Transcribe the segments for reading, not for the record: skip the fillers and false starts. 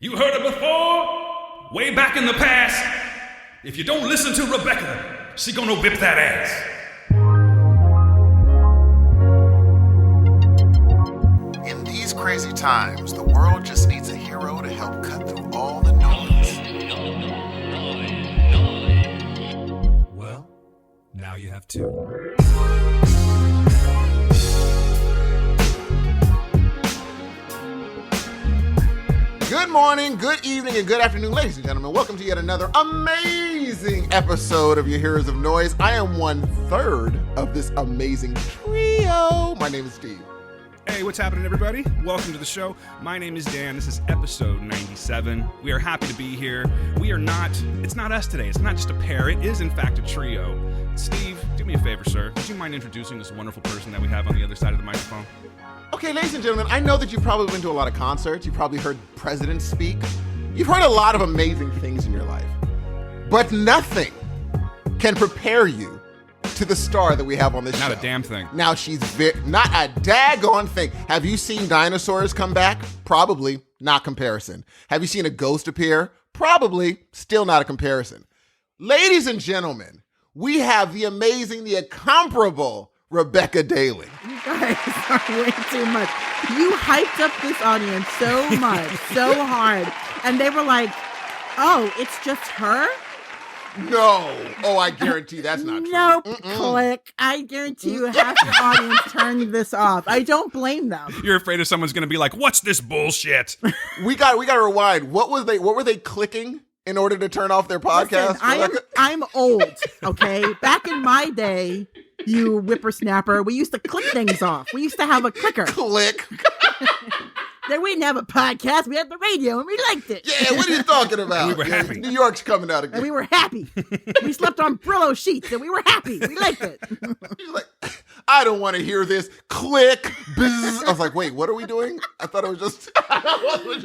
You heard it before? Way back in the past. If you don't listen to Rebekah, she gonna whip that ass. In these crazy times, the world just needs a hero to help cut through all the noise. Well, now you have two. Good morning, good evening, and good afternoon, ladies and gentlemen. Welcome to yet another amazing episode of your Heroes of Noise. I am 1/3 of this amazing trio. My name is Steve. Hey, what's happening, everybody? Welcome to the show. My name is Dan. This is episode 97. We are happy to be here. It's not us today. It's not just a pair. It is, in fact, a trio. Steve, do me a favor, sir. Would you mind introducing this wonderful person that we have on the other side of the microphone? Okay, ladies and gentlemen, I know that you've probably been to a lot of concerts. You've probably heard presidents speak. You've heard a lot of amazing things in your life. But nothing can prepare you to the star that we have on this show. Not a damn thing. Now, she's not a daggone thing. Have you seen dinosaurs come back? Probably. Not comparison. Have you seen a ghost appear? Probably. Still not a comparison. Ladies and gentlemen, we have the amazing, the incomparable Rebekah Dahling. You guys are way too much. You hyped up this audience so much, so hard. And they were like, oh, it's just her? No. Oh, I guarantee that's not true. Nope. Click. I guarantee you half the audience turned this off. I don't blame them. You're afraid of someone's going to be like, what's this bullshit? We got to rewind. What were they clicking in order to turn off their podcast? Listen, I'm old, okay? Back in my day, you whippersnapper, we used to click things off. We used to have a clicker. Click. Then we didn't have a podcast. We had the radio, and we liked it. Yeah, what are you talking about? We were happy. New York's coming out again. And we were happy. We slept on Brillo sheets, and we were happy. We liked it. She's like, I don't want to hear this. Click. Bzz. I was like, wait, what are we doing? I thought it was just...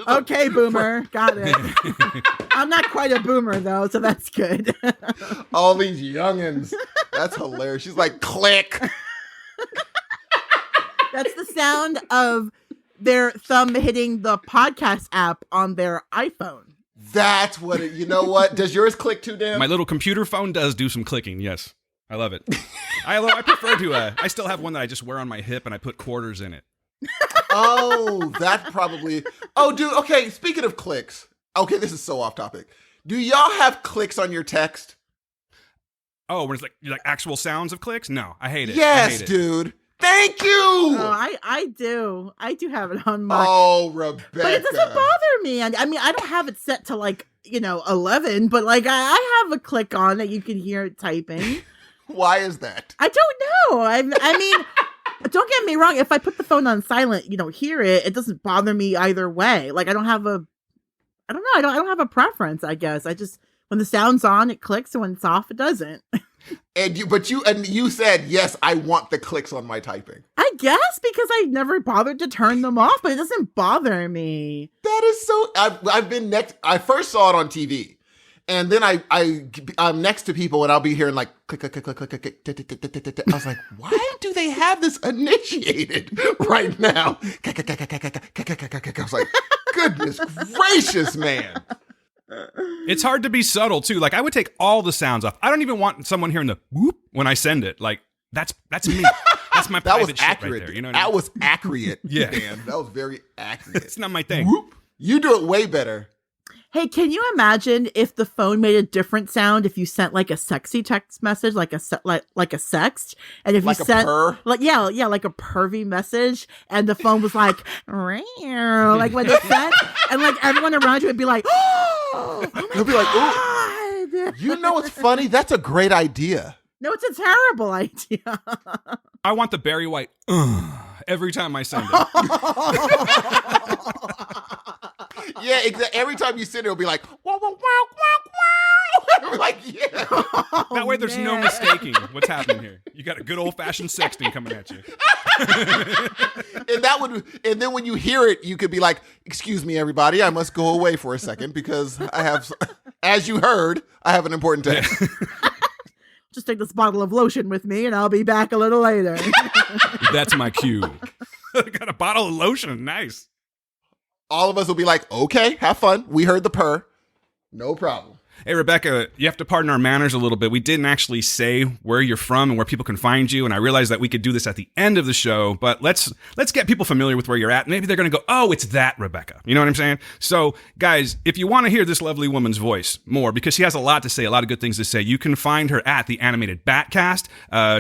Okay, boomer. Got it. I'm not quite a boomer, though, so that's good. All these youngins. That's hilarious. She's like, click. That's the sound of their thumb hitting the podcast app on their iPhone. That's what it... You know what? Does yours click too, Dan? My little computer phone does do some clicking, yes. I love it. I prefer to... I still have one that I just wear on my hip and I put quarters in it. Oh, that probably... Oh, dude, okay, speaking of clicks. Okay, this is so off topic. Do y'all have clicks on your text? Oh, when it's like actual sounds of clicks? No, I hate it. Yes, I hate it. Dude. Thank you. Oh, I do. I do have it on my... Oh, Rebekah. But it doesn't bother me. I mean, I don't have it set to 11, but I have a click on that you can hear it typing. Why is that? I don't know. I mean, don't get me wrong. If I put the phone on silent, you don't hear it. It doesn't bother me either way. I don't have a... I don't know. I don't have a preference, I guess. I just... When the sound's on, it clicks, and when it's off, it doesn't. And you said, yes, I want the clicks on my typing. I guess because I never bothered to turn them off, but it doesn't bother me. That is so... I've been next... I first saw it on TV. And then I'm next to people and I'll be hearing like click, click, click, click, click, click, click, click, click, click. I was like, why do they have this initiated right now? I was like, goodness gracious, man. It's hard to be subtle too. I would take all the sounds off. I don't even want someone hearing the whoop when I send it. That's me. That's my that was private shit accurate. right there. You know what that I mean? was accurate. Yeah. Dan. That was very accurate. It's not my thing. Whoop. You do it way better. Hey, can you imagine if the phone made a different sound if you sent a sexy text message, like a sext, and if you sent a purr? like a pervy message, and the phone was like when it sent, and everyone around you would be like, oh my They'll be like, ooh. You know what's funny? That's a great idea. No, it's a terrible idea. I want the Barry White every time I send it. Yeah, exactly. Every time you send it, it'll be like, wow, wow, wow, wow, wow. Like, yeah. That way there's no mistaking what's happening here. You got a good old-fashioned sexting coming at you. And then when you hear it, you could be like, excuse me, everybody, I must go away for a second because I have, as you heard, I have an important text. Just take this bottle of lotion with me and I'll be back a little later. That's my cue. I got a bottle of lotion. Nice. all of us will be like, okay, have fun. We heard the purr. No problem. Hey, Rebekah, you have to pardon our manners a little bit. We didn't actually say where you're from and where people can find you, and I realized that we could do this at the end of the show, but let's get people familiar with where you're at. Maybe they're going to go, oh, it's that Rebekah. You know what I'm saying? So, guys, if you want to hear this lovely woman's voice more, because she has a lot to say, a lot of good things to say, you can find her at the Animated Batcast.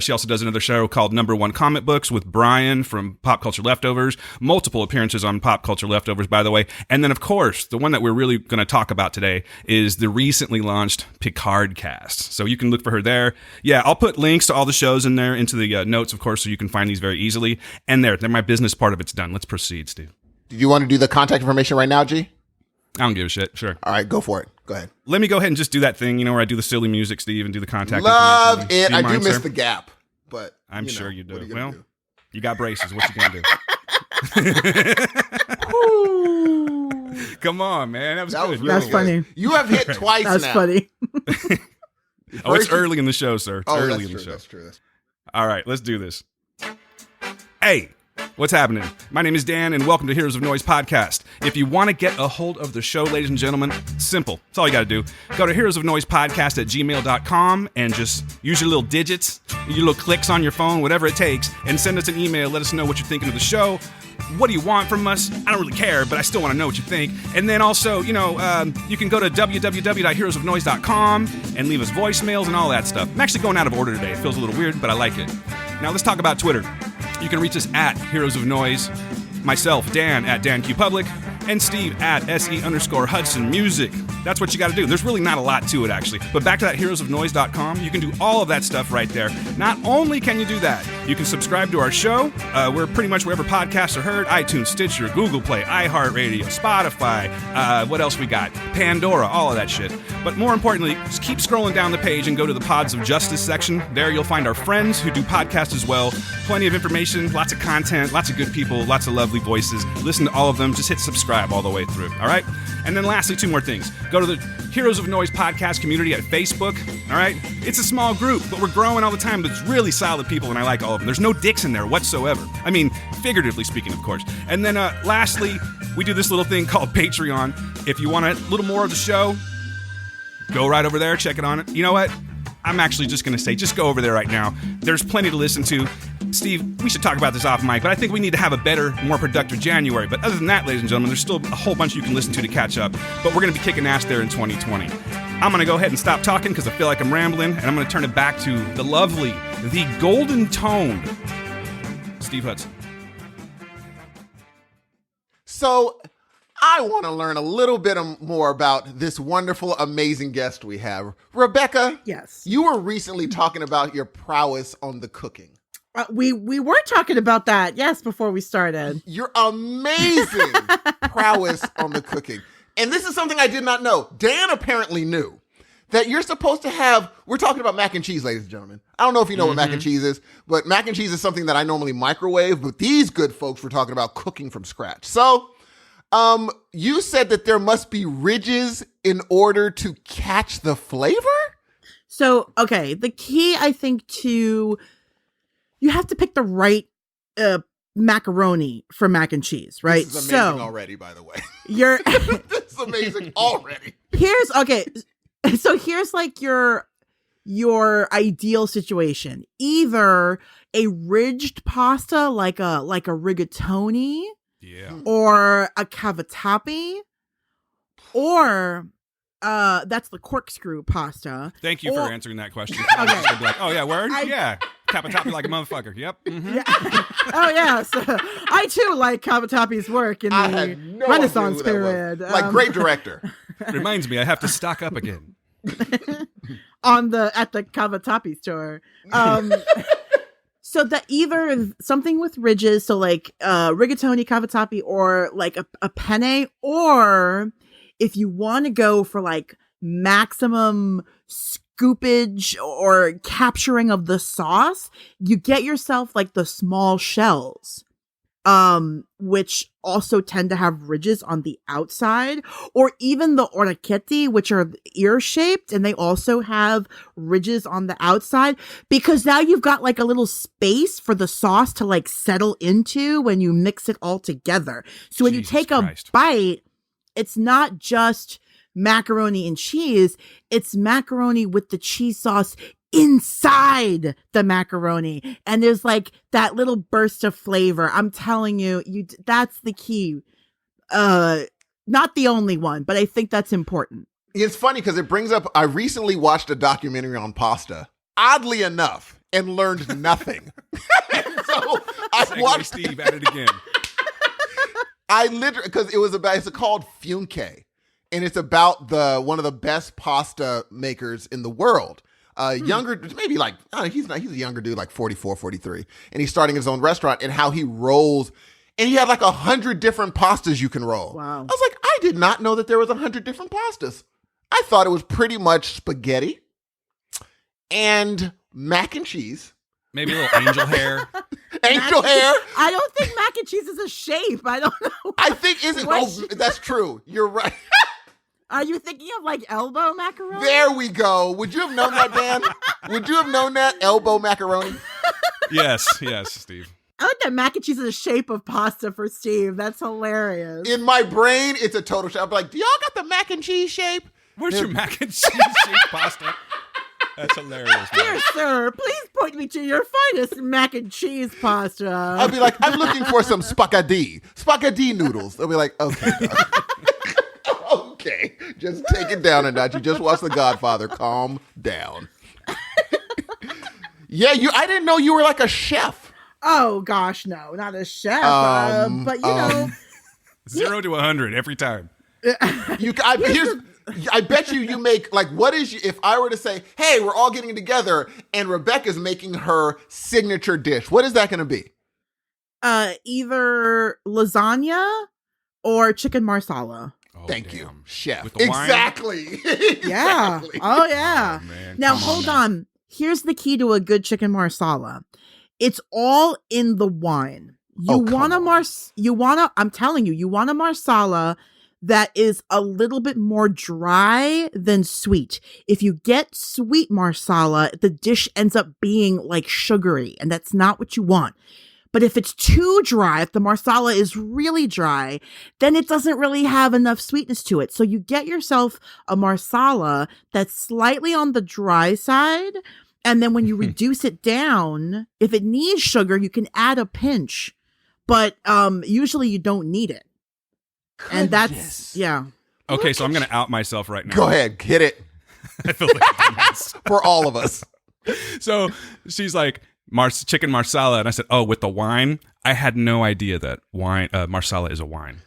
She also does another show called Number One Comic Books with Brian from Pop Culture Leftovers. Multiple appearances on Pop Culture Leftovers, by the way. And then, of course, the one that we're really going to talk about today is the recently launched Picardcast. So you can look for her there. Yeah, I'll put links to all the shows in there into the notes, of course, so you can find these very easily. And there, my business part of it's done. Let's proceed, Steve. Did you want to do the contact information right now, G? I don't give a shit. Sure. All right, go for it. Go ahead. Let me go ahead and just do that thing, where I do the silly music, Steve, and do the contact Love information. it. I do mind, miss sir? the gap, but I'm sure you do. What are you Well, do? you got braces. What you gonna do? Come on, man. That was good. That's funny. You have hit twice That's now. funny. Oh, it's early in the show, sir. It's early in the show. That's true. All right, let's do this. Hey, what's happening? My name is Dan, and welcome to Heroes of Noise podcast. If you want to get a hold of the show, ladies and gentlemen, simple. That's all you got to do. Go to heroesofnoisepodcast@gmail.com and just use your little digits, your little clicks on your phone, whatever it takes, and send us an email. Let us know what you're thinking of the show. What do you want from us? I don't really care, but I still want to know what you think. And then also, you can go to www.heroesofnoise.com and leave us voicemails and all that stuff. I'm actually going out of order today. It feels a little weird, but I like it. Now let's talk about Twitter. You can reach us at Heroes of Noise, myself, Dan, at DanQPublic, and Steve at SE_Hudson Music. That's what you got to do. There's really not a lot to it, actually. But back to that heroesofnoise.com, you can do all of that stuff right there. Not only can you do that, you can subscribe to our show. We're pretty much wherever podcasts are heard: iTunes, Stitcher, Google Play, iHeartRadio, Spotify, what else we got? Pandora, all of that shit. But more importantly, just keep scrolling down the page and go to the Pods of Justice section. There you'll find our friends who do podcasts as well. Plenty of information, lots of content, lots of good people, lots of lovely voices. Listen to all of them. Just hit subscribe all the way through, all right? And then lastly, two more things. Go to the Heroes of Noise podcast community at Facebook, all right? It's a small group, but we're growing all the time. But it's really solid people, and I like all of them. There's no dicks in there whatsoever. I mean, figuratively speaking, of course. And then lastly, we do this little thing called Patreon. If you want a little more of the show, go right over there, check it on. You know what? I'm actually just going to say, just go over there right now. There's plenty to listen to. Steve, we should talk about this off mic, but I think we need to have a better, more productive January. But other than that, ladies and gentlemen, there's still a whole bunch you can listen to catch up. But we're going to be kicking ass there in 2020. I'm going to go ahead and stop talking because I feel like I'm rambling, and I'm going to turn it back to the lovely, the golden-toned Steve Hudson. So I want to learn a little bit more about this wonderful, amazing guest we have. Rebekah, Yes. you were recently talking about your prowess on the cooking. We were talking about that, yes, before we started. Your amazing prowess on the cooking. And this is something I did not know. Dan apparently knew that you're supposed to have, we're talking about mac and cheese, ladies and gentlemen. I don't know if you know what mac and cheese is, but mac and cheese is something that I normally microwave, but these good folks were talking about cooking from scratch. So, you said that there must be ridges in order to catch the flavor? So, okay, the key, I think, you have to pick the right macaroni for mac and cheese, right? This is amazing already, by the way. You're This is amazing already. here's like your ideal situation. Either a ridged pasta like a rigatoni, Yeah. or a cavatappi, or that's the corkscrew pasta. Thank you for answering that question. Okay. I was just gonna be like, oh, yeah, word? Yeah. Cavatappi like a motherfucker. Yep. Mm-hmm. Yeah. Oh yes, I too like cavatappi's work in I the had no Renaissance idea who that period. was. Like, great director. Reminds me, I have to stock up again. at the cavatappi store. So that either something with ridges, so like rigatoni, cavatappi, or like a penne, or if you want to go for like maximum scoopage or capturing of the sauce, you get yourself like the small shells. which also tend to have ridges on the outside, or even the orecchiette, which are ear shaped, and they also have ridges on the outside, because now you've got like a little space for the sauce to like settle into when you mix it all together. So when Jesus you take Christ. a bite, it's not just macaroni and cheese, it's macaroni with the cheese sauce inside the macaroni, and there's like that little burst of flavor. I'm telling you, that's the key. Not the only one, but I think that's important. It's funny because it brings up, I recently watched a documentary on pasta, oddly enough, and learned nothing. And so I Segue watched Steve at it again. I literally, because it's called Funke, and it's about one of the best pasta makers in the world. Younger, maybe like, he's a younger dude, like 44, 43. And he's starting his own restaurant, and how he rolls. And he had like 100 different pastas you can roll. Wow. I was like, I did not know that there was 100 different pastas. I thought it was pretty much spaghetti and mac and cheese. Maybe a little angel hair. Angel hair. I don't think mac and cheese is a shape. I don't know. I think that's true. You're right. Are you thinking of like elbow macaroni? There we go. Would you have known that, Dan? Would you have known that? Elbow macaroni? Yes, Steve. I like that mac and cheese is a shape of pasta for Steve. That's hilarious. In my brain, it's a total shape. I'm like, do y'all got the mac and cheese shape? Where's your mac and cheese shaped pasta? That's hilarious, man. Dear sir, please point me to your finest mac and cheese pasta. I'll be like, I'm looking for some spaghetti noodles. They'll be like, okay. Okay, just take it down a notch. You just watched The Godfather. Calm down. Yeah, I didn't know you were like a chef. Oh gosh, no, not a chef. But you know, 0 to 100 every time. I bet you make, like, if I were to say, hey, we're all getting together and Rebekah's making her signature dish, what is that going to be? Either lasagna or chicken marsala. Oh, Thank you, chef. With the wine? Exactly. Yeah. Exactly. Oh yeah. Oh, man. Now Come hold on. Here's the key to a good chicken marsala. It's all in the wine. I'm telling you, you want a marsala that is a little bit more dry than sweet. If you get sweet marsala, the dish ends up being like sugary, and that's not what you want. But if it's too dry, if the marsala is really dry, then it doesn't really have enough sweetness to it. So you get yourself a marsala that's slightly on the dry side. And then when you reduce it down, if it needs sugar, you can add a pinch. But usually you don't need it. Goodness. And that's, yeah. Okay, so I'm going to out myself right now. Go ahead, hit it. I feel like a dumbass. For all of us. So she's like, chicken marsala. And I said, oh, with the wine? I had no idea that marsala is a wine.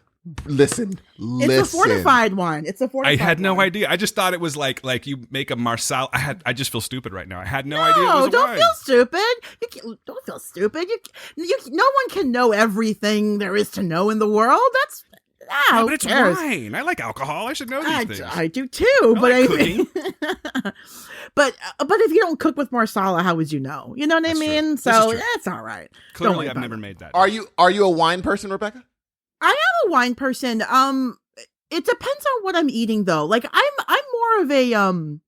Listen. It's a fortified one. I had no idea. I just thought it was like you make a marsala. I just feel stupid right now. I had no idea it was a don't wine. feel stupid. Don't feel stupid. No one can know everything there is to know in the world. That's No, who but it's cares? wine. I like alcohol. I should know these things. I do too. I But like I cooking. but if you don't cook with marsala, how would you know? You know what That's I true. mean? This So is true. that's all right. Don't Clearly, worry I've about never it. made that. Are you a wine person, Rebekah? I am a wine person. It depends on what I'm eating though. Like I'm more of a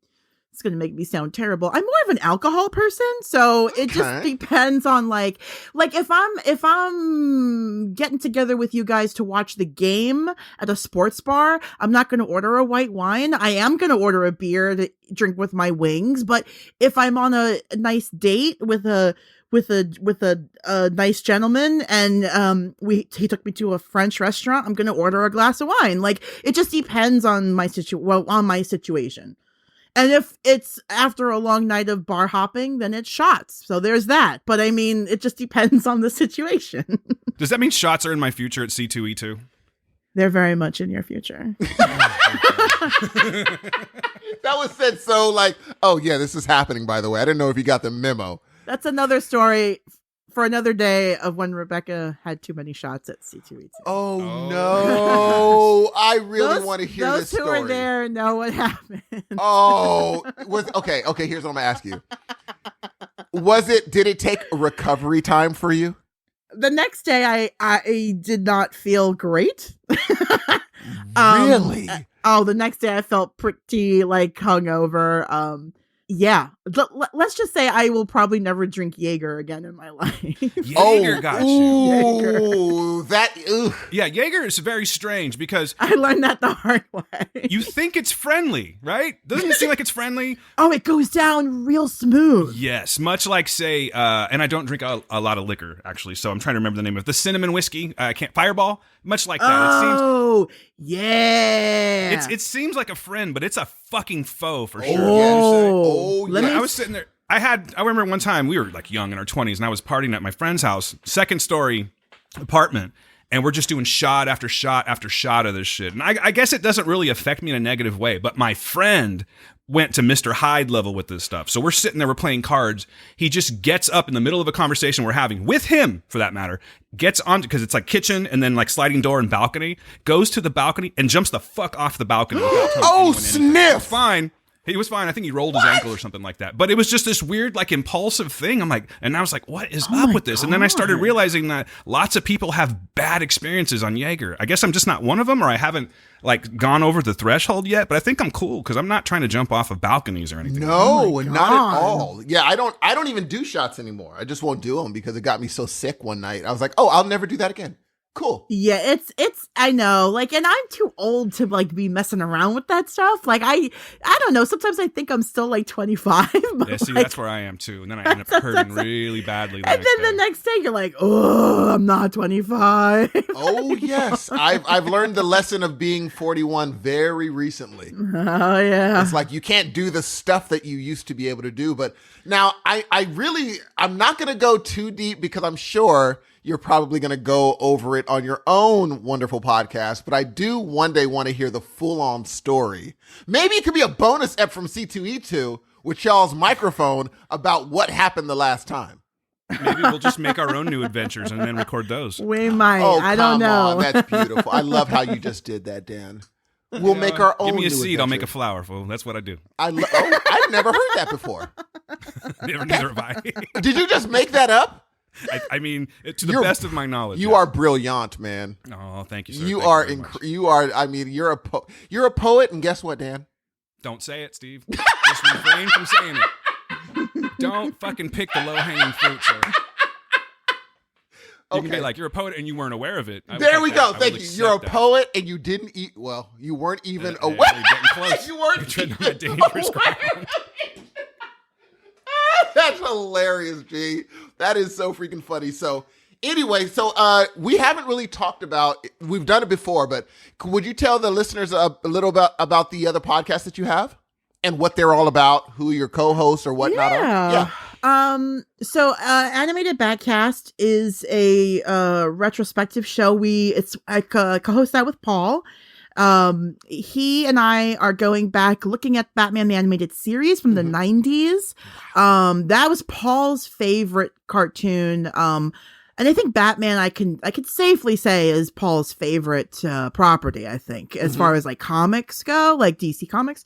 it's gonna make me sound terrible. I'm more of an alcohol person, so it just Okay. depends on like if I'm getting together with you guys to watch the game at a sports bar, I'm not gonna order a white wine. I am gonna order a beer to drink with my wings, but if I'm on a nice date with a nice gentleman and he took me to a French restaurant, I'm gonna order a glass of wine. Like it just depends on my situation. And if it's after a long night of bar hopping, then it's shots. So there's that. But I mean, it just depends on the situation. Does that mean shots are in my future at C2E2? They're very much in your future. That was said so like, oh yeah, this is happening, by the way. I didn't know if you got the memo. That's another story for another day of when Rebekah had too many shots at C2E2. Oh, Oh. no. I really want to hear this Those who story. were there know what happened. Oh, okay, here's what I'm gonna ask you. Did it take recovery time for you? the next day I did not feel great. Really? The next day I felt pretty like hungover. Yeah. Let's just say I will probably never drink Jaeger again in my life. Jaeger got you. Ooh, Yeah, Jaeger is very strange because I learned that the hard way. you think it's friendly, right? Doesn't it seem like it's friendly? Oh, it goes down real smooth. Yes, much like, say, and I don't drink a lot of liquor, actually, so I'm trying to remember the name of it. The cinnamon whiskey, Fireball, much like that. Yeah. It seems like a friend, but it's a fucking foe for sure. I was sitting there. I remember one time we were like young in our 20s, and I was partying at my friend's house, second story apartment, and we're just doing shot after shot after shot of this shit. And I guess it doesn't really affect me in a negative way, but my friend went to Mr. Hyde level with this stuff. So we're sitting there, we're playing cards. He just gets up in the middle of a conversation we're having with him, for that matter, gets on, because it's like kitchen and then like sliding door and balcony, goes to the balcony and jumps the fuck off the balcony. Oh, sniff! Fine. He was fine. I think he rolled his ankle or something like that. But it was just this weird, like, impulsive thing. I'm like, and I was like, what is up with this? And then I started realizing that lots of people have bad experiences on Jaeger. I guess I'm just not one of them, or I haven't, like, gone over the threshold yet. But I think I'm cool because I'm not trying to jump off of balconies or anything. No, not at all. Yeah, I don't even do shots anymore. I just won't do them because it got me so sick one night. I was like, oh, I'll never do that again. Cool. Yeah, it's I know, like, and I'm too old to like be messing around with that stuff. Like I don't know, sometimes I think I'm still like 25. But yeah, see, that's where I am too. And then I end up hurting really badly. And then the next day you're like, oh, I'm not 25. Oh yes. I've learned the lesson of being 41 very recently. Oh yeah. It's like you can't do the stuff that you used to be able to do. But now I'm not gonna go too deep because I'm sure you're probably going to go over it on your own wonderful podcast, but I do one day want to hear the full-on story. Maybe it could be a bonus ep from C2E2 with y'all's microphone about what happened the last time. Maybe we'll just make our own new adventures and then record those. We might. Oh, I don't know. On. That's beautiful. I love how you just did that, Dan. We'll make our own. Give me a new seed, adventure. I'll make a flower, fool. That's what I do. I've never heard that before. Neither have I. Did you just make that up? I mean, to the best of my knowledge. You are brilliant, man. Oh, thank you, sir. You Thank are. I mean, you're a poet, and guess what, Dan? Don't say it, Steve. Just refrain from saying it. Don't fucking pick the low-hanging fruit, sir. You can be like, you're a poet and you weren't aware of it. There we go. Thank you. You're a poet and you didn't eat. Well, you weren't even aware. Getting close. You weren't treading on that dangerous ground. That's hilarious, G. That is so freaking funny. So anyway, we haven't really talked about, we've done it before, but would you tell the listeners a little about the other podcasts that you have and what they're all about, who your co-hosts or whatnot are? Yeah. Animated Batcast is a retrospective show. I co-host that with Paul. He and I are going back looking at Batman the Animated Series from the 90s. That was Paul's favorite cartoon. And I think Batman I can safely say is Paul's favorite property, I think, as far as like comics go, like DC Comics.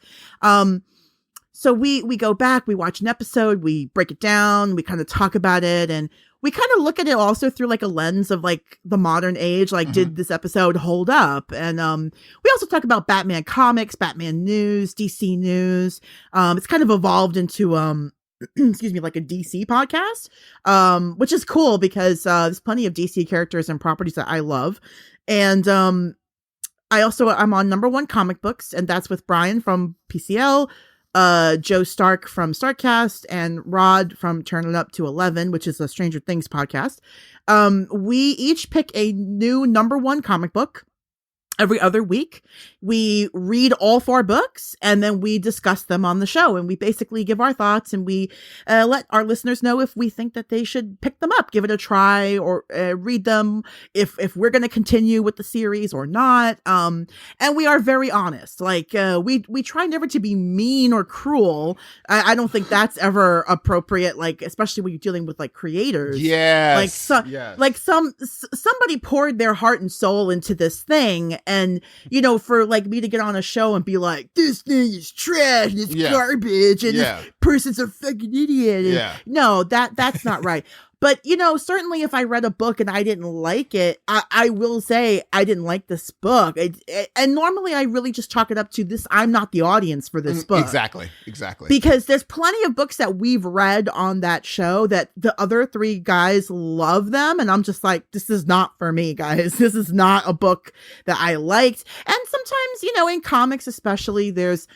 So we go back, we watch an episode, we break it down, we kind of talk about it, and we kind of look at it also through like a lens of like the modern age, like did this episode hold up? And we also talk about Batman comics, Batman news, DC news. It's kind of evolved into excuse me, like a DC podcast, which is cool because there's plenty of DC characters and properties that I love. And I'm on number one comic books, and that's with Brian from PCL, Joe Stark from Starkcast, and Rod from Turn It Up to 11, which is a Stranger Things podcast. We each pick a new number one comic book every other week. We read all 4 books and then we discuss them on the show, and we basically give our thoughts, and we let our listeners know if we think that they should pick them up, give it a try, or read them, if we're going to continue with the series or not. And we are very honest. Like we try never to be mean or cruel. I don't think that's ever appropriate, like especially when you're dealing with like creators. Yes. Like somebody poured their heart and soul into this thing. And, you know, for like me to get on a show and be like, this thing is trash and it's garbage and this person's a fucking idiot. And, no, that's not right. But, certainly if I read a book and I didn't like it, I will say I didn't like this book. And normally I really just chalk it up to this. I'm not the audience for this book. Exactly. Because there's plenty of books that we've read on that show that the other three guys love them. And I'm just like, this is not for me, guys. This is not a book that I liked. And sometimes, in comics especially, there's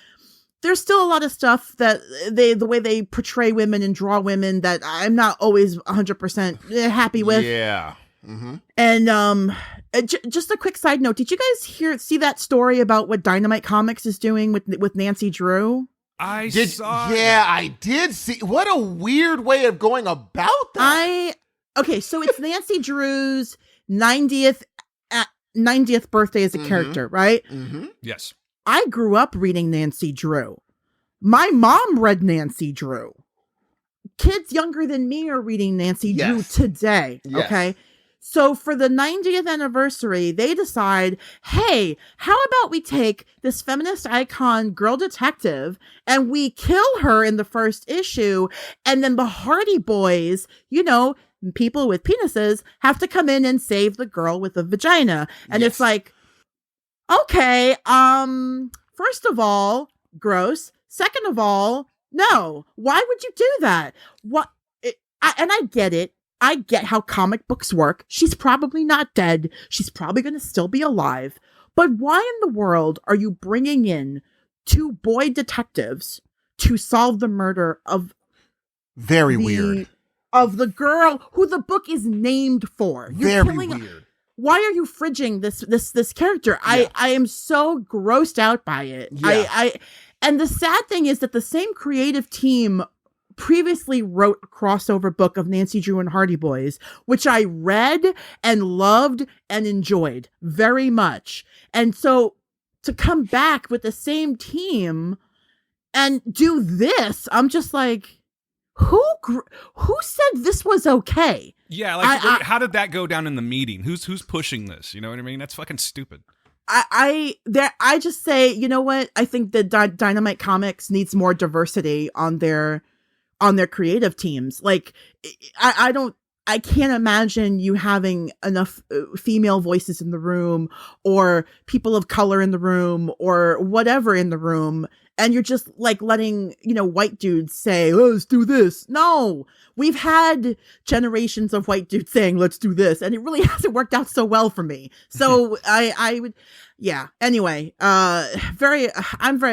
still a lot of stuff that the way they portray women and draw women that I'm not always 100% happy with. Yeah. Mm-hmm. And just a quick side note: did you guys see that story about what Dynamite Comics is doing with Nancy Drew? I did see. What a weird way of going about that. Okay, so it's Nancy Drew's 90th birthday as a character, right? Mm-hmm. Yes. I grew up reading Nancy Drew. My mom read Nancy Drew. Kids younger than me are reading Nancy Drew today. Yes. Okay. So for the 90th anniversary, they decide, hey, how about we take this feminist icon girl detective and we kill her in the first issue. And then the Hardy Boys, people with penises have to come in and save the girl with a vagina. And it's like, okay, first of all, gross. Second of all, no. Why would you do that? And I get it. I get how comic books work. She's probably not dead. She's probably going to still be alive. But why in the world are you bringing in two boy detectives to solve the murder of weird. Of the girl who the book is named for? You're very weird. Why are you fridging this character? Yeah. I am so grossed out by it. Yeah. And the sad thing is that the same creative team previously wrote a crossover book of Nancy Drew and Hardy Boys, which I read and loved and enjoyed very much. And so to come back with the same team and do this, I'm just like, who said this was okay? Yeah, how did that go down in the meeting? Who's pushing this? You know what I mean? That's fucking stupid. I just say, you know what? I think that Dynamite Comics needs more diversity on their creative teams. Like, I can't imagine you having enough female voices in the room or people of color in the room or whatever in the room. And you're just like letting, white dudes say, oh, let's do this. No, we've had generations of white dudes saying, let's do this. And it really hasn't worked out so well for me. So I would, yeah. Anyway, I'm very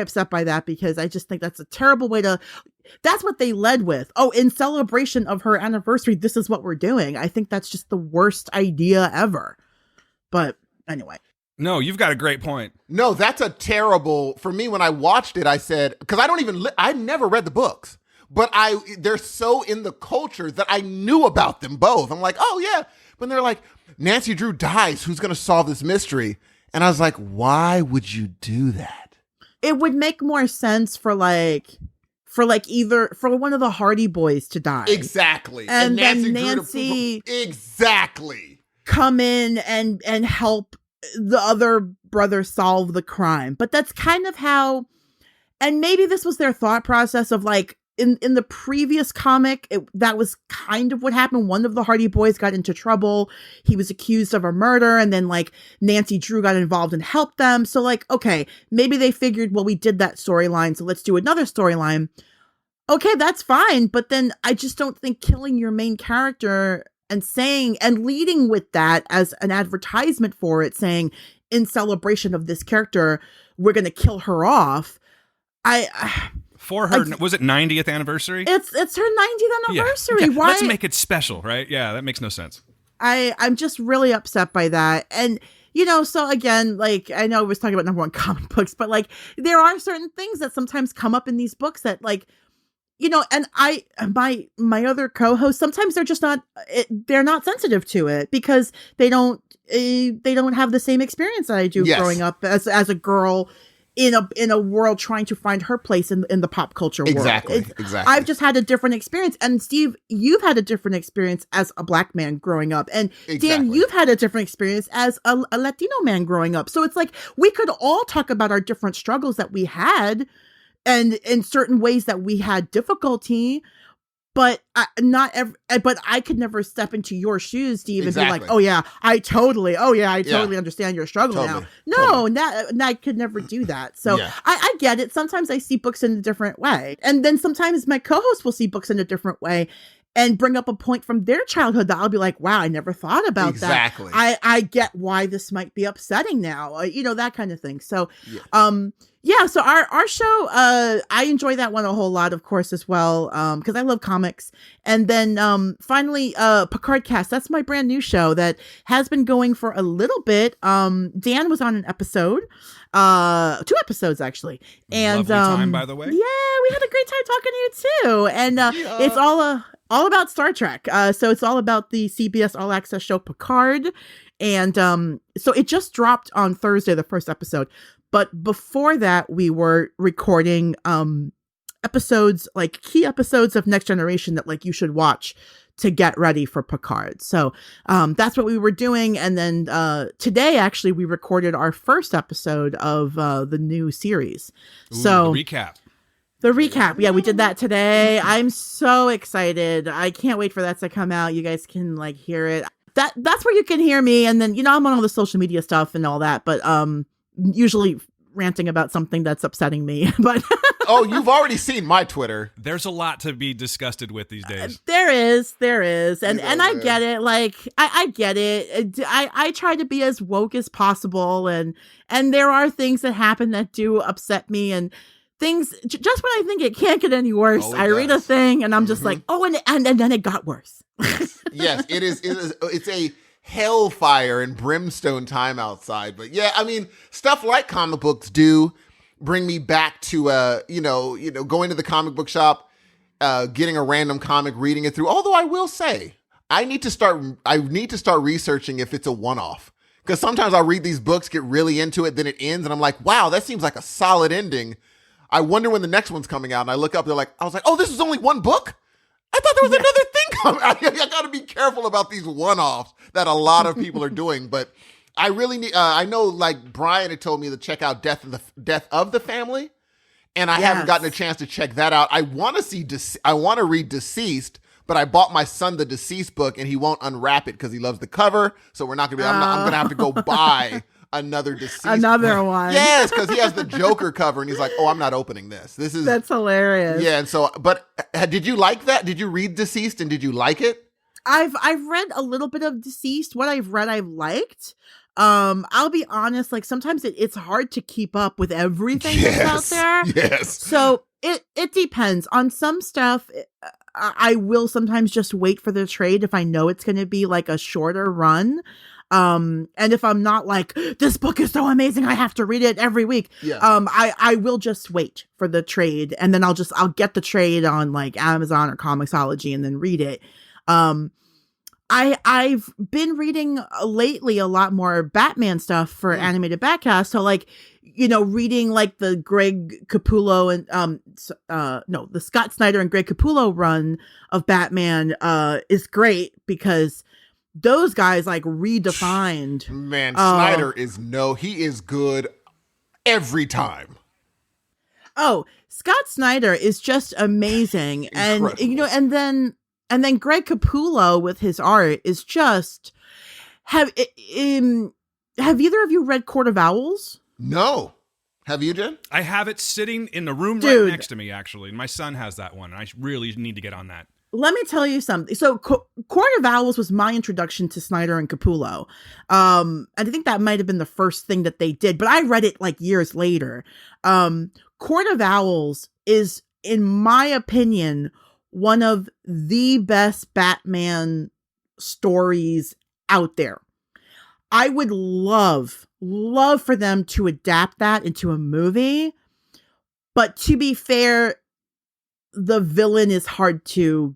upset by that because I just think that's a terrible way that's what they led with. Oh, in celebration of her anniversary, this is what we're doing. I think that's just the worst idea ever. But anyway. No, you've got a great point. No, that's a terrible, for me, when I watched it, I said, because I never read the books, but they're so in the culture that I knew about them both. I'm like, oh yeah. But they're like, Nancy Drew dies. Who's going to solve this mystery? And I was like, why would you do that? It would make more sense for either for one of the Hardy Boys to die. Exactly. And then Nancy exactly come in and help the other brother solve the crime. But that's kind of how, and maybe this was their thought process of like, in the previous comic, that was kind of what happened. One of the Hardy Boys got into trouble. He was accused of a murder, and then like Nancy Drew got involved and helped them. So like, okay, maybe they figured, well, we did that storyline, so let's do another storyline. Okay, that's fine. But then I just don't think killing your main character and saying and leading with that as an advertisement for it, saying in celebration of this character, we're going to kill her off. For her, was it 90th anniversary? It's her 90th anniversary. Yeah. Why? Let's make it special, right? Yeah, that makes no sense. I'm just really upset by that. And, so again, like, I know I was talking about number one comic books, but like, there are certain things that sometimes come up in these books that like, and my other co-hosts, sometimes they're just they're not sensitive to it because they don't have the same experience that I do growing up as a girl in a world trying to find her place in the pop culture world. Exactly. I've just had a different experience. And Steve, you've had a different experience as a Black man growing up. And Dan, you've had a different experience as a Latino man growing up. So it's like, we could all talk about our different struggles that we had and in certain ways that we had difficulty. but but I could never step into your shoes, Steve, and be like, Exactly. oh yeah, I totally understand your struggle Totally. now. No, and I could never do that. So Yeah. I get it. Sometimes I see books in a different way. And then sometimes my co-host will see books in a different way and bring up a point from their childhood that I'll be like, wow, I never thought about Exactly. that. I get why this might be upsetting now, that kind of thing. So, so our show, I enjoy that one a whole lot, of course, as well, because I love comics. And then finally, Picardcast, that's my brand new show that has been going for a little bit. Dan was on an episode, 2 episodes actually. And Lovely time, by the way. Yeah, we had a great time talking to you too. And it's all about Star Trek. So it's all about the CBS All Access show Picard. And so it just dropped on Thursday, the first episode. But before that, we were recording episodes, like key episodes of Next Generation that like you should watch to get ready for Picard. So that's what we were doing. And then today, actually, we recorded our first episode of the new series. Ooh, so the recap. The recap. Yeah, we did that today. I'm so excited. I can't wait for that to come out. You guys can like hear it. That's where you can hear me. And then, I'm on all the social media stuff and all that, but usually ranting about something that's upsetting me. But Oh, you've already seen my Twitter. There's a lot to be disgusted with these days. There is. And I get it. Like, I get it. I try to be as woke as possible. And there are things that happen that do upset me, and things just when I think it can't get any worse, I read a thing and I'm just like, oh, and then it got worse. Yes, it is. It's a hellfire and brimstone time outside. But yeah, I mean, stuff like comic books do bring me back to going to the comic book shop, getting a random comic, reading it through. Although I will say, I need to start researching if it's a one-off. Because sometimes I'll read these books, get really into it, then it ends, and I'm like, wow, that seems like a solid ending. I wonder when the next one's coming out, and I look up, I was like, oh, this is only one book? I thought there was another thing coming. I got to be careful about these one-offs that a lot of people are doing, but I really need, I know like Brian had told me to check out Death of the Family, and I haven't gotten a chance to check that out. I want to read Deceased, but I bought my son the Deceased book, and he won't unwrap it because he loves the cover, so we're not going to be, I'm going to have to go buy another Deceased book. One. Yes, because he has the Joker cover, and he's like, oh, I'm not opening this. That's hilarious. Yeah, and so, but did you like that? Did you read Deceased, and did you like it? I've read a little bit of Deceased. What I've read, I've liked. I'll be honest, like sometimes it's hard to keep up with everything that's out there. Yes. So it depends. On some stuff, I will sometimes just wait for the trade if I know it's going to be like a shorter run. And if I'm not like, this book is so amazing, I have to read it every week. Yeah. I will just wait for the trade, and then I'll get the trade on like Amazon or Comixology and then read it. I've been reading lately a lot more Batman stuff for Animated Batcast. So like, reading like the Greg Capullo and the Scott Snyder and Greg Capullo run of Batman is great because those guys like redefined. Man, Snyder he is good every time. Oh, Scott Snyder is just amazing. And and then Greg Capullo with his art is just have either of you read Court of Owls? No. Have you, Jen? I have it sitting in the room right next to me, actually. My son has that one, and I really need to get on that. Let me tell you something. So Court of Owls was my introduction to Snyder and Capullo. And I think that might have been the first thing that they did, but I read it like years later. Court of Owls is, in my opinion, one of the best Batman stories out there. I would love for them to adapt that into a movie. But to be fair, the villain is hard to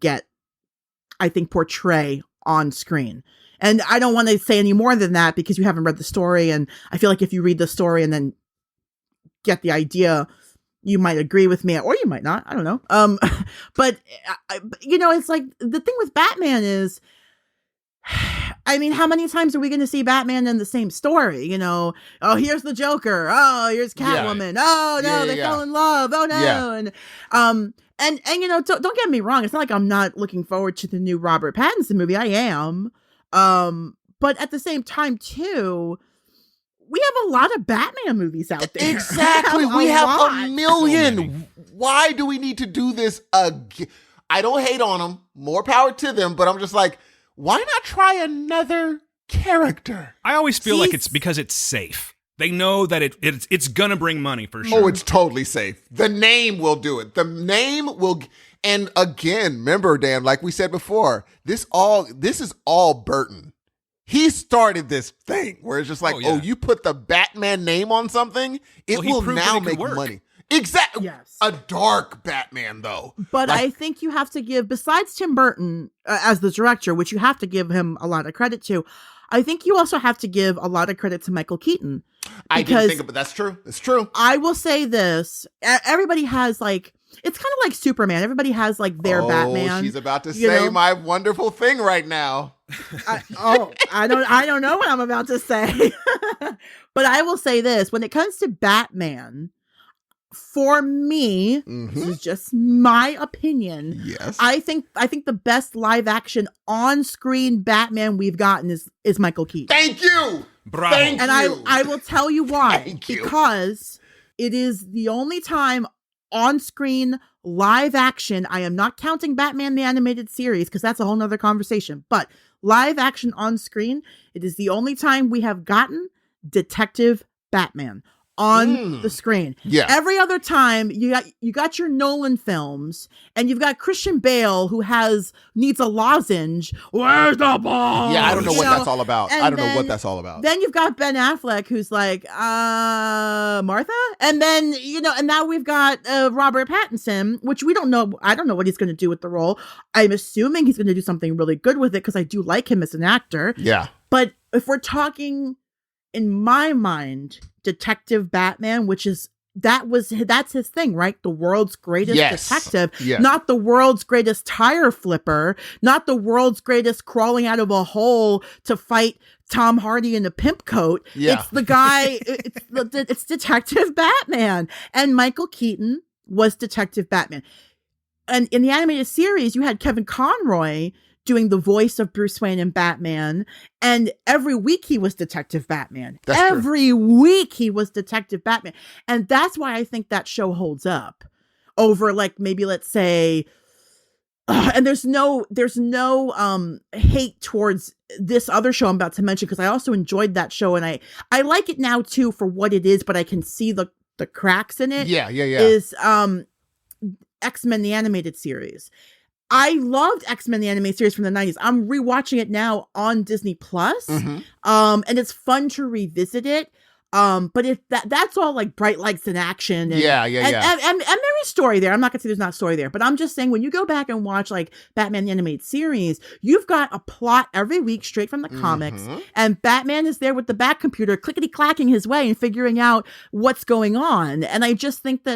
portray on screen. And I don't want to say any more than that because you haven't read the story. And I feel like if you read the story and then get the idea, you might agree with me or you might not. I don't know. But it's like the thing with Batman is, I mean, how many times are we going to see Batman in the same story? Oh, here's the Joker. Oh, here's Catwoman. Oh no, they fell in love. Oh no. Yeah. And don't get me wrong. It's not like I'm not looking forward to the new Robert Pattinson movie. I am. But at the same time, too, we have a lot of Batman movies out there. Exactly. We have lot. a million. Why do we need to do this again? I don't hate on them. More power to them. But I'm just like, why not try another character? I always feel like it's because it's safe. They know that it's gonna bring money for sure. Oh, it's totally safe. The name will do it. The name will. And again, remember, Dan, like we said before, this is all Burton. He started this thing where it's just like, oh, you put the Batman name on something, it will now make money. Exactly. Yes. A dark Batman, though. But I think you have to give, besides Tim Burton as the director, which you have to give him a lot of credit to, I think you also have to give a lot of credit to Michael Keaton. I didn't think of it, but that's true. It's true. I will say this. Everybody has like, it's kind of like Superman. Everybody has like their Batman. She's about to say my wonderful thing right now. I don't know what I'm about to say. But I will say this. When it comes to Batman, for me, this is just my opinion. Yes. I think the best live action on screen Batman we've gotten is Michael Keaton. Thank you. Bravo. And I will tell you why. Because it is the only time on screen live action. I am not counting Batman the Animated Series because that's a whole nother conversation. But live action on screen, it is the only time we have gotten Detective Batman on the screen. Yeah. Every other time you got your Nolan films and you've got Christian Bale who needs a lozenge. Where's the ball? Yeah, I don't know what that's all about. And I don't know what that's all about. Then you've got Ben Affleck who's like, Martha? And then, and now we've got Robert Pattinson, which we don't know. I don't know what he's going to do with the role. I'm assuming he's going to do something really good with it because I do like him as an actor. Yeah. But if we're talking, in my mind, Detective Batman, that's his thing, right? The world's greatest detective, not the world's greatest tire flipper, not the world's greatest crawling out of a hole to fight Tom Hardy in a pimp coat. Yeah. It's the guy, it's Detective Batman. And Michael Keaton was Detective Batman. And in the animated series, you had Kevin Conroy doing the voice of Bruce Wayne and Batman. And every week he was Detective Batman. Every week he was Detective Batman. And that's why I think that show holds up over like maybe let's say, and there's no hate towards this other show I'm about to mention because I also enjoyed that show and I like it now too for what it is, but I can see the cracks in it. Yeah. Is X-Men the Animated Series. I loved X-Men the Animated Series from the 90s. I'm rewatching it now on Disney Plus. And it's fun to revisit it. But that's all like bright lights and action. And, and there is story there. I'm not gonna say there's not story there, but I'm just saying when you go back and watch like Batman the Animated Series, you've got a plot every week straight from the comics, and Batman is there with the Bat computer clickety clacking his way and figuring out what's going on. And I just think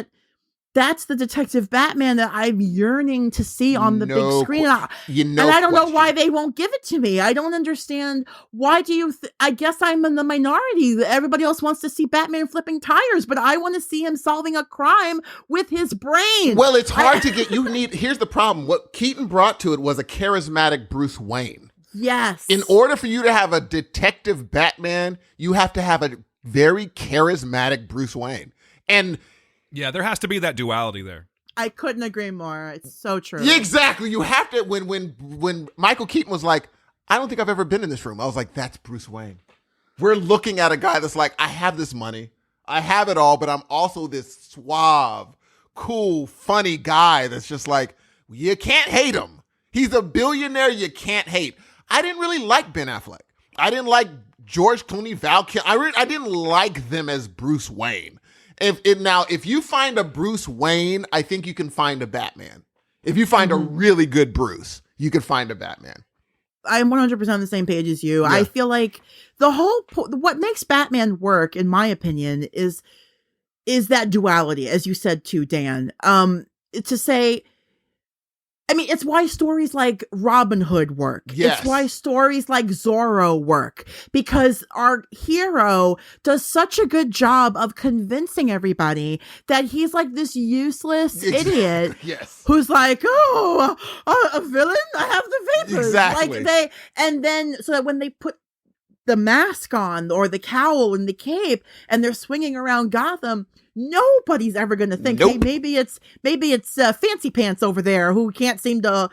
that's the Detective Batman that I'm yearning to see on the big screen. And I don't know why they won't give it to me. I don't understand. Why do you I guess I'm in the minority. Everybody else wants to see Batman flipping tires, but I want to see him solving a crime with his brain. Well, it's hard to get. Here's the problem. What Keaton brought to it was a charismatic Bruce Wayne. Yes. In order for you to have a Detective Batman, you have to have a very charismatic Bruce Wayne. And yeah, there has to be that duality there. I couldn't agree more. It's so true. Yeah, exactly. You have to. When Michael Keaton was like, I don't think I've ever been in this room. I was like, that's Bruce Wayne. We're looking at a guy that's like, I have this money. I have it all, but I'm also this suave, cool, funny guy that's just like, you can't hate him. He's a billionaire you can't hate. I didn't really like Ben Affleck. I didn't like George Clooney, Val Kilmer. I didn't like them as Bruce Wayne. If you find a Bruce Wayne, I think you can find a Batman. If you find a really good Bruce, you could find a Batman. I'm 100% on the same page as you. Yeah. I feel like what makes Batman work, in my opinion, is that duality, as you said too, Dan. To say I mean, it's why stories like Robin Hood work. Yes. It's why stories like Zorro work, because our hero does such a good job of convincing everybody that he's like this useless idiot Yes. who's like, oh, a villain? I have the vapors. Exactly. Like and then so that when they put the mask on or the cowl and the cape and they're swinging around Gotham, nobody's ever going to think, Nope. hey, maybe it's Fancy Pants over there who can't seem to,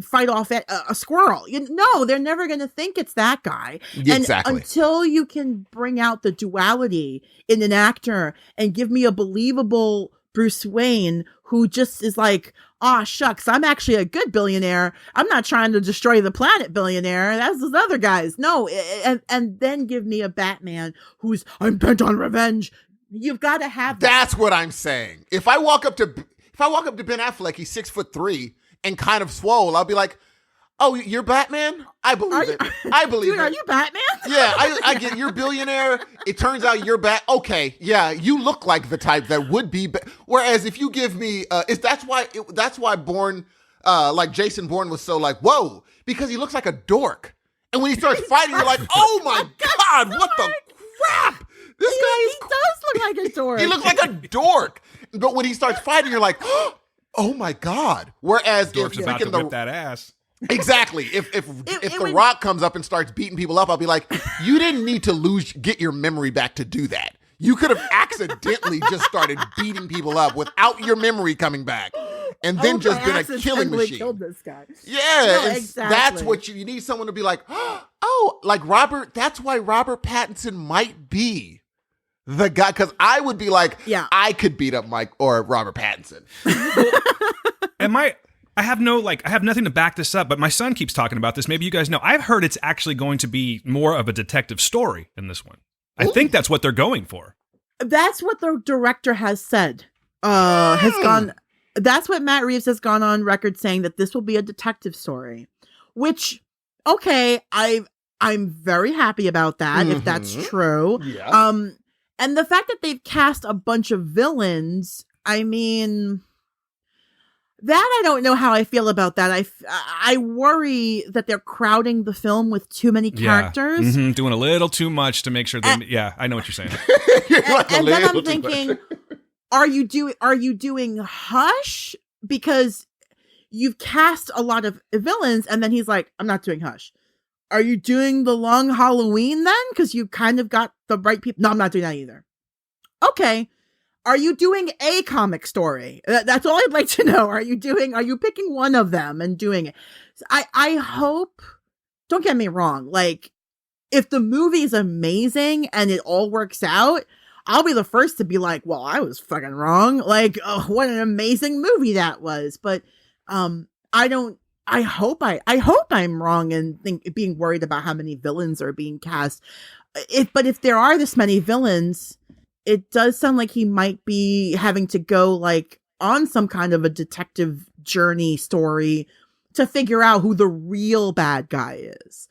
fight off a squirrel. No, they're never going to think it's that guy. Exactly. And until you can bring out the duality in an actor and give me a believable Bruce Wayne who just is like, ah, shucks, I'm actually a good billionaire. I'm not trying to destroy the planet billionaire. That's those other guys. No, and then give me a Batman who's, I'm bent on revenge. You've got to have that. That's what I'm saying. If I walk up to Ben Affleck, he's 6'3" and kind of swole, I'll be like, oh, you're Batman? I believe it. I believe Dude, it. are you Batman? Yeah, I get you're billionaire. It turns out you're okay. Yeah, you look like the type that would be. Whereas if you give me, that's why Bourne, like Jason Bourne was so like, whoa, because he looks like a dork. And when he starts fighting, you're like, oh my God, what the crap? This guy does look like a dork. He looks like a dork. But when he starts fighting, you're like, oh my God. Whereas Dork's if about to freaking whip that ass. Exactly. If The Rock comes up and starts beating people up, I'll be like, you didn't need to get your memory back to do that. You could have accidentally just started beating people up without your memory coming back, and then just been a killing machine. Killed this guy. Yeah, No, exactly. That's what you need. Someone to be like, oh, like Robert. That's why Robert Pattinson might be the guy, because I would be like, yeah, I could beat up Mike or Robert Pattinson. I have nothing to back this up, but my son keeps talking about this. Maybe you guys know. I've heard it's actually going to be more of a detective story in this one. I think that's what they're going for. That's what the director has said. That's what Matt Reeves has gone on record saying, that this will be a detective story. Which, okay, I'm very happy about that, if that's true. Yeah. And the fact that they've cast a bunch of villains, I mean, that I don't know how I feel about that. I worry that they're crowding the film with too many characters. Yeah. Doing a little too much to make sure they, I know what you're saying. And then I'm thinking, are you doing Hush? Because you've cast a lot of villains, and then he's like, I'm not doing Hush. Are you doing The Long Halloween then? Because you kind of got the right people. No, I'm not doing that either. Okay. Are you doing a comic story? That's all I'd like to know. Are you picking one of them and doing it? I hope, don't get me wrong, like, if the movie is amazing and it all works out, I'll be the first to be like, well, I was fucking wrong. Like, oh, what an amazing movie that was. But I hope I'm wrong and being worried about how many villains are being cast. But if there are this many villains, it does sound like he might be having to go like on some kind of a detective journey story to figure out who the real bad guy is.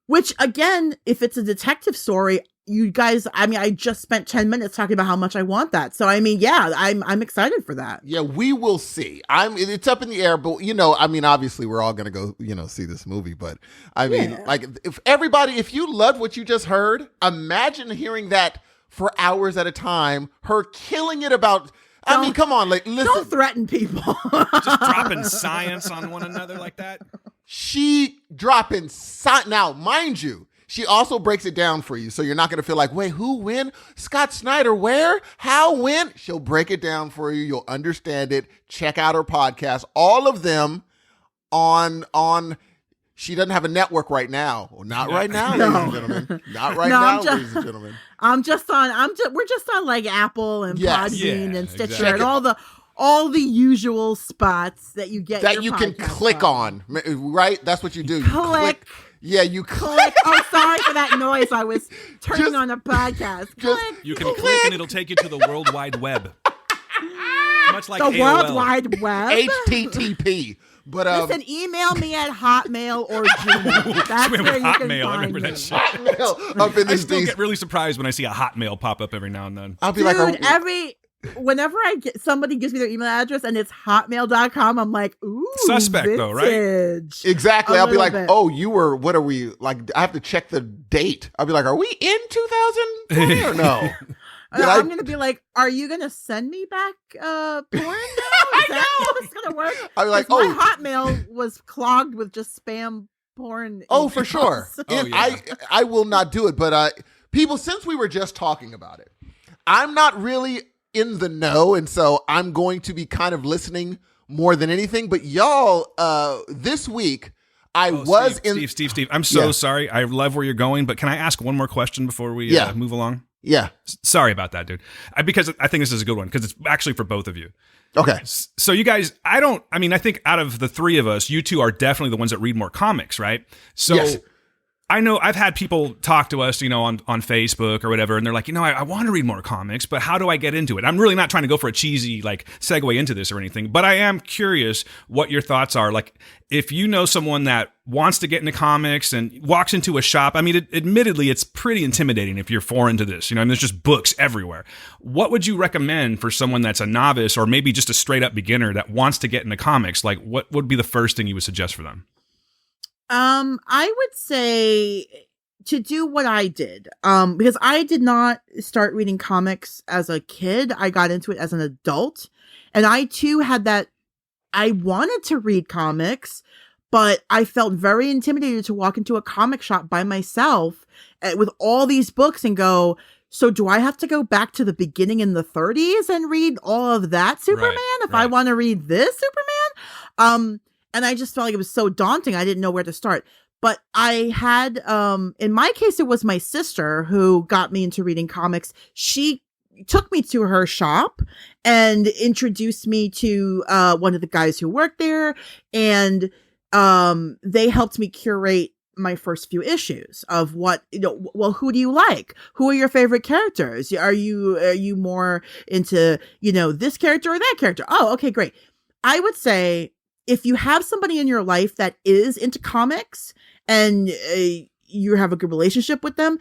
Which again, if it's a detective story, you guys, I mean, I just spent 10 minutes talking about how much I want that. So I mean, yeah, I'm excited for that. Yeah, we will see. It's up in the air, but I mean, obviously we're all going to go, see this movie, but I mean, like if you loved what you just heard, imagine hearing that for hours at a time, her killing it about, I mean, come on, like, listen. Don't threaten people. Just dropping science on one another like that. She dropping science. Now, mind you, she also breaks it down for you, so you're not going to feel like, wait, who, when? Scott Snyder, where? How, when? She'll break it down for you. You'll understand it. Check out her podcast. All of them on she doesn't have a network right now. Well, not right now, ladies and gentlemen. Not right now, ladies and gentlemen. We're just on like Apple and Yes. Podbean and Stitcher Exactly. and all the usual spots that you get That your you can podcast click from. on, right? That's what you do. You Click. Yeah, you Click. Oh, sorry for that noise. I was turning Just- on a podcast. Click. You can click and it'll take you to the World Wide Web. Much like The AOL. World Wide Web. HTTP. But Listen, email me at Hotmail or Gmail. That's With where you can Hotmail, I find remember me. that shit. Hotmail up in I this still thing. get really surprised when I see a Hotmail pop up every now and then. I'll be Dude, like, whenever somebody gives me their email address and it's hotmail.com, I'm like, ooh, suspect vintage. though, right? Exactly. I'll be like, bit. oh, what are we, like, I have to check the date. I'll be like, are we in 2020 or no? I'm going to be like, are you going to send me back porn now? Is that how it's going to work? I'll be like, my Hotmail was clogged with just spam porn. Oh, for sure. Oh, yeah. I will not do it. But people, since we were just talking about it, I'm not really in the know. And so I'm going to be kind of listening more than anything. But y'all, this week, Steve, I'm so sorry. I love where you're going. But can I ask one more question before we move along? Yeah. Sorry about that, dude. Because I think this is a good one because it's actually for both of you. Okay. So you guys, I think out of the three of us, you two are definitely the ones that read more comics, right? So yes. I know I've had people talk to us, on Facebook or whatever, and they're like, I want to read more comics, but how do I get into it? I'm really not trying to go for a cheesy segue into this or anything, but I am curious what your thoughts are. Like, if you know someone that wants to get into comics and walks into a shop, admittedly, it's pretty intimidating if you're foreign to this. There's just books everywhere. What would you recommend for someone that's a novice or maybe just a straight up beginner that wants to get into comics? Like, what would be the first thing you would suggest for them? I would say to do what I did, because I did not start reading comics as a kid. I got into it as an adult, and I too had that. I wanted to read comics, but I felt very intimidated to walk into a comic shop by myself with all these books and go, so do I have to go back to the beginning in the 30s and read all of that Superman if I want to read this Superman? And I just felt like it was so daunting. I didn't know where to start. But I had, in my case, it was my sister who got me into reading comics. She took me to her shop and introduced me to one of the guys who worked there. And they helped me curate my first few issues of who do you like? Who are your favorite characters? Are you more into, this character or that character? Oh, okay, great. I would say, if you have somebody in your life that is into comics and you have a good relationship with them,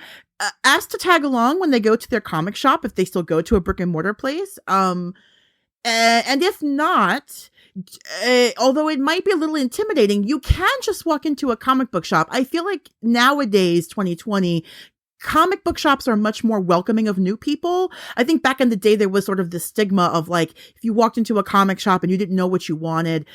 ask to tag along when they go to their comic shop, if they still go to a brick and mortar place. And if not, although it might be a little intimidating, you can just walk into a comic book shop. I feel like nowadays, 2020, comic book shops are much more welcoming of new people. I think back in the day, there was sort of this stigma of if you walked into a comic shop and you didn't know what you wanted,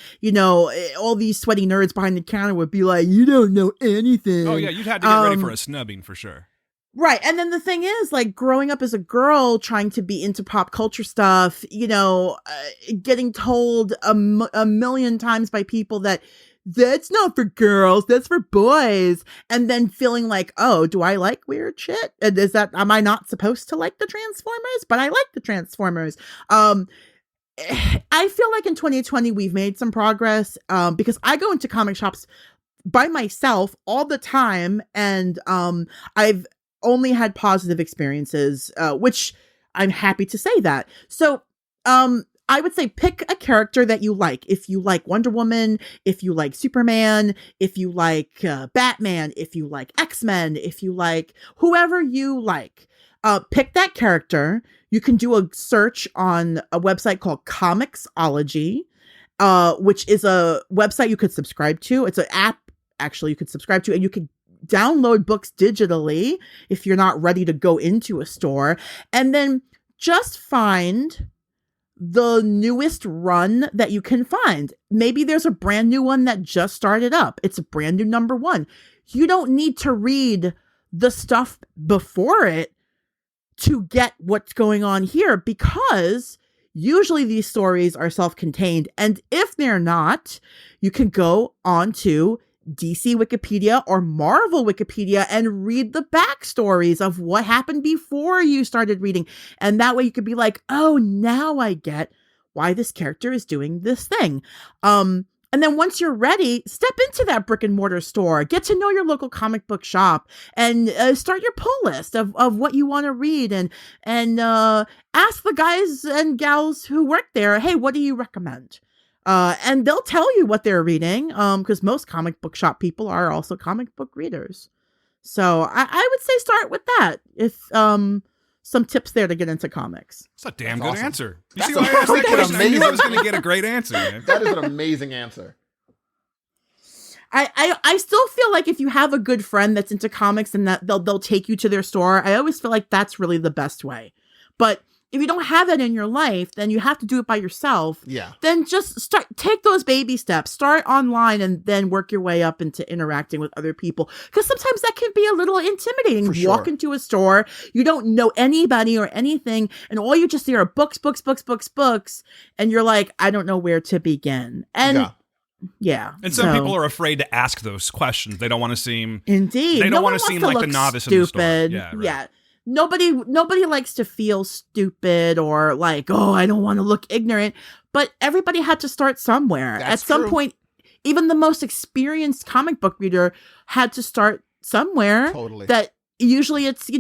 all these sweaty nerds behind the counter would be like, you don't know anything. Oh yeah, you'd had to get ready for a snubbing for sure. Right. And then the thing is, growing up as a girl, trying to be into pop culture stuff, getting told a million times by people that that's not for girls, that's for boys. And then feeling like, oh, do I like weird shit? And am I not supposed to like the Transformers? But I like the Transformers. I feel like in 2020, we've made some progress because I go into comic shops by myself all the time. And I've only had positive experiences, which I'm happy to say that. So, I would say pick a character that you like. If you like Wonder Woman, if you like Superman, if you like Batman, if you like X-Men, if you like whoever you like, pick that character. You can do a search on a website called Comixology, which is a website you could subscribe to. It's an app, actually, you could subscribe to, and you could download books digitally if you're not ready to go into a store. And then just find the newest run that you can find. Maybe there's a brand new one that just started up. It's a brand new number one. You don't need to read the stuff before it to get what's going on here, because usually these stories are self-contained. And if they're not, you can go on to DC Wikipedia or Marvel Wikipedia and read the backstories of what happened before you started reading. And that way you could be like, oh, now I get why this character is doing this thing. And then once you're ready, step into that brick and mortar store, get to know your local comic book shop, and start your pull list of what you want to read, and ask the guys and gals who work there, hey, what do you recommend? And they'll tell you what they're reading, because most comic book shop people are also comic book readers. So I would say start with that. If some tips there to get into comics. That's a damn good answer. You That's see why I asked that freaking question? I knew I was amazing. going to get a great answer, man. That is an amazing answer. I still feel like if you have a good friend that's into comics and that they'll take you to their store, I always feel like that's really the best way. But if you don't have that in your life, then you have to do it by yourself. Yeah. Then just take those baby steps, start online and then work your way up into interacting with other people. Because sometimes that can be a little intimidating. For You sure. walk into a store, you don't know anybody or anything, and all you just see are books, and you're like, I don't know where to begin. And yeah. And some people are afraid to ask those questions. They don't want to seem indeed. They don't want to one seem wants like the look novice in the store. stupid. Yeah, right. Yeah. Nobody likes to feel stupid or like, oh, I don't want to look ignorant. But everybody had to start somewhere. That's At some true. point, even the most experienced comic book reader had to start somewhere. Totally. That usually it's,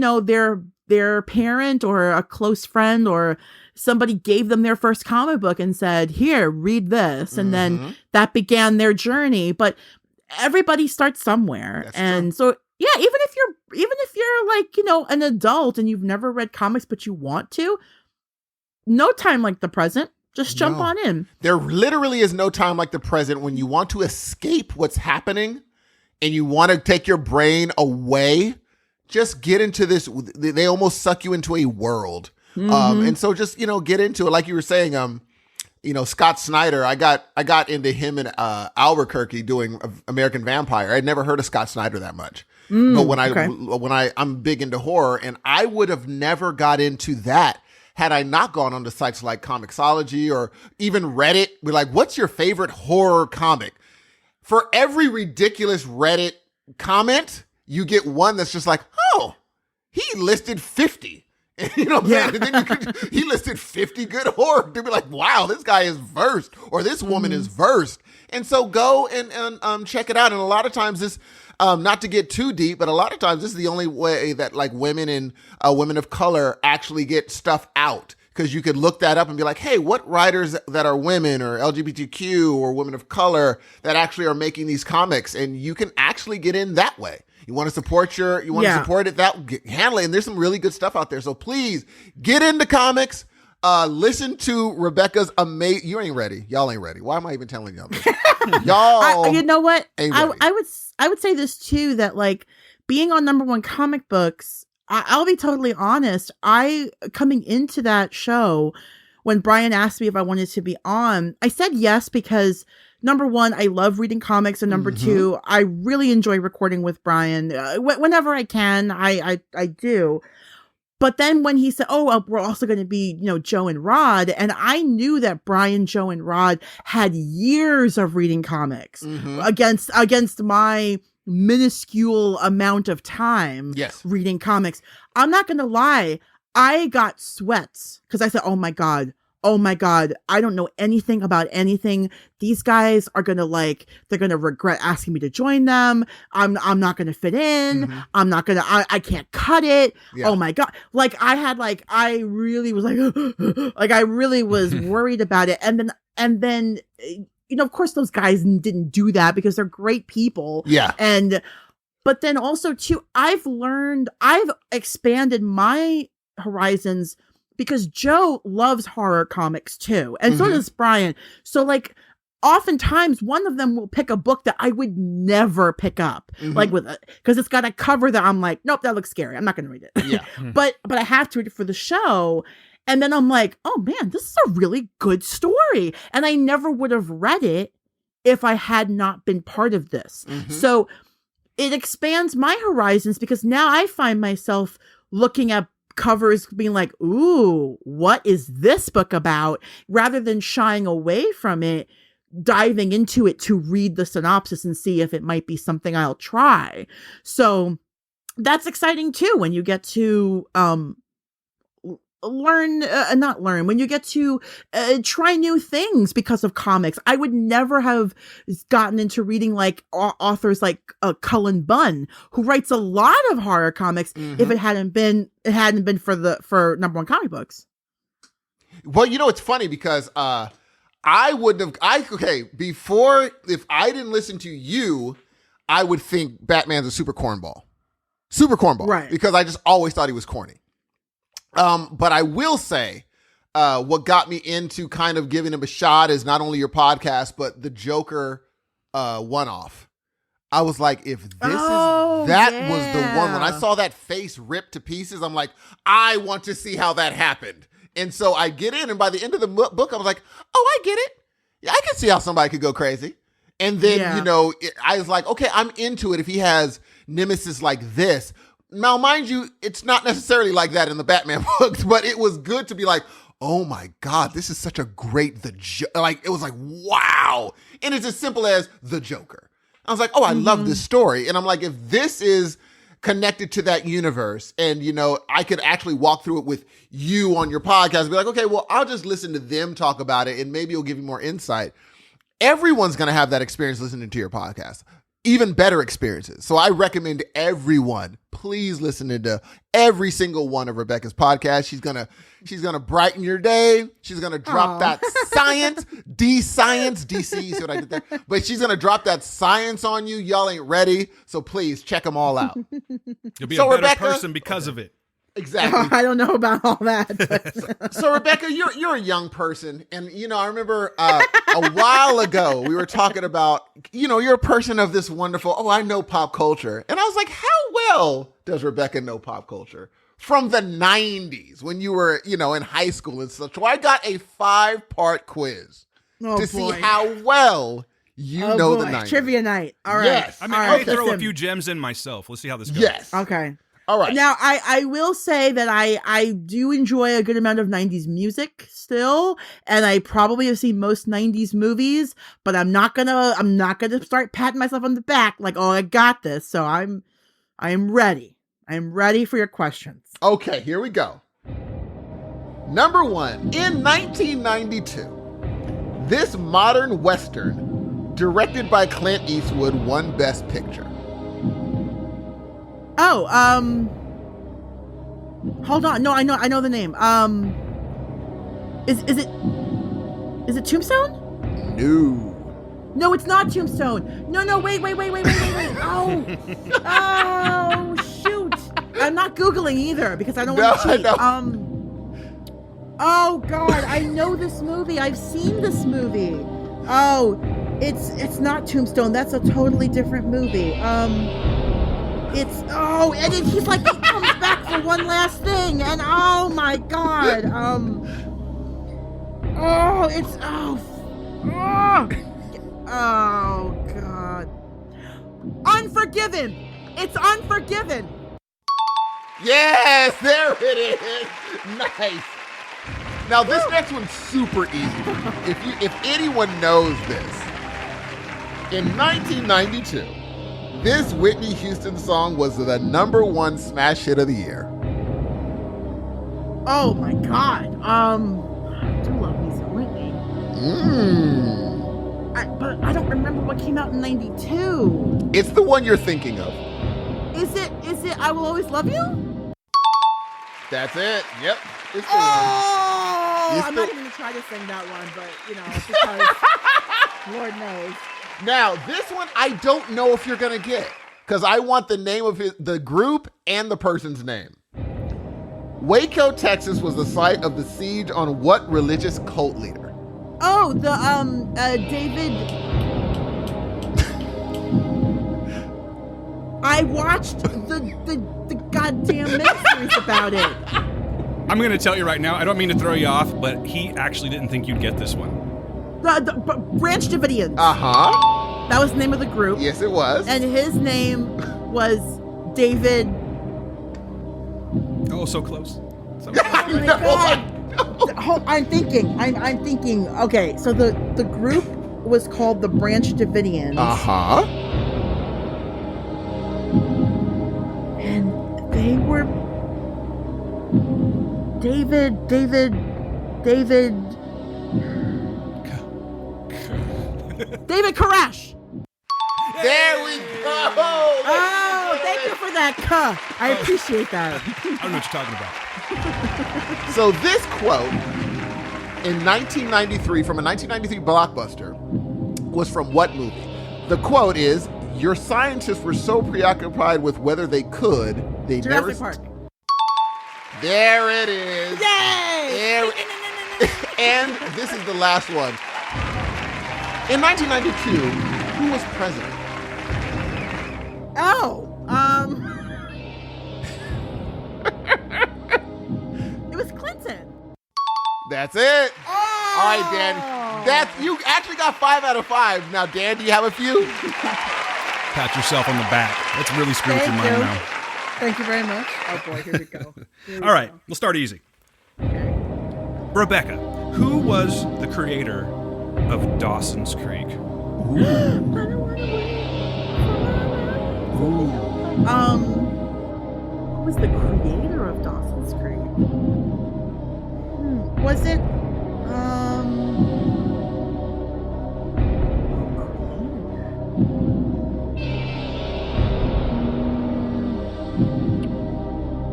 their parent or a close friend or somebody gave them their first comic book and said, here, read this. And then that began their journey. But everybody starts somewhere. That's and so, yeah, even if you're like, an adult and you've never read comics, but you want to, no time like the present. Just jump on in. There literally is no time like the present when you want to escape what's happening and you want to take your brain away. Just get into this. They almost suck you into a world. And so just, get into it. Like you were saying, Scott Snyder, I got into him in Albuquerque doing American Vampire. I'd never heard of Scott Snyder that much. But when I'm big into horror, and I would have never got into that had I not gone onto sites like Comixology or even Reddit. We're like, what's your favorite horror comic? For every ridiculous Reddit comment, you get one that's just like, oh, he listed 50. You know what I'm saying? And then he listed 50 good horror. They'd be like, wow, this guy is versed, or this woman is versed. And so go and check it out. And a lot of times this, not to get too deep, but a lot of times this is the only way that like women and women of color actually get stuff out. Because you could look that up and be like, hey, what writers that are women or LGBTQ or women of color that actually are making these comics? And you can actually get in that way. You want to support to support it, handle it. And there's some really good stuff out there. So please get into comics. Listen to Rebekah's amazing. You ain't ready. Y'all ain't ready. Why am I even telling y'all this? Y'all, you know what? ain't ready. I would say this too, that like being on #1 comic books, I'll be totally honest. Coming into that show, when Brian asked me if I wanted to be on, I said yes because #1, I love reading comics, and #2, I really enjoy recording with Brian. Whenever I can, I do. But then when he said, oh, we're also going to be, Joe and Rod, and I knew that Brian, Joe, and Rod had years of reading comics against my minuscule amount of time reading comics. I'm not going to lie. I got sweats because I said, oh my God, I don't know anything about anything. These guys are going to they're going to regret asking me to join them. I'm not going to fit in. I'm not going to, I can't cut it. Yeah. Oh my God. I really was I really was worried about it. And then, of course those guys didn't do that because they're great people. Yeah. But then also too, I've expanded my horizons because Joe loves horror comics too. And so does Brian. So oftentimes one of them will pick a book that I would never pick up, because it's got a cover that I'm like, nope, that looks scary. I'm not going to read it. Yeah. but I have to read it for the show. And then I'm like, oh man, this is a really good story. And I never would have read it if I had not been part of this. So it expands my horizons because now I find myself looking at covers being like, ooh, what is this book about? Rather than shying away from it, diving into it to read the synopsis and see if it might be something I'll try. So that's exciting too, when you get to when you get to try new things because of comics. I would never have gotten into reading authors like Cullen Bunn, who writes a lot of horror comics, if it hadn't been for #1 comic books. Well, it's funny because I wouldn't have before, if I didn't listen to you, I would think Batman's a super cornball. Right. Because I just always thought he was corny. But I will say, what got me into kind of giving him a shot is not only your podcast, but the Joker one-off. I was like, if this was the one. When I saw that face ripped to pieces, I'm like, I want to see how that happened. And so I get in, and by the end of the book, I was like, oh, I get it. Yeah, I can see how somebody could go crazy. And then, I was like, okay, I'm into it if he has nemesis like this. Now, mind you, it's not necessarily like that in the Batman books, but it was good to be like, oh my God, this is such a great, it was like, wow. And it's as simple as the Joker. I was like, oh, I love this story. And I'm like, if this is connected to that universe and, I could actually walk through it with you on your podcast and be like, okay, well, I'll just listen to them talk about it and maybe it'll give you more insight. Everyone's going to have that experience listening to your podcast. Even better experiences. So I recommend everyone, please listen to every single one of Rebekah's podcasts. She's gonna brighten your day. She's gonna drop that science, DC, you see what I did there? But she's gonna drop that science on you. Y'all ain't ready. So please check them all out. You'll be a better person because of it. Exactly. I don't know about all that. So Rebekah, you're a young person, and I remember a while ago we were talking about you're a person of this wonderful. Oh, I know pop culture, and I was like, how well does Rebekah know pop culture from the '90s when you were in high school and such? So I got a 5-part quiz to see how well you know the '90s. Trivia night. All right. Yes. I mean, I may throw a few gems in myself. Let's see how this goes. Yes. Okay. All right. Now, I will say that I do enjoy a good amount of 90s music still, and I probably have seen most 90s movies, but I'm not gonna start patting myself on the back like, oh, I got this. So I am ready. I am ready for your questions. Okay, here we go. Number 1, in 1992, this modern Western, directed by Clint Eastwood, won Best Picture. Oh, hold on. No, I know the name. Is it Tombstone? No, it's not Tombstone. No, wait. Oh, shoot. I'm not Googling either because I don't want to cheat. Oh God, I know this movie. I've seen this movie. Oh, it's not Tombstone. That's a totally different movie. And then he comes back for one last thing, and oh my God, God, Unforgiven. It's Unforgiven. Yes, there it is. Nice. Now this next one's super easy for you. If anyone knows this, in 1992. This Whitney Houston song was the #1 smash hit of the year. Oh my God. I do love me some Whitney. But I don't remember what came out in 92. It's the one you're thinking of. Is it I Will Always Love You? That's it. Yep. It's the one. It's I'm not even going to try to sing that one, but, because Lord knows. Now, this one, I don't know if you're going to get, because I want the name of the group and the person's name. Waco, Texas was the site of the siege on what religious cult leader? Oh, David. I watched the goddamn miniseries about it. I'm going to tell you right now, I don't mean to throw you off, but he actually didn't think you'd get this one. The Branch Davidians. Uh-huh. That was the name of the group. Yes, it was. And his name was David. Oh, so close. So close. Oh my God. I'm thinking. Okay, so the group was called the Branch Davidians. Uh-huh. And they were David. David Koresh. There we go. Oh, thank you for that. I appreciate that. I don't know what you're talking about. So this quote in 1993 from a 1993 blockbuster was from what movie? The quote is, "Your scientists were so preoccupied with whether they could, they Jurassic never..." Park. There it is. Yay! And this is the last one. In 1992, who was president? It was Clinton. That's it. Oh! All right, Dan. You actually got 5 out of 5. Now, Dan, do you have a few? Pat yourself on the back. Let's really screw with your Thank mind you. now. Thank you very much. Oh boy, here we go. All right, we'll start easy. Okay. Rebecca, who was the creator of Dawson's Creek? Who was the creator of Dawson's Creek? Was it,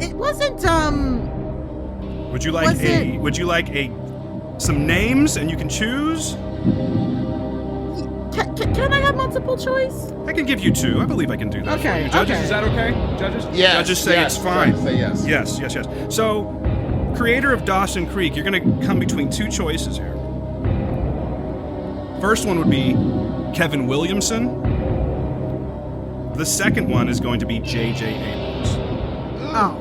it wasn't, Would you like some names and you can choose? Can I have multiple choice? I can give you 2. I believe I can do that. Okay, For you. Judges, okay. is that okay? Judges? Yes. Judges say yes, it's fine. Say yes. Yes. So, creator of Dawson Creek, you're going to come between 2 choices here. First one would be Kevin Williamson. The second one is going to be J.J. Abrams. Oh.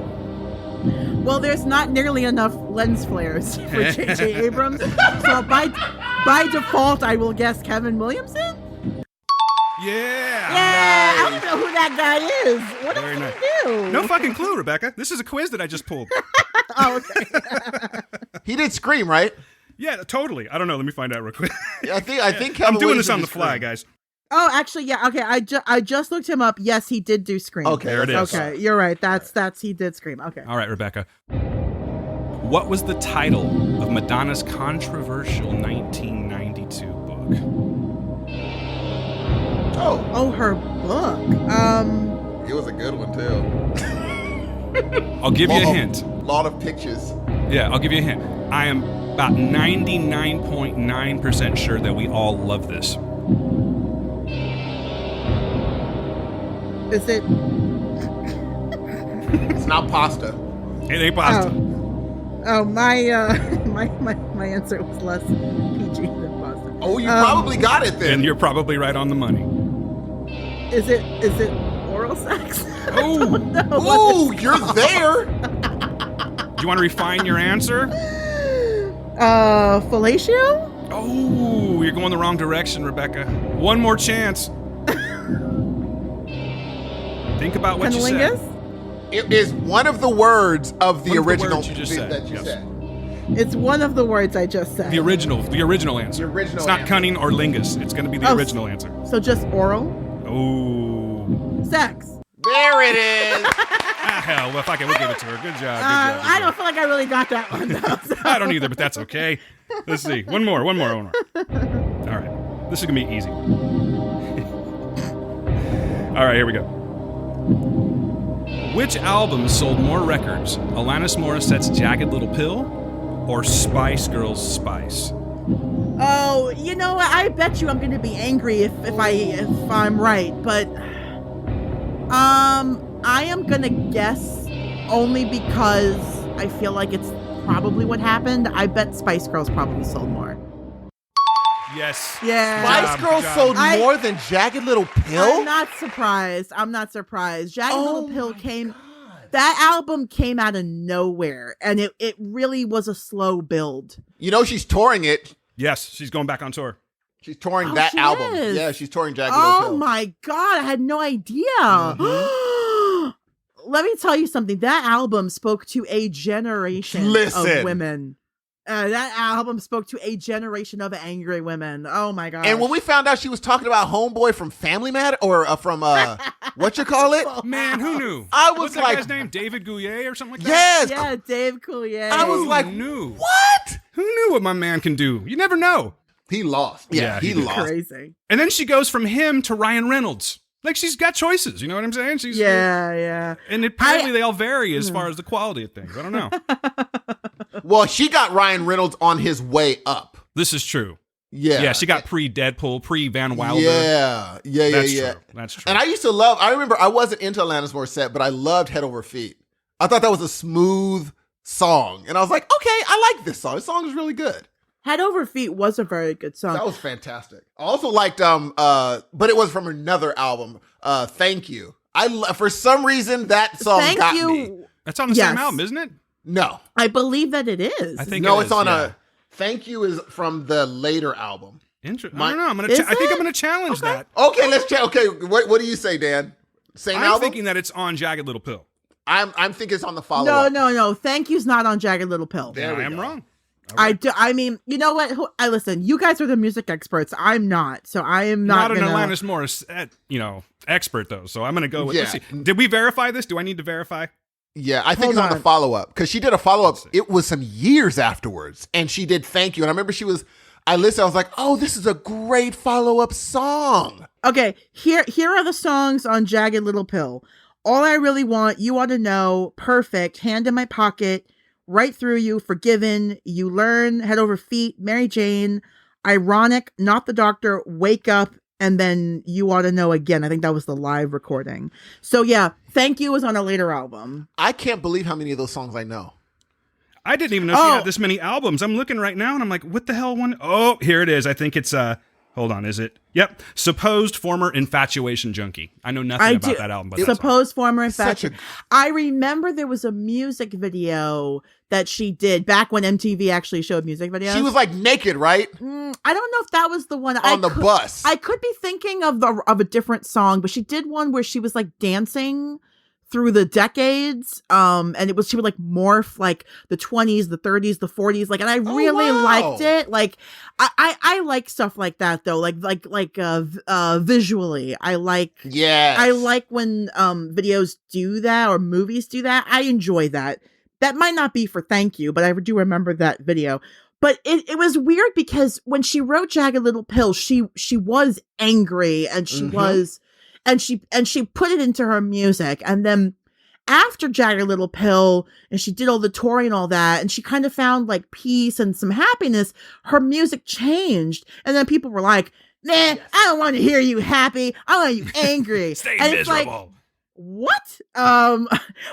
Well, there's not nearly enough lens flares for J.J. Abrams, so by default, I will guess Kevin Williamson. Yeah. Yeah, I Nice. don't know who that guy is. What Very does nice. he do? No fucking clue, Rebecca. This is a quiz that I just pulled. Oh, okay. He did Scream, right? Yeah, totally. I don't know. Let me find out real quick. I think Kevin I'm doing this Williamson on the did fly, Scream. guys. Oh, actually, yeah. Okay, I just looked him up. Yes, he did do Scream. Okay, There it is. Okay, you're right. That's he did Scream. Okay. All right, Rebecca. What was the title of Madonna's controversial 1992 book? Oh, her book. it was a good one too. I'll give you a hint. Lot of pictures. Yeah, I'll give you a hint. I am about 99.9% sure that we all love this. Is it? It's not pasta. It ain't pasta. Oh, my answer was less PG than pasta. Oh, you probably got it then. And you're probably right on the money. Is it oral sex? Oh, Ooh, you're there. do you want to refine your answer? Fellatio? Oh, you're going the wrong direction, Rebecca. One more chance. Think about what you said. Cunnilingus? It is one of the words of the One of the original words you just said, that you yes. said. It's one of the words I just said. The original answer. The original It's not answer. cunning or lingus. It's going to be the Oh, original answer. So just oral Oh. sex. There it is. Hell, well, fuck it, we'll give it to her. Good job. I don't feel like I really got that one though. So. I don't either, but that's okay. Let's see. One more. All right. This is going to be easy. All right, here we go. Which album sold more records? Alanis Morissette's Jagged Little Pill or Spice Girls' Spice? Oh, you know what? I bet you I'm going to be angry if I'm right, but I am going to guess only because I feel like it's probably what happened. I bet Spice Girls probably sold more. Yes. Yeah. Spice Girls sold more than Jagged Little Pill? I'm not surprised. Jagged Little Pill that album came out of nowhere, and it really was a slow build. You know she's touring it. Yes, she's going back on tour. She's touring Oh, that she album. is? Yeah, she's touring Jagged Little Pill. Oh my God, I had no idea. Let me tell you something. That album spoke to a generation Listen. of women. That album spoke to a generation of angry women. Oh my God. And when we found out she was talking about Homeboy from Family Matter, or from, what you call it? Man, who knew? I was What's like- that guy's name? David Gouillet or something like that? Yes. Yeah, Dave Coulier. I was Who like, knew? what? Who knew what my man can do? You never know. He lost. Yeah, he he did. lost. Crazy. And then she goes from him to Ryan Reynolds. Like, she's got choices. You know what I'm saying? She's Yeah. And apparently they all vary as far as the quality of things. I don't know. Well, she got Ryan Reynolds on his way up. This is true. Yeah. Yeah, she got pre-Deadpool, pre-Van Wilder. Yeah. That's yeah. true. That's true. And I used to love, I remember I wasn't into Alanis Morissette, but I loved Head Over Feet. I thought that was a smooth song. And I was like, okay, I like this song. This song is really good. Head Over Feet was a very good song. That was fantastic. I also liked but it was from another album. Thank You. For some reason that song got me. That's on the same album, isn't it? No. I believe that it is. I think it's on a Thank You is from the later album. Interesting. I don't know. I think I'm going to challenge that. Okay, let's check. Okay, what do you say, Dan? Same album? I'm thinking that it's on Jagged Little Pill. I'm thinking it's on the follow-up. No. Thank You's not on Jagged Little Pill. There we I am go. wrong. Right. I mean, you know what? I listen. You guys are the music experts. I'm not, so I am not. Not an Alanis Morris, expert though. So I'm going to go with. Yeah. Let's see. Did we verify this? Do I need to verify? Yeah, I think it's on the follow-up because she did a follow-up. It was some years afterwards, and she did Thank You. And I remember I listened. I was like, oh, this is a great follow-up song. Okay, here are the songs on Jagged Little Pill. All I Really Want, You Ought to Know, Perfect, Hand in My Pocket, Right Through You, Forgiven, You Learn, Head Over Feet, Mary Jane, Ironic, Not the Doctor, Wake Up, and then You Ought to Know Again. I think that was the live recording. So yeah, Thank You was on a later album. I can't believe how many of those songs I know. I didn't even know she had this many albums. I'm looking right now and I'm like, what the hell one? Oh, here it is. I think it's hold on, is it? Yep. Supposed Former Infatuation Junkie. I know nothing about that album. But Supposed Former Infatuation. I remember there was a music video that she did back when MTV actually showed music videos. She was like naked, right? I don't know if that was the one. On the bus. I could be thinking of a different song, but she did one where she was like dancing through the decades. And she would like morph like the 20s, the 30s, the 40s. Like, and I really liked it. Like, I like stuff like that though. Like visually, I like when videos do that or movies do that. I enjoy that. That might not be for Thank You, but I do remember that video. But it was weird because when she wrote Jagged Little Pill, she was angry and she was, and she put it into her music. And then after Jagged Little Pill, and she did all the touring and all that, and she kind of found like peace and some happiness, her music changed. And then people were like, nah, I don't want to hear you happy. I want you angry. Stay and miserable. It's like, what?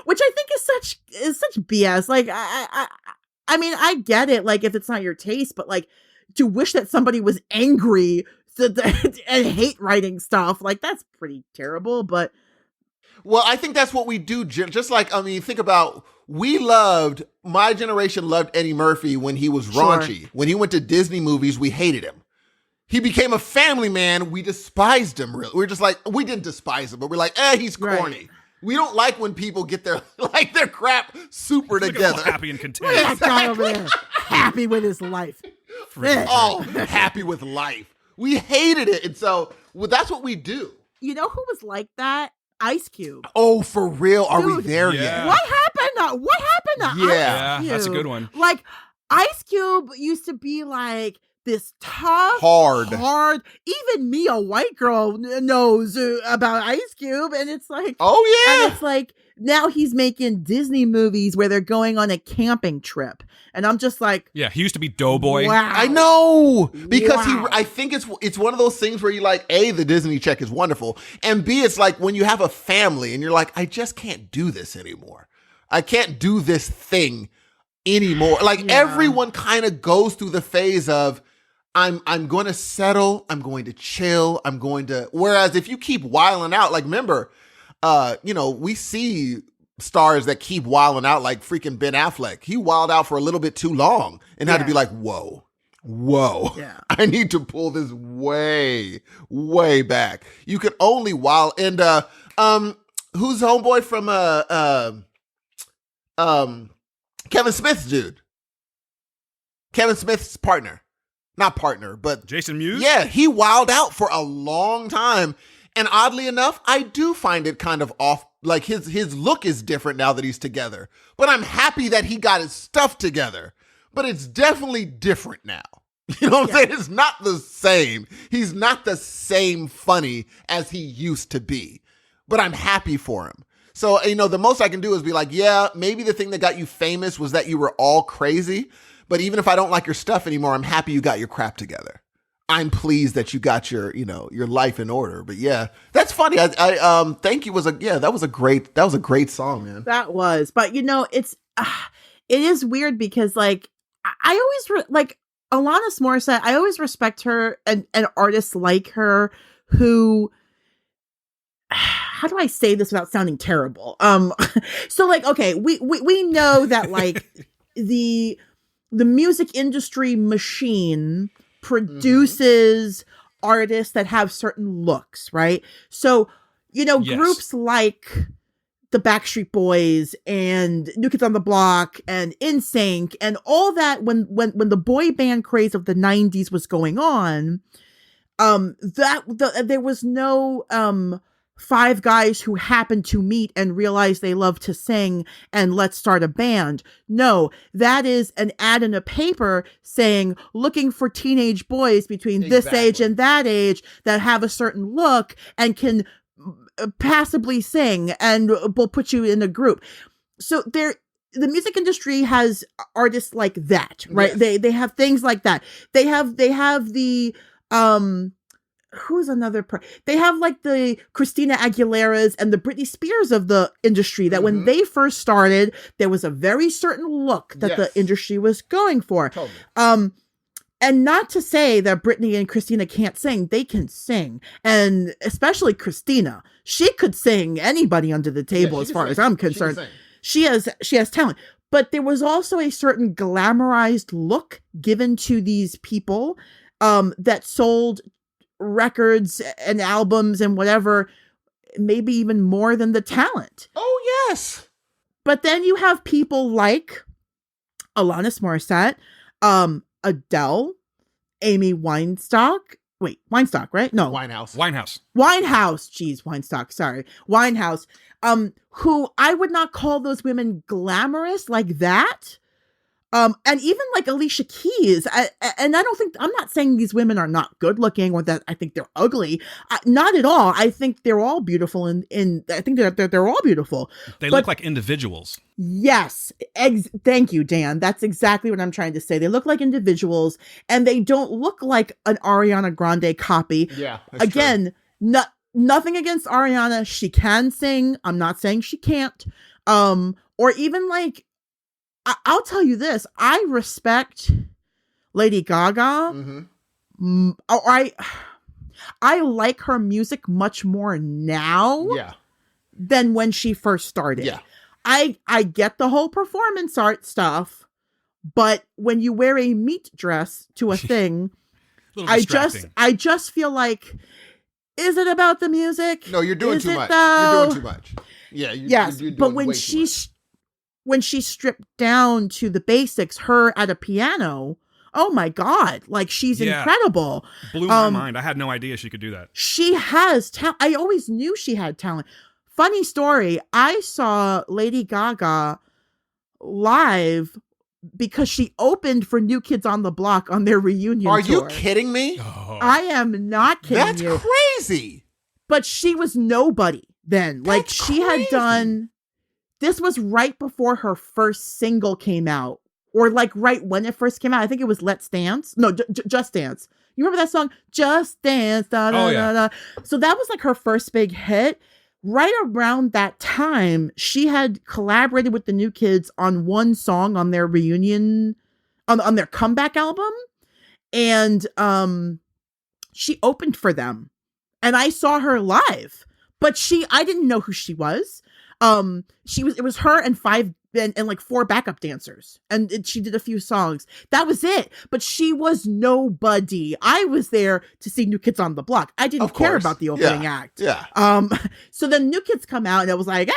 Which I think is such BS. Like, I mean, I get it. Like, if it's not your taste, but like, to wish that somebody was angry and hate writing stuff, like, that's pretty terrible. But well, I think that's what we do. Just like, I mean, think about, my generation loved Eddie Murphy when he was raunchy. Sure. When he went to Disney movies, we hated him. He became a family man. We despised him. Really. We're just like, we didn't despise him, but we're like, he's corny. Right. We don't like when people get their crap super together. Happy and content. That guy over there, happy with his life. Happy with life. We hated it. And so that's what we do. You know who was like that? Ice Cube. Oh, for real? Are we there yet? What happened to Ice Cube? Yeah, that's a good one. Like, Ice Cube used to be like this tough, hard. Even me, a white girl, knows about Ice Cube, and it's like, oh yeah, and it's like now he's making Disney movies where they're going on a camping trip, and I'm just like, yeah, he used to be Doughboy. Wow. I know, because I think it's one of those things where you like, A, the Disney check is wonderful, and B, it's like when you have a family and you're like, I just can't do this anymore. I can't do this thing anymore. Like everyone kind of goes through the phase of, I'm going to settle. I'm going to chill. Whereas if you keep wilding out, like remember, we see stars that keep wilding out, like freaking Ben Affleck. He wilded out for a little bit too long and had to be like, whoa. Yeah. I need to pull this way, way back. You could only wild. And who's homeboy from Kevin Smith's dude? Kevin Smith's partner. Not partner, but Jason Mewes? Yeah, he wilded out for a long time. And oddly enough, I do find it kind of off. Like his look is different now that he's together. But I'm happy that he got his stuff together. But it's definitely different now. You know what I'm saying? It's not the same. He's not the same funny as he used to be. But I'm happy for him. So, the most I can do is be like, yeah, maybe the thing that got you famous was that you were all crazy. But even if I don't like your stuff anymore, I'm happy you got your crap together. I'm pleased that you got your life in order. But yeah, that's funny. I Thank You that was a great song, man. That was, but it's it is weird because like I always like Alanis Morissette. I always respect her and artists like her who. How do I say this without sounding terrible? So like, okay, we know that like the music industry machine produces artists that have certain looks, right? So, you know, groups like the Backstreet Boys and New Kids on the Block and NSYNC and all that when the boy band craze of the 90s was going on, there was no five guys who happened to meet and realize they love to sing and let's start a band. No, that is an ad in a paper saying looking for teenage boys between this age and that age that have a certain look and can passably sing and will put you in a group. So the music industry has artists like that, right? Yes. They have things like that. They have the who's another they have like the Christina Aguileras and the Britney Spears of the industry that when they first started, there was a very certain look that the industry was going for. Totally. And not to say that Britney and Christina can't sing, they can sing. And especially Christina, she could sing anybody under the table as far as I'm concerned. She has talent. But there was also a certain glamorized look given to these people that sold records and albums and whatever, maybe even more than the talent. Oh, yes. But then you have people like Alanis Morissette, Adele, Amy Winestock, right? No. Winehouse. Geez, Weinstock, sorry. Winehouse, who I would not call those women glamorous like that. And even like Alicia Keys, I'm not saying these women are not good looking or that I think they're ugly. Not at all. I think they're all beautiful and I think they're all beautiful. They look like individuals. Yes. Thank you, Dan. That's exactly what I'm trying to say. They look like individuals and they don't look like an Ariana Grande copy. Yeah. Again, nothing against Ariana. She can sing. I'm not saying she can't. Or even like, I'll tell you this. I respect Lady Gaga. I like her music much more now than when she first started. Yeah. I get the whole performance art stuff, but when you wear a meat dress to a thing, I just feel like, is it about the music? No, you're doing too much. You're doing too much. Yeah. You're but when she stripped down to the basics, her at a piano, oh my God, like she's incredible. Blew my mind. I had no idea she could do that. She has talent. I always knew she had talent. Funny story, I saw Lady Gaga live because she opened for New Kids on the Block on their reunion tour. Are you kidding me? Oh. I am not kidding you. That's crazy. But she was nobody then. Like she had done... This was right before her first single came out, or like right when it first came out. I think it was Let's Dance. No, Just Dance. You remember that song? Just Dance. Da, da, da, da. So that was like her first big hit. Right around that time, she had collaborated with the New Kids on one song on their reunion, on their comeback album. And she opened for them. And I saw her live. But I didn't know who she was. It was her and like four backup dancers, and she did a few songs. That was it. But she was nobody. I was there to see New Kids on the Block. I didn't care about the opening act. Yeah. So then New Kids come out, and it was like,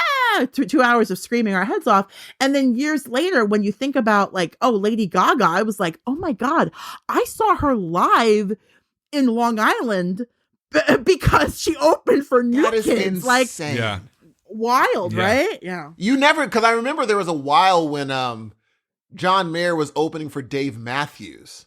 2 hours of screaming our heads off. And then years later, when you think about like, oh, Lady Gaga, I was like, oh my God, I saw her live in Long Island because she opened for New Kids. Insane. Like, yeah. Wild, right? Yeah. You never, because I remember there was a while when John Mayer was opening for Dave Matthews.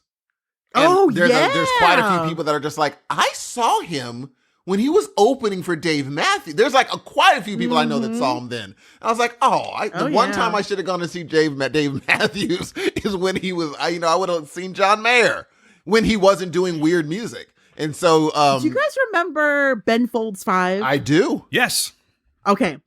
And there's quite a few people that are just like, I saw him when he was opening for Dave Matthews. There's like quite a few people I know that saw him then. And I was like, the one time I should have gone to see Dave Matthews is when he was, I would have seen John Mayer when he wasn't doing weird music. And so, do you guys remember Ben Folds 5? I do. Yes. Okay.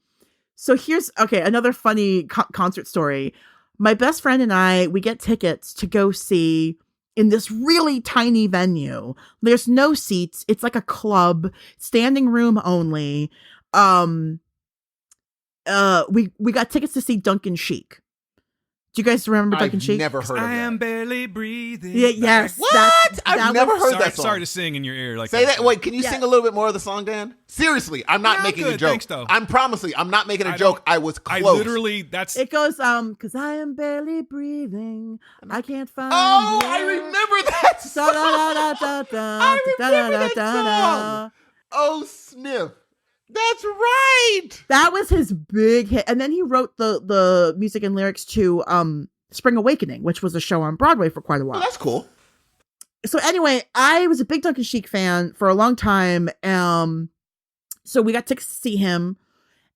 So here's another funny concert story. my best friend and I, we get tickets to go see in this really tiny venue. There's no seats. It's like a club, standing room only. We got tickets to see Duncan Sheik. Do you guys remember Duncan Sheik? Never heard of I that. am barely breathing. Yeah, yes. What? I've never heard Sorry, that song. sorry to sing in your ear like Say that. that. Wait, can you Yeah. sing a little bit more of the song, Dan? Seriously, I'm not Yeah, making good, a joke. thanks, though. I'm promising, I'm not making a I joke. don't- I was close. I literally, that's... It goes, cause I am barely breathing. I can't find. Oh, you. I remember that song. I remember that song. Oh, sniff. That's right. That was his big hit. And then he wrote the music and lyrics to Spring Awakening, which was a show on Broadway for quite a while. Oh, that's cool. So anyway, I was a big Duncan Sheik fan for a long time. So we got tickets to see him,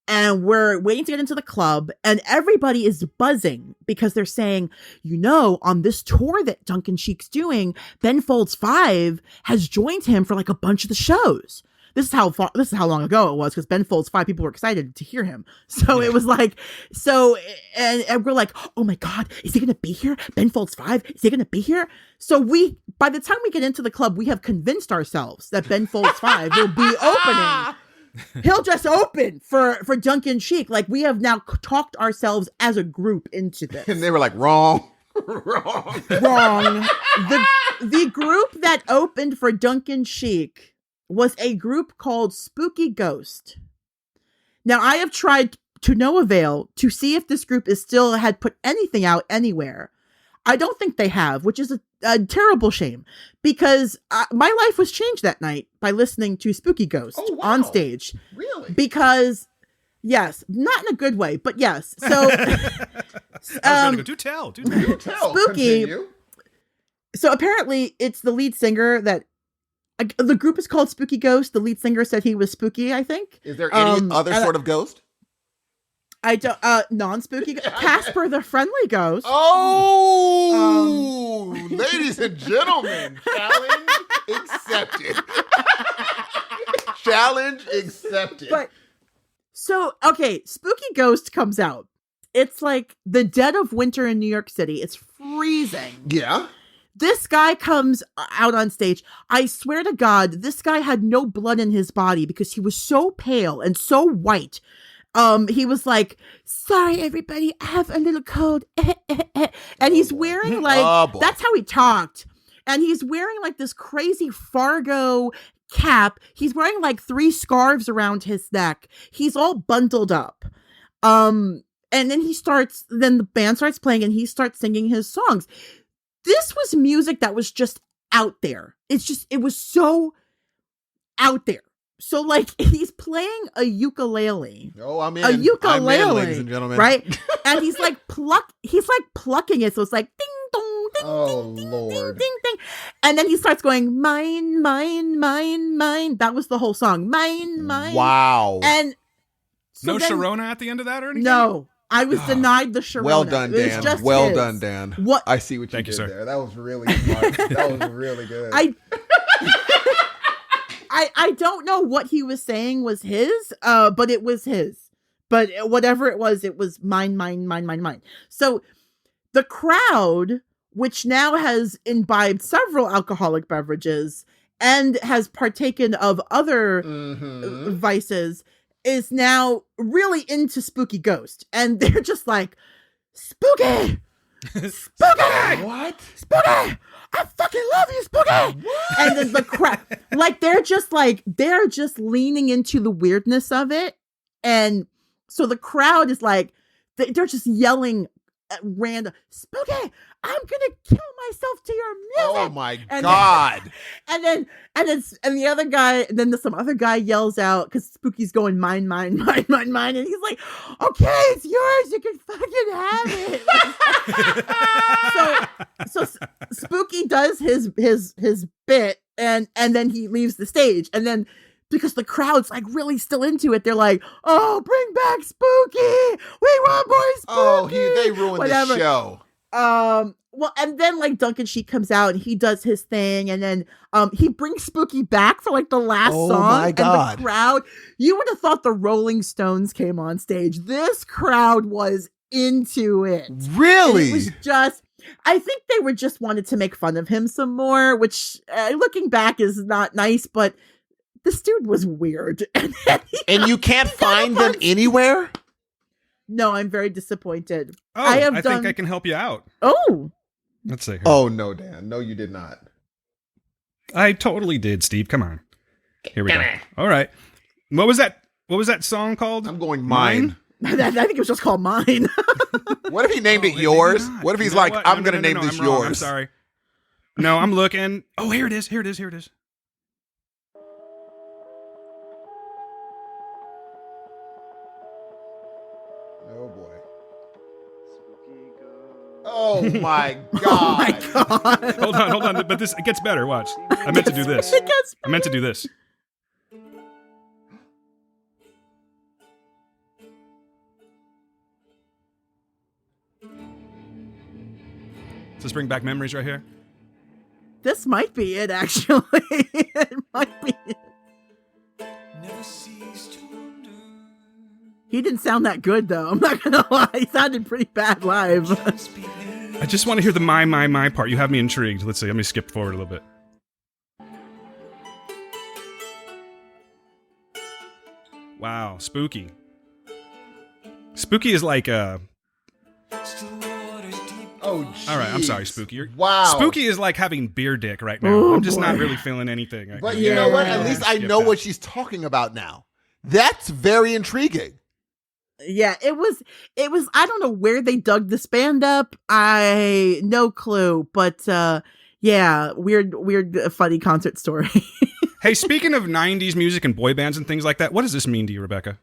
and we're waiting to get into the club, and everybody is buzzing because they're saying, on this tour that Duncan Sheik's doing, Ben Folds 5 has joined him for like a bunch of the shows. This is how long ago it was, because Ben Folds 5, people were excited to hear him. So it was like, and we're like, oh my God, is he going to be here? Ben Folds 5, is he going to be here? So by the time we get into the club, we have convinced ourselves that Ben Folds 5 will be opening. He'll just open for Duncan Sheik. Like, we have now talked ourselves as a group into this. And they were like, wrong. Wrong. The group that opened for Duncan Sheik was a group called Spooky Ghost. Now, I have tried to no avail to see if this group had put anything out anywhere. I don't think they have, which is a terrible shame, because my life was changed that night by listening to Spooky Ghost on stage. Really? Because, yes, not in a good way, but yes. So, do tell. Spooky. Continue. So apparently it's the lead singer that the group is called Spooky Ghost. The lead singer said he was spooky, I think. Is there any other sort of ghost? I don't, non-spooky. Casper the Friendly Ghost. Oh, ladies and gentlemen, challenge accepted. Challenge accepted. But, so, okay, Spooky Ghost comes out. It's like the dead of winter in New York City. It's freezing. Yeah. This guy comes out on stage. I swear to God, this guy had no blood in his body because he was so pale and so white. He was like, sorry, everybody, I have a little cold. And he's wearing like, that's how he talked. And he's wearing like this crazy Fargo cap. He's wearing like 3 scarves around his neck. He's all bundled up. And then the band starts playing and he starts singing his songs. This was music that was just out there. It was so out there. So like he's playing a ukulele. Oh, I'm in. A ukulele, I'm in, ladies and gentlemen. right? And he's like plucking it. So it's like ding dong, ding, Oh, ding, Lord. ding, ding, ding. And then he starts going, mine, mine, mine, mine. That was the whole song. Mine, mine. Wow. And so No then, Sharona at the end of that or anything? No. I was denied the Sharona. Well done, It was Dan. just Well his. done, Dan. What? I see what you Thank you, did sir. there. That was really smart. That was really good. I don't know what he was saying was his, but it was his. But whatever it was mine, mine, mine, mine, mine. So the crowd, which now has imbibed several alcoholic beverages and has partaken of other vices, is now really into Spooky Ghost. And they're just like, spooky! Spooky! What? Spooky! I fucking love you, Spooky! And then the crowd, like, they're just leaning into the weirdness of it. And so the crowd is like, they're just yelling at random, Spooky, I'm gonna kill myself to your music. Oh my And God. And the other guy, some other guy yells out because Spooky's going mine, mine, mine, mine, mine, and he's like, "Okay, it's yours. You can fucking have it." so Spooky does his bit, and then he leaves the stage, and then because the crowd's like really still into it, they're like, "Oh, bring back Spooky! We want more Spooky!" Oh, they ruined Whatever. the show. Well, and then like Duncan Sheik comes out and he does his thing, and then he brings Spooky back for like the last Oh, song. my God. And the crowd, you would have thought the Rolling Stones came on stage. This crowd was into it. Really? And it was just, I think they were just wanted to make fun of him some more, which looking back is not nice, but this dude was weird. And you can't find them anywhere? No, I'm very disappointed. Oh, I think I can help you out. Oh. Let's see. Here. Oh, no, Dan. No, you did not. I totally did, Steve. Come on. Here we go. All right. What was that song called? I'm going Mine. I think it was just called Mine. What if he named it Yours? What if he's like, I'm going to name this I'm wrong. Yours? I'm sorry. No, I'm looking. Oh, here it is. Oh, boy. Oh, my God. Oh, my God. Hold on. But it gets better. Watch. I meant to do this. I meant to do this. Does this bring back memories right here? This might be it, actually. It might be it. He didn't sound that good, though. I'm not going to lie. He sounded pretty bad live. I just want to hear the my part. You have me intrigued. Let's see. Let me skip forward a little bit. Wow. Spooky. Spooky is like Oh, geez. All right, I'm sorry, Spooky. Wow. Spooky is like having beer dick right now. Oh, I'm just boy. not really feeling anything. Right But now. you know what? At Yeah. least I Skip know that. what she's talking about now. That's very intriguing. Yeah, it was, I don't know where they dug this band up. No clue. But, yeah, weird, funny concert story. Hey, speaking of 90s music and boy bands and things like that, what does this mean to you, Rebecca?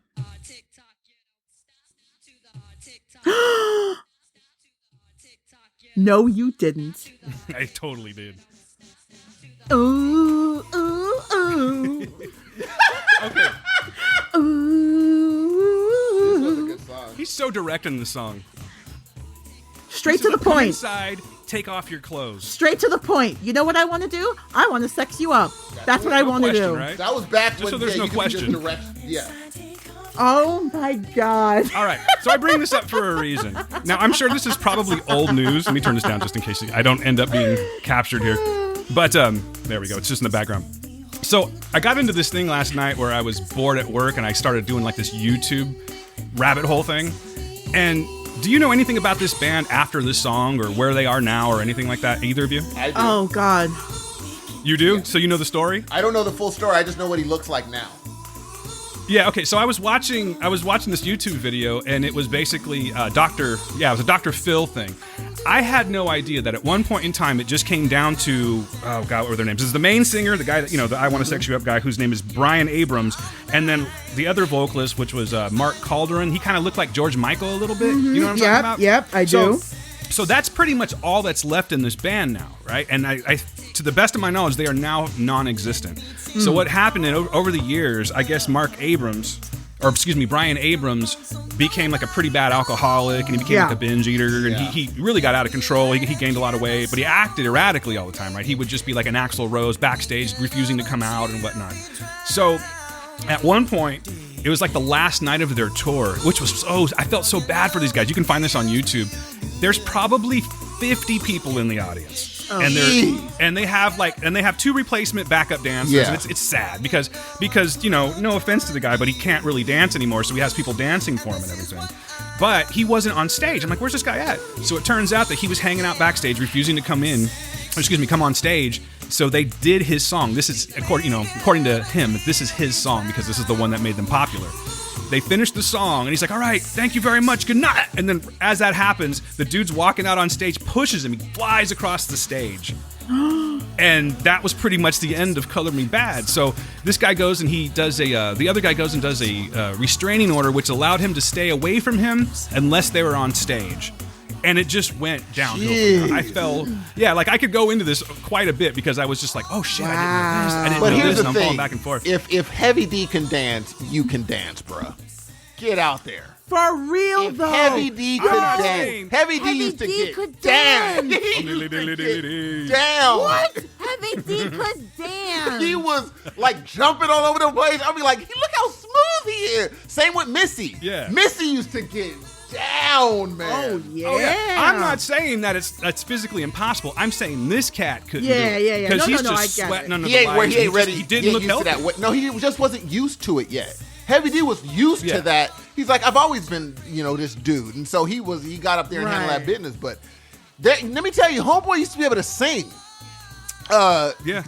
No, you didn't. I totally did. Ooh, ooh, ooh. Okay. Ooh. He's so direct in the song. Straight to the point. Inside, take off your clothes. Straight to the point. You know what I want to do? I want to sex you up. That's what I want to do. Right? That was back Just when so there's no you could just question. direct. Yeah. Oh my God. All right, so I bring this up for a reason. Now, I'm sure this is probably old news. Let me turn this down just in case I don't end up being captured here. But there we go. It's just in the background. So I got into this thing last night where I was bored at work and I started doing like this YouTube rabbit hole thing. And do you know anything about this band after this song or where they are now or anything like that? Either of you? I do. Oh God. You do? Yeah. So you know the story? I don't know the full story. I just know what he looks like now. Yeah, okay, so I was watching this YouTube video, and it was basically it was a Dr. Phil thing. I had no idea that at one point in time it just came down to, oh God, what were their names? This is the main singer, the guy that, the I Want to Sex You Up guy, whose name is Brian Abrams, and then the other vocalist, which was Mark Calderon. He kind of looked like George Michael a little bit. You know what I'm talking about? Yep, I do. So that's pretty much all that's left in this band now, right? And I to the best of my knowledge, they are now non-existent. So what happened over the years, I guess Brian Abrams became like a pretty bad alcoholic, and he became like a binge eater, and he really got out of control. He gained a lot of weight, but he acted erratically all the time, right? He would just be like an Axl Rose backstage, refusing to come out and whatnot. So at one point, it was like the last night of their tour, which was I felt so bad for these guys. You can find this on YouTube. There's probably 50 people in the audience. Oh. And they have two replacement backup dancers. Yeah. And it's sad because no offense to the guy, but he can't really dance anymore, so he has people dancing for him and everything. But he wasn't on stage. I'm like, where's this guy at? So it turns out that he was hanging out backstage, refusing to come on stage. So they did his song. This is according to him, this is his song because this is the one that made them popular. They finished the song, and he's like, all right, thank you very much, good night. And then as that happens, the dude's walking out on stage, pushes him, he flies across the stage. And that was pretty much the end of Color Me Bad. So this guy goes and the other guy goes and does a restraining order, which allowed him to stay away from him unless they were on stage. And it just went downhill. Jeez. I felt, I could go into this quite a bit because I was just like, oh shit, I didn't know this. I didn't But know here's this, the and I'm thing: falling back and forth. if Heavy D can dance, you can dance, bruh. Get out there. For real, If though. Heavy D could not dance, saying- Heavy D Heavy used to D get could down. dance. He used to get down. What? Heavy D could dance. He was like jumping all over the place. I'll be like, look how smooth he is. Same with Missy. Yeah. Missy used to get down, man. Oh yeah. Oh yeah, I'm not saying that that's physically impossible. I'm saying this cat couldn't. Yeah, do it yeah. because No, he's no, I just get sweating it. under He the ain't where lights. he ain't ready. He didn't look used to healthy. that. No, he just wasn't used to it yet. Heavy D was used to that. He's like, I've always been, this dude, and so he got up there and handled that business. But let me tell you, Homeboy used to be able to sing.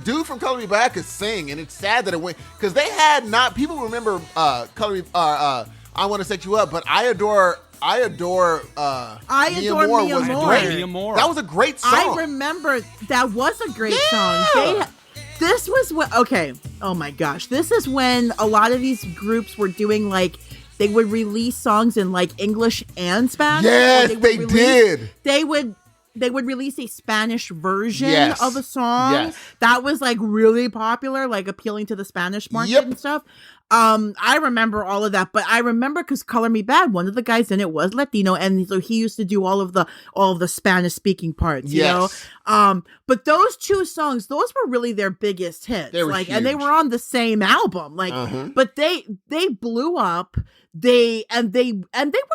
Dude from Color Me Back could sing, and it's sad that it went because they had not. People remember Color Me. I Want to Set You Up, but I adore Mia Moore was great. Mia Moore. That was a great song. I remember that was a great song. This was what, okay, oh my gosh. This is when a lot of these groups were doing they would release songs in English and Spanish. Yes, they did. They would release a Spanish version of a song. Yes. That was really popular, appealing to the Spanish market and stuff. I remember all of that, but I remember because Color Me Bad, one of the guys in it was Latino, and so he used to do all of the Spanish speaking parts, you know. But those two songs, those were really their biggest hits. They were and they huge. they were on the same album, but they blew up. They were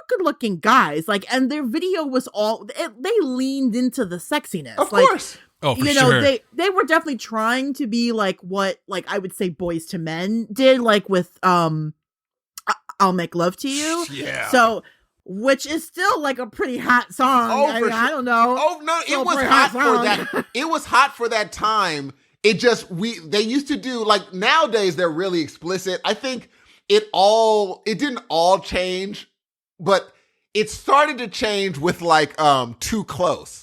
good looking guys, and their video was they leaned into the sexiness, Of course. Oh, for sure. They were definitely trying to be what I would say Boys to Men did, with I'll Make Love to You. Yeah. So, which is still a pretty hot song. I don't know. Oh no, it was pretty hot hot for song. that. It was hot for that time. It just they used to do nowadays they're really explicit. I think it didn't all change, but it started to change with Too Close.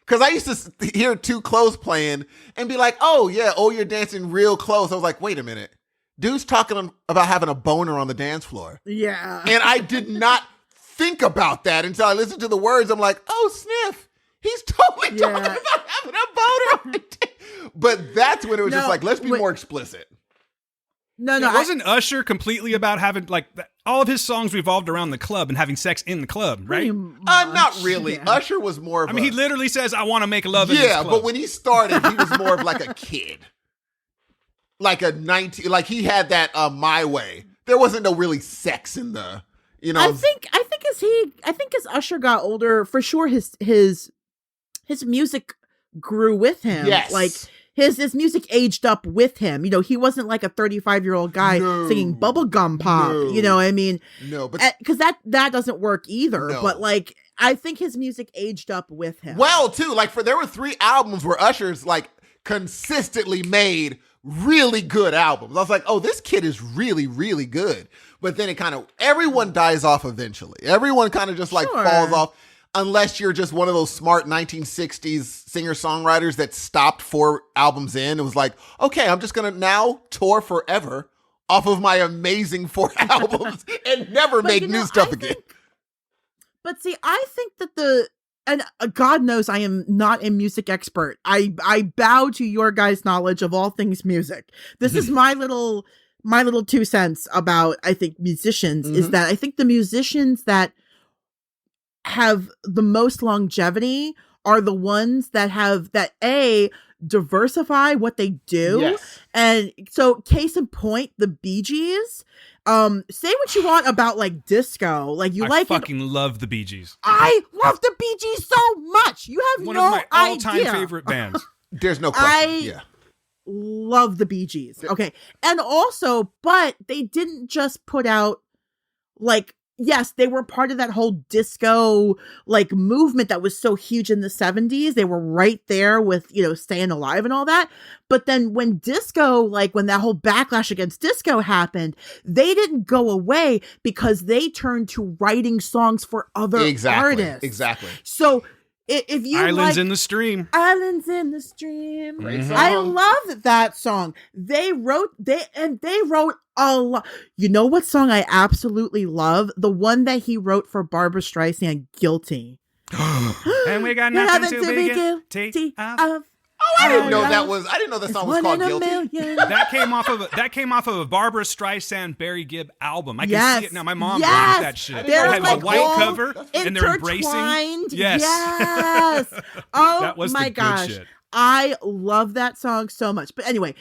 Because I used to hear Too Close playing and be like, oh, yeah, you're dancing real close. I was like, wait a minute. Dude's talking about having a boner on the dance floor. Yeah. And I did not think about that until I listened to the words. I'm like, oh, sniff. He's totally talking about having a boner on the dance. But that's when it was just let's be more explicit. No, wasn't Usher completely about having all of his songs revolved around the club and having sex in the club, right? Not really. Yeah. Usher was more of he literally says, "I want to make love." In this club. But when he started, he was more of a kid, a 19. He had that My Way. There wasn't no really sex in the. I think as Usher got older, for sure his music grew with him. Yes. His music aged up with him. He wasn't a 35-year-old guy singing bubblegum pop. No. You know what I mean? No, but because that doesn't work either. No. But I think his music aged up with him. Well, too, there were 3 albums where Usher's consistently made really good albums. I was like, oh, this kid is really, really good. But then it everyone dies off eventually. Everyone kind of just falls off. Unless you're just one of those smart 1960s singer-songwriters that stopped 4 albums in and was like, okay, I'm just going to now tour forever off of my amazing 4 albums and never make new stuff again. But see, I think that and God knows I am not a music expert. I bow to your guys' knowledge of all things music. This is my little 2 cents about, I think, musicians, is that I think the musicians that have the most longevity are the ones that diversify what they do. Yes. And so case in point, the Bee Gees, say what you want about disco. I fucking love the Bee Gees. I love the Bee Gees so much. You have One no of my all-time idea. favorite bands. There's no question. Love the Bee Gees. Okay. And also, but they didn't just put out yes, they were part of that whole disco movement that was so huge in the 70s. They were right there with, Staying Alive and all that. But then when disco, when that whole backlash against disco happened, they didn't go away because they turned to writing songs for other artists. Exactly. So if you Islands in the Stream. Islands in the Stream. Mm-hmm. I love that song. They wrote a lot. You know what song I absolutely love? The one that he wrote for Barbra Streisand, Guilty. And we got nothing to be guilty of. Oh, I didn't know that song was called Guilty. That came off of a Barbra Streisand Barry Gibb album. I can see it now. My mom liked that shit. They're it had a white cover and they're embracing. Yes. Oh that was my the gosh. good shit. I love that song so much. But anyway,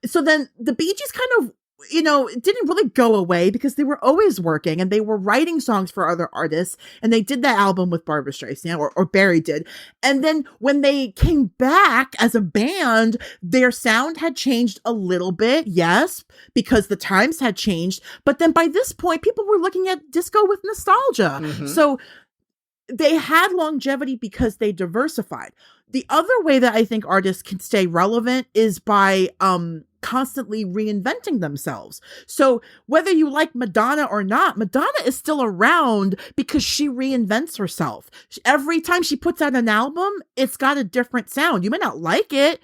so then the Bee Gees kind of it didn't really go away because they were always working and they were writing songs for other artists. And they did that album with Barbra Streisand, or Barry did. And then when they came back as a band, their sound had changed a little bit. Yes, because the times had changed. But then by this point, people were looking at disco with nostalgia. Mhm. So they had longevity because they diversified. The other way that I think artists can stay relevant is by constantly reinventing themselves. So whether you like Madonna or not, Madonna is still around because she reinvents herself. Every time she puts out an album, it's got a different sound. You may not like it,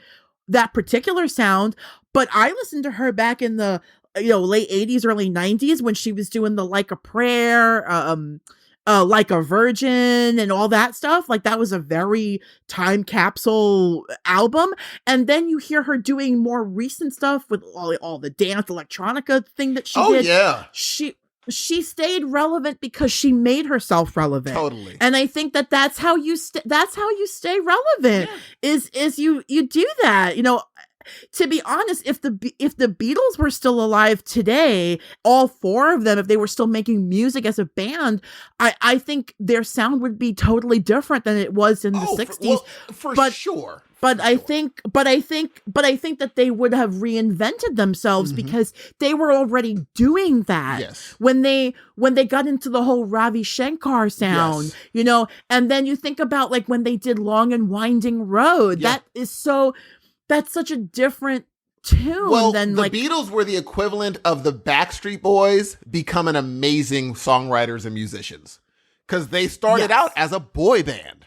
that particular sound, but I listened to her back in the late 80s, early 90s when she was doing the Like a Prayer, Like a Virgin and all that stuff. Like that was a very time capsule album. And then you hear her doing more recent stuff with all the dance electronica thing that she did. Yeah. She stayed relevant because she made herself relevant. Totally. And I think that's how you stay relevant. Yeah. Is you do that. To be honest, if the Beatles were still alive today, all four of them, if they were still making music as a band, I think their sound would be totally different than it was in the 60s. For sure. But I think that they would have reinvented themselves because they were already doing that. Yes. When they got into the whole Ravi Shankar sound, and then you think about like when they did Long and Winding Road, that's such a different tune than the Beatles were the equivalent of the Backstreet Boys becoming amazing songwriters and musicians. Because they started out as a boy band.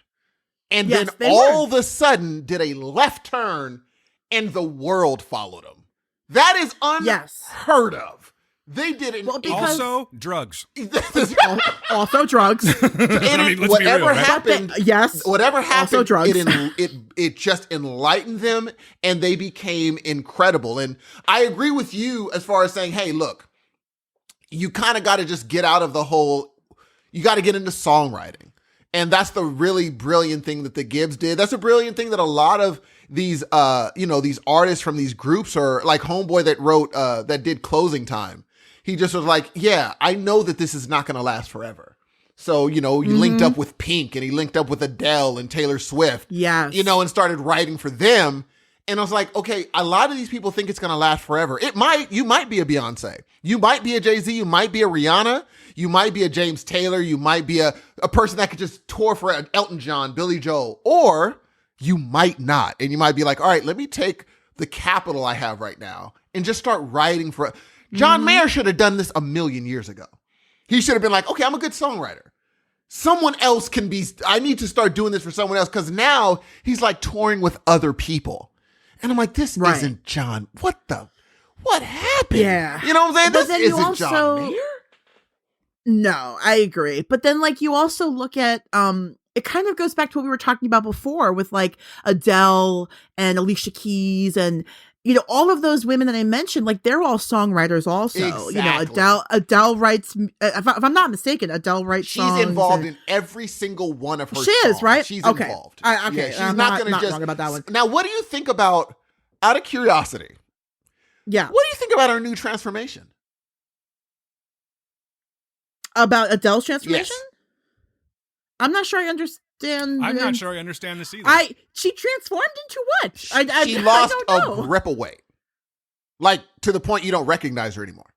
And then all of a sudden did a left turn and the world followed them. That is unheard of. They did it. Also, drugs. Also drugs. Whatever happened. Whatever happened. Also drugs. It just enlightened them, and they became incredible. And I agree with you as far as saying, hey, look, you kind of got to just get out of the whole. You got to get into songwriting, and that's the really brilliant thing that the Gibbs did. That's a brilliant thing that a lot of these, these artists from these groups are like Homeboy that wrote, that did Closing Time. He just was like, yeah, I know that this is not going to last forever. So, you linked up with Pink and he linked up with Adele and Taylor Swift, and started writing for them. And I was like, okay, a lot of these people think it's going to last forever. You might be a Beyonce. You might be a Jay-Z. You might be a Rihanna. You might be a James Taylor. You might be a person that could just tour for Elton John, Billy Joel, or you might not. And you might be like, all right, let me take the capital I have right now and just start writing for John Mayer should have done this a million years ago. He should have been like, okay, I'm a good songwriter. Someone else I need to start doing this for someone else. Cause now he's like touring with other people. And I'm like, this isn't John. What happened? Yeah. You know what I'm saying? But this isn't John Mayer. No, I agree. But then like you also look at, it kind of goes back to what we were talking about before with like Adele and Alicia Keys and, all of those women that I mentioned, like they're all songwriters also. Exactly. Adele writes, if I'm not mistaken, Adele writes songs. She's involved in every single one of her songs. She is, right? She's okay. involved. Okay. She's I'm not going to just wrong about that one. Now, what do you think about, out of curiosity? Yeah. What do you think about her new transformation? About Adele's transformation? Yes. I'm not sure I understand. I'm not sure I understand this either. She transformed into what? She lost a grip of weight. Like, to the point you don't recognize her anymore.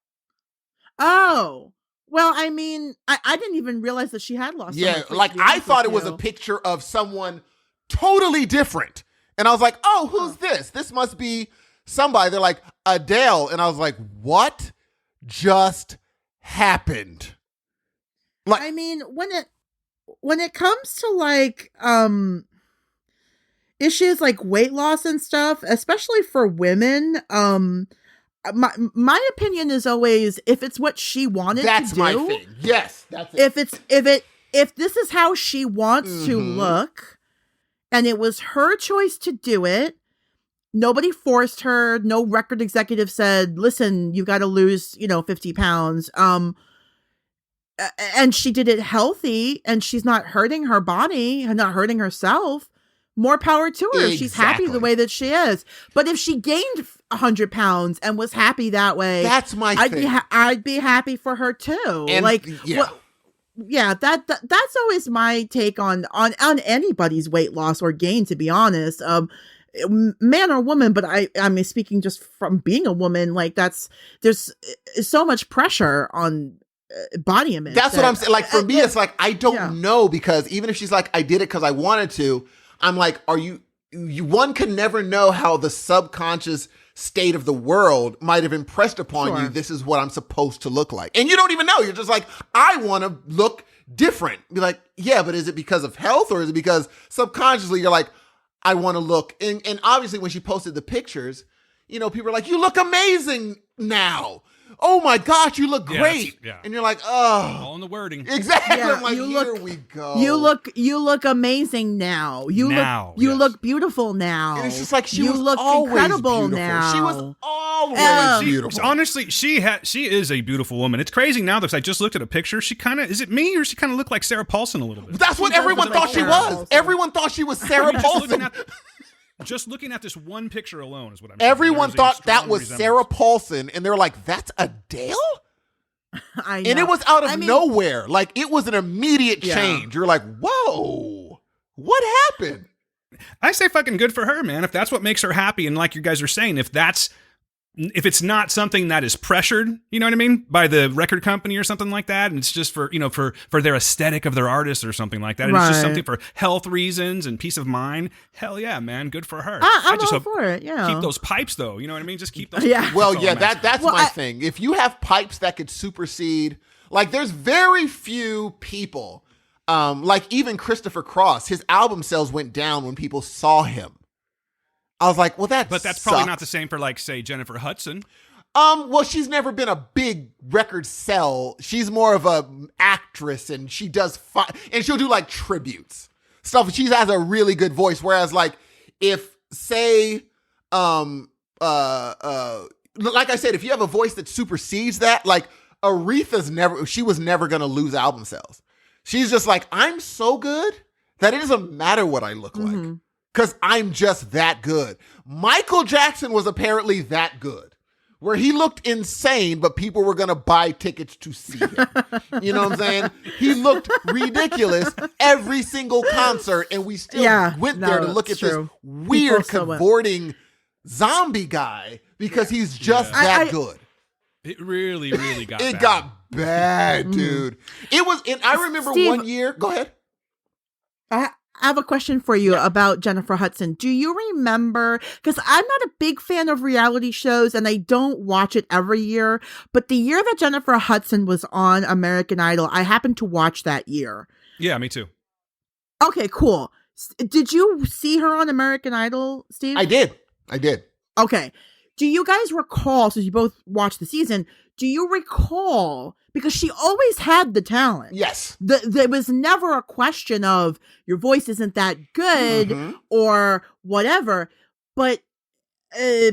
Oh. Well, I mean, I didn't even realize that she had lost so much weight, like, I thought it was a picture of someone totally different. And I was like, oh, who's this? This must be somebody. They're like, Adele. And I was like, what just happened? Like, I mean, when it comes to like issues like weight loss and stuff, especially for women, my opinion is always if it's what she wanted to do. That's my thing. Yes, that's it. If this is how she wants to look and it was her choice to do it, nobody forced her, no record executive said, listen, you've got to lose, 50 pounds. And she did it healthy and she's not hurting her body and not hurting herself. more power to her. She's happy Exactly. the way that she is. But if she gained 100 pounds and was happy that way, That's my thing. I'd be happy for her too. And, like, yeah. that's always my take on anybody's weight loss or gain, to be honest. Man or woman, but I'm speaking just from being a woman. Like, there's so much pressure on body image. That's what I'm saying. Like, for me, it's like, I don't know, because even if she's like, I did it because I wanted to, I'm like, are you one can never know how the subconscious state of the world might have impressed upon you, this is what I'm supposed to look like. And you don't even know. You're just like, I want to look different. Be like, yeah, but is it because of health, or is it because subconsciously you're like, I want to look. And obviously when she posted the pictures, you know, people are like, you look amazing now. Oh my gosh, you look great. Yeah. And you're like, oh. All in the wording. Exactly. Yeah, I'm like, here we go. You look amazing now. You look beautiful now. And it's just like, she you was look always incredible beautiful. now. She was always beautiful. Honestly, she is a beautiful woman. It's crazy now because I just looked at a picture. She kind of, is it me, or she kind of looked like Sarah Paulson a little bit? That's what everyone thought she was. Everyone thought she was Sarah Paulson. Just looking at this one picture alone is what I'm saying. Everyone thought that was Sarah Paulson, and they're like, that's Adele? I know. And it was out of nowhere. Like, it was an immediate change. You're like, whoa, what happened? I say fucking good for her, man. If that's what makes her happy, and like you guys are saying, if it's not something that is pressured, you know what I mean, by the record company or something like that, and it's just for, you know, for their aesthetic of their artist or something like that, and it's just something for health reasons and peace of mind, hell yeah, man, good for her. I'm just all hope for it, yeah. keep those pipes, though, you know what I mean? Just keep those Yeah. Well, all yeah, I'm asking. that's my thing. If you have pipes that could supersede, like, there's very few people, like even Christopher Cross, his album sales went down when people saw him. I was like, well, that's probably not the same for, like, say, Jennifer Hudson. Well, she's never been a big record sell. She's more of a actress, and she does and she'll do like tributes stuff. She has a really good voice. Whereas, like, if say, like I said, if you have a voice that supersedes that, like she was never going to lose album sales. She's just like, I'm so good that it doesn't matter what I look like, because I'm just that good. Michael Jackson was apparently that good, where he looked insane, but people were going to buy tickets to see him. You know what I'm saying? He looked ridiculous every single concert, and we still went there to look at this weird, cavorting zombie guy, because he's just that good. It really, really got bad. It got bad, dude. It was, and I remember Steve, one year, go ahead. I have a question for you about Jennifer Hudson. Do you remember, because I'm not a big fan of reality shows and I don't watch it every year, but the year that Jennifer Hudson was on American Idol, I happened to watch that year. Yeah, me too. Okay, cool. Did you see her on American Idol, Steve? I did. Okay. Do you guys recall, since you both watched the season, do you recall, because she always had the talent. Yes. There was never a question of your voice isn't that good or whatever, but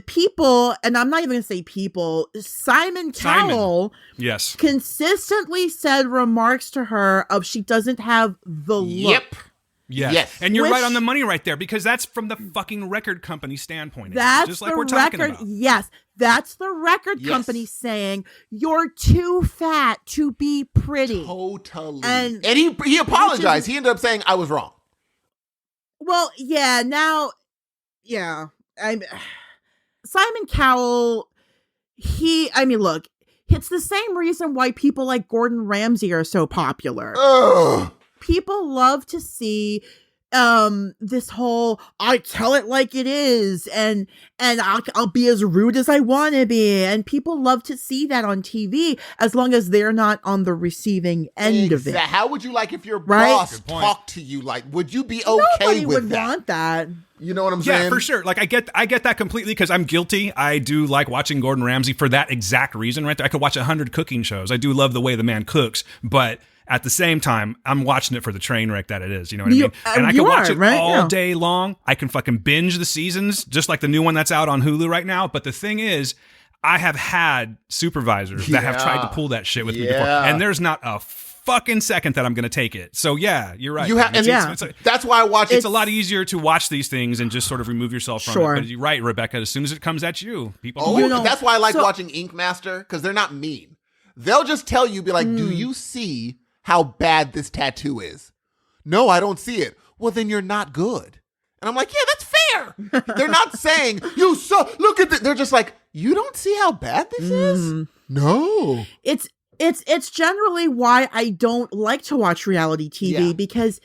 people, and I'm not even going to say people, Simon Cowell yes, consistently said remarks to her of she doesn't have the look. Yep. Yes. And you're right on the money right there, because that's from the fucking record company standpoint. That's just like the we're talking record. about. Yes. That's the record company saying you're too fat to be pretty. Totally. And he apologized. He ended up saying, I was wrong. Well, yeah, now, yeah. Simon Cowell, look, it's the same reason why people like Gordon Ramsay are so popular. Ugh. People love to see this whole I tell it like it is, and I'll be as rude as I want to be, and people love to see that on TV as long as they're not on the receiving end of it. How would you like if your boss talked to you like? Would you be okay Nobody with would that? want that. You know what I'm saying? Yeah, for sure. Like I get that completely, because I'm guilty. I do like watching Gordon Ramsay for that exact reason right there. I could watch 100 cooking shows. I do love the way the man cooks, but at the same time, I'm watching it for the train wreck that it is. You know what I mean? And I can watch it all day long. I can fucking binge the seasons, just like the new one that's out on Hulu right now. But the thing is, I have had supervisors that have tried to pull that shit with me before, and there's not a fucking second that I'm going to take it. So yeah, you're right. You have, and that's why I watch it. It's a lot easier to watch these things and just sort of remove yourself from it. But you're right, Rebecca. As soon as it comes at you, people. That's why I like watching Ink Master, because they're not mean. They'll just tell you, be like, do you see how bad this tattoo is? No, I don't see it. Well, then you're not good. And I'm like, yeah, that's fair. They're not saying, you saw, look at this. They're just like, you don't see how bad this is? No. It's generally why I don't like to watch reality TV, because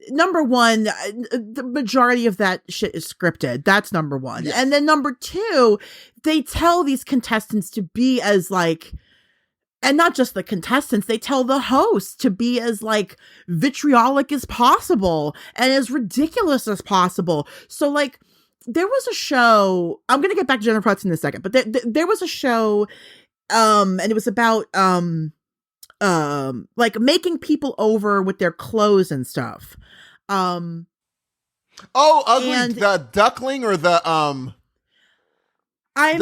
number one, the majority of that shit is scripted. That's number one. Yes. And then number two, they tell these contestants to be as like, and not just the contestants, they tell the hosts to be as like vitriolic as possible and as ridiculous as possible. So like there was a show, I'm going to get back to Jennifer Hudson in a second, but there was a show and it was about like making people over with their clothes and stuff. Ugly, the duckling or the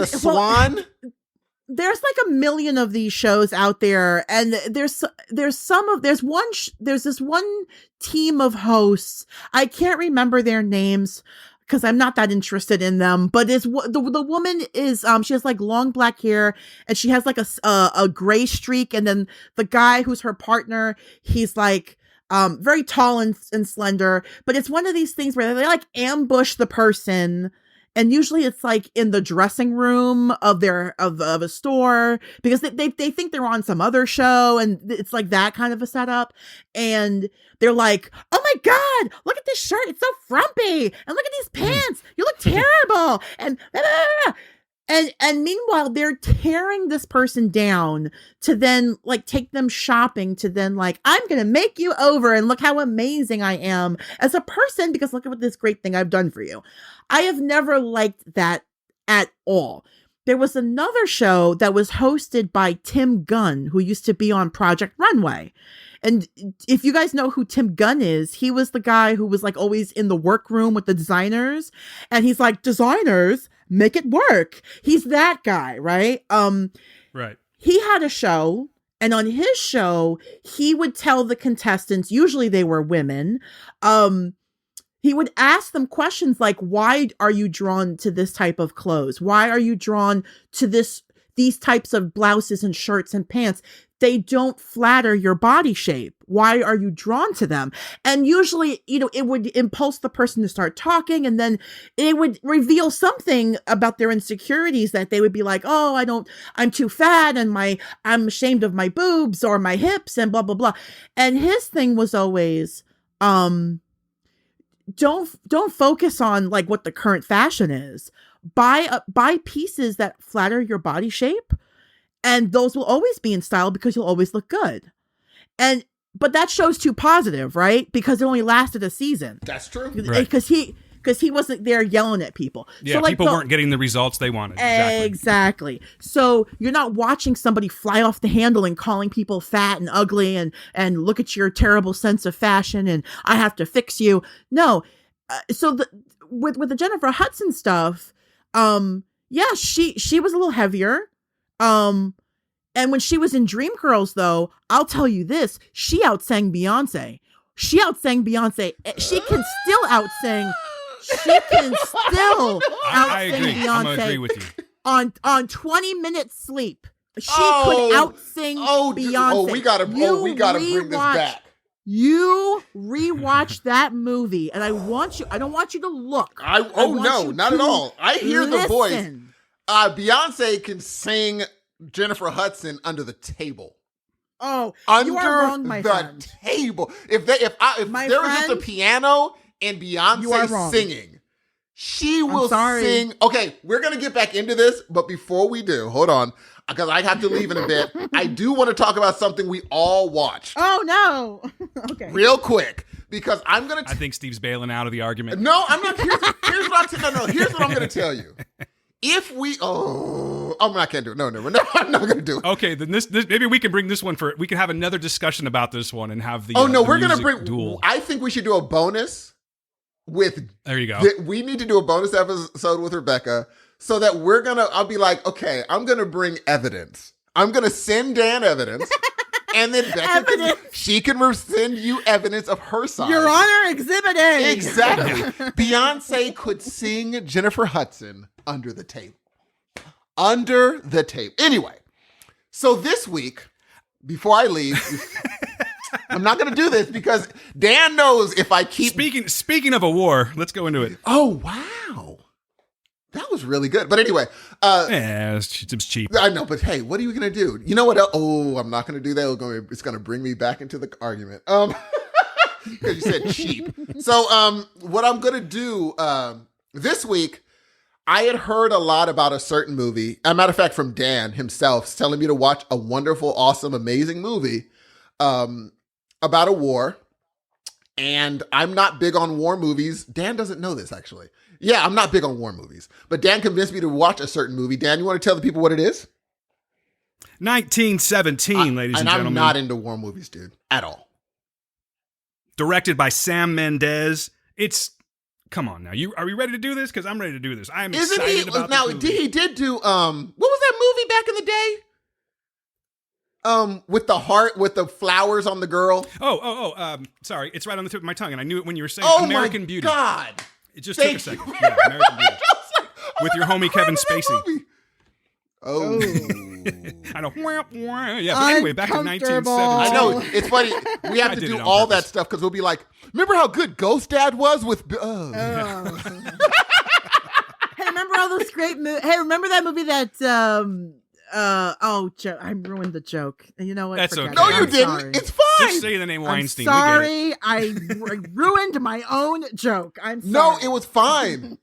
swan? There's like a million of these shows out there, and there's this one team of hosts. I can't remember their names because I'm not that interested in them, but the woman is she has like long black hair and she has like a gray streak, and then the guy who's her partner, he's like very tall and slender, but it's one of these things where they like ambush the person. And usually it's like in the dressing room of a store, because they think they're on some other show, and it's like that kind of a setup. And they're like, oh my God, look at this shirt. It's so frumpy. And look at these pants. You look terrible. And blah, blah, blah. And meanwhile, they're tearing this person down to then like take them shopping, to then like, I'm going to make you over and look how amazing I am as a person because look at what this great thing I've done for you. I have never liked that at all. There was another show that was hosted by Tim Gunn, who used to be on Project Runway. And if you guys know who Tim Gunn is, he was the guy who was like always in the workroom with the designers. And he's like, designers, make it work. He's that guy, right? Right. He had a show, and on his show, he would tell the contestants, usually they were women, he would ask them questions like, why are you drawn to this type of clothes? Why are you drawn to these types of blouses and shirts and pants? They don't flatter your body shape. Why are you drawn to them? And usually, it would impulse the person to start talking, and then it would reveal something about their insecurities that they would be like, oh, I'm too fat, and I'm ashamed of my boobs or my hips and blah, blah, blah. And his thing was always, don't focus on like what the current fashion is. Buy pieces that flatter your body shape. And those will always be in style because you'll always look good. But that show's too positive, right? Because it only lasted a season. That's true. Because he wasn't there yelling at people. Yeah, so like people weren't getting the results they wanted. Exactly. So you're not watching somebody fly off the handle and calling people fat and ugly and look at your terrible sense of fashion and I have to fix you. No. So with the Jennifer Hudson stuff, she was a little heavier. And when she was in Dreamgirls, though, I'll tell you this, she outsang Beyonce. She can still outsing. She can still I agree. outsing Beyonce. I'm gonna agree with you. On 20 minutes sleep. She could outsing Beyonce. We gotta bring this back. You rewatch that movie, and I don't want you to look. No, not at all. I hear the voice. Beyonce can sing Jennifer Hudson under the table. Oh, under you are wrong, my friend. The table. If there was just a piano and Beyonce singing, she will sing. Okay, we're gonna get back into this, but before we do, hold on, because I have to leave in a bit. I do want to talk about something we all watched. Oh no! Okay, real quick. Because I'm gonna. I think Steve's bailing out of the argument. No, I'm not. Here's what I'm gonna tell you. If we, I'm not gonna do it. No, I'm not gonna do it. Okay, then this maybe we can bring this one we can have another discussion about this one and have the. We're gonna bring. Duel. I think we should do a bonus with. There you go. We need to do a bonus episode with Rebecca so that I'll be like, okay, I'm gonna bring evidence. I'm gonna send Dan evidence, And then Becca, she can send you evidence of her side. Your Honor, Exhibit A. Exactly. Beyonce could sing Jennifer Hudson under the tape. Under the tape. Anyway, so this week, before I leave, I'm not going to do this because Dan knows if I keep... Speaking of a war, let's go into it. Oh, wow. That was really good. But anyway. Yeah, it's cheap. I know, but hey, what are you going to do? You know what? Oh, I'm not going to do that. It's going to bring me back into the argument. Because you said cheap. So what I'm going to do this week, I had heard a lot about a certain movie. As a matter of fact, from Dan himself, telling me to watch a wonderful, awesome, amazing movie about a war. And I'm not big on war movies. Dan doesn't know this, actually. Yeah, I'm not big on war movies. But Dan convinced me to watch a certain movie. Dan, you want to tell the people what it is? 1917, ladies and gentlemen. I'm not into war movies, dude, at all. Directed by Sam Mendez. Come on now. Are we ready to do this? Because I'm ready to do this. I'm excited about this movie. He did do, what was that movie back in the day? With the heart, with the flowers on the girl. Sorry. It's right on the tip of my tongue, and I knew it when you were saying American Beauty. Oh, my God. It just took a second. Yeah, American Beauty. With your homie Kevin Spacey. Oh. I know. Yeah, but anyway, back in 1917. I know. It's funny. We have to do all that stuff because we'll be like, remember how good Ghost Dad was with... Hey, remember all those great movies? Hey, remember that movie that... I ruined the joke. You know what? That's okay. No, you didn't. Sorry. It's fine. Just say the name Weinstein. I'm sorry. I ruined my own joke. I'm sorry. No, it was fine.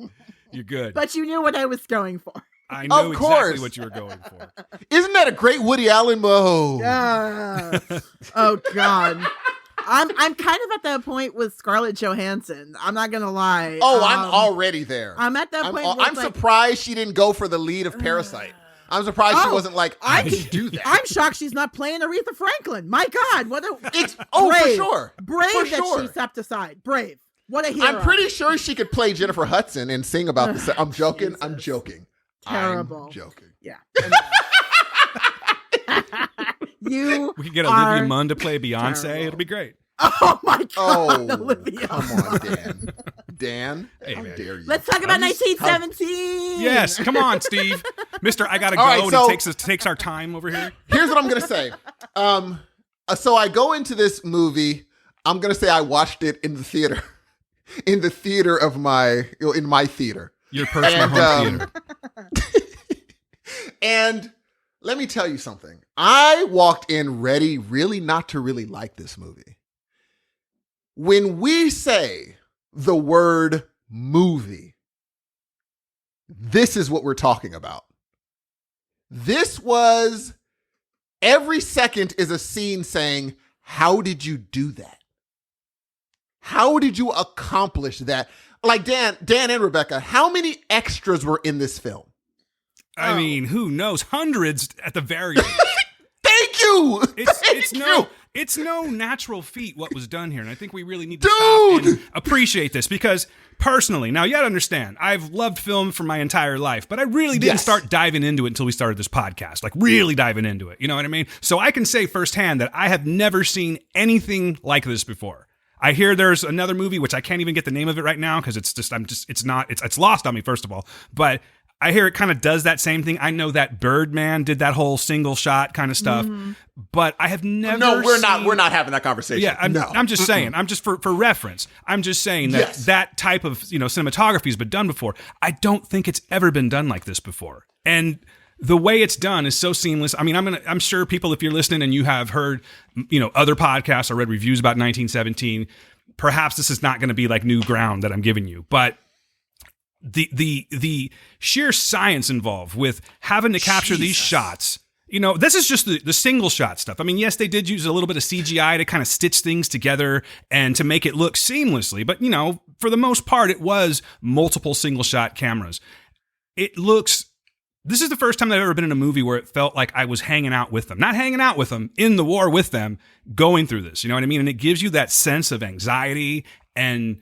You're good. But you knew what I was going for. I know exactly what you were going for. Isn't that a great Woody Allen movie? Yeah. Oh God. I'm kind of at that point with Scarlett Johansson. I'm not gonna lie. Oh, I'm already there. I'm at that point. I'm surprised she didn't go for the lead of Parasite. I'm surprised she wasn't like, I can do that. I'm shocked she's not playing Aretha Franklin. My God, what a brave, for sure. Brave that she stepped aside. Brave. What a hero. I'm pretty sure she could play Jennifer Hudson and sing about the. I'm joking. Jesus. I'm joking. Terrible. I'm joking. Yeah. We could get Olivia Munn to play Beyonce. Terrible. It'll be great. Oh my God, Olivia. Come on, Dan. Dan, hey, how dare you? Let's talk about 1917. Yes, come on, Steve. Mister, I gotta go. Right, so, and it takes our time over here. Here's what I'm gonna say. So I go into this movie. I'm gonna say I watched it in the theater, in my theater, your personal home theater. And let me tell you something. I walked in ready, really not to really like this movie. When we say the word movie, this is what we're talking about. This was, every second is a scene saying, how did you do that? How did you accomplish that? Like Dan and Rebekah, how many extras were in this film? I mean, who knows? Hundreds at the very least. Thank you. It's no natural feat what was done here, and I think we really need to stop and appreciate this because personally, now you gotta understand, I've loved film for my entire life, but I really didn't start diving into it until we started this podcast, like really diving into it. You know what I mean? So I can say firsthand that I have never seen anything like this before. I hear there's another movie which I can't even get the name of it right now because it's lost on me first of all, but I hear it kind of does that same thing. I know that Birdman did that whole single shot kind of stuff, but I have never. No, we're not having that conversation. Yeah, I'm just saying. I'm just for reference. I'm just saying that that type of cinematography has been done before. I don't think it's ever been done like this before, and the way it's done is so seamless. I mean, I'm sure people, if you're listening and you have heard, other podcasts or read reviews about 1917, perhaps this is not going to be like new ground that I'm giving you, but. The sheer science involved with having to capture these shots, this is just the single shot stuff. I mean, yes, they did use a little bit of CGI to kind of stitch things together and to make it look seamlessly. But, for the most part, it was multiple single shot cameras. This is the first time that I've ever been in a movie where it felt like I was hanging out with them, not hanging out with them, in the war with them, going through this. You know what I mean? And it gives you that sense of anxiety and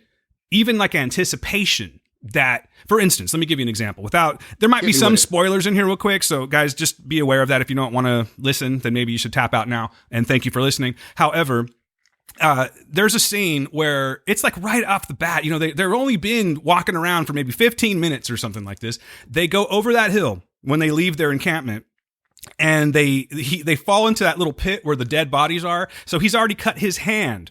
even like anticipation that, for instance, let me give you an example. There might be some spoilers in here real quick, so guys, just be aware of that. If you don't want to listen, then maybe you should tap out now, and thank you for listening. However, there's a scene where it's like right off the bat, they're only been walking around for maybe 15 minutes or something like this. They go over that hill when they leave their encampment, and they fall into that little pit where the dead bodies are. So he's already cut his hand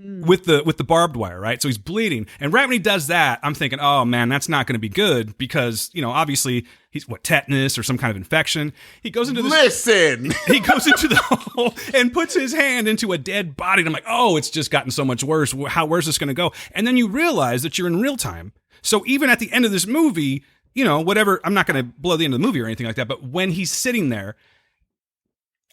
with the barbed wire, right? So he's bleeding. And right when he does that, I'm thinking, oh man, that's not going to be good because, obviously he's tetanus or some kind of infection. He goes into he goes into the hole and puts his hand into a dead body. And I'm like, oh, it's just gotten so much worse. Where's this going to go? And then you realize that you're in real time. So even at the end of this movie, whatever, I'm not going to blow the end of the movie or anything like that. But when he's sitting there,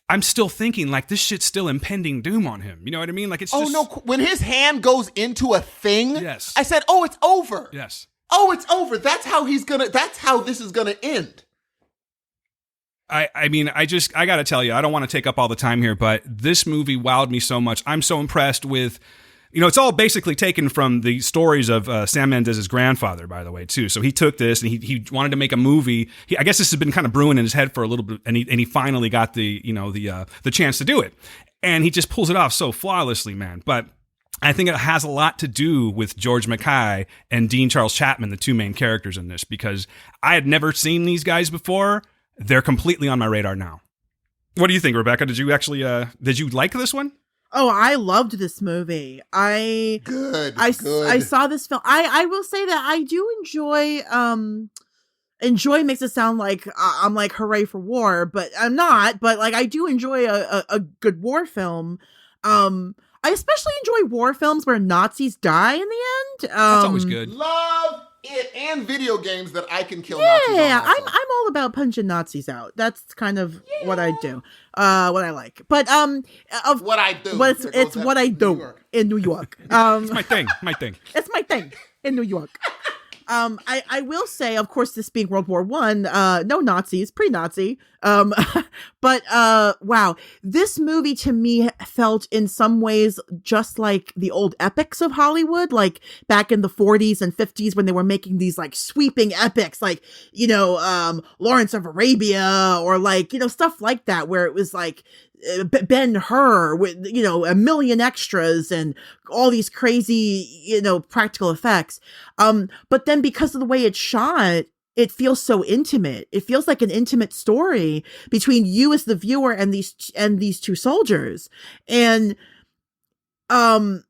I'm still thinking like this shit's still impending doom on him. You know what I mean? Like it's just... Oh no, when his hand goes into a thing, yes. I said, oh, it's over. Yes. Oh, it's over. That's how this is gonna end. I mean, I gotta tell you, I don't want to take up all the time here, but this movie wowed me so much. I'm so impressed with... it's all basically taken from the stories of Sam Mendez's grandfather, by the way, too. So he took this and he wanted to make a movie. I guess this has been kind of brewing in his head for a little bit, and he finally got the chance to do it. And he just pulls it off so flawlessly, man. But I think it has a lot to do with George Mackay and Dean Charles Chapman, the two main characters in this, because I had never seen these guys before. They're completely on my radar now. What do you think, Rebecca? Did you actually did you like this one? Oh, I loved this movie. I saw this film. I will say that I do enjoy makes it sound like I'm like hooray for war, but I'm not. But like I do enjoy a good war film. I especially enjoy war films where Nazis die in the end. That's always good. Love it, and video games that I can kill Nazis on Yeah, myself. I'm all about punching Nazis out. That's kind of what I do. What I like. But what I do. It's what I do in New York. It's my thing. It's my thing in New York. I will say, of course, this being World War One, no Nazis, pre-Nazi. But wow, this movie to me felt in some ways just like the old epics of Hollywood, like back in the 40s and 50s when they were making these like sweeping epics, like, Lawrence of Arabia or like, stuff like that, where it was like, Ben-Hur with, a million extras and all these crazy, practical effects. But then because of the way it's shot, it feels so intimate. It feels like an intimate story between you as the viewer and these two soldiers. And, the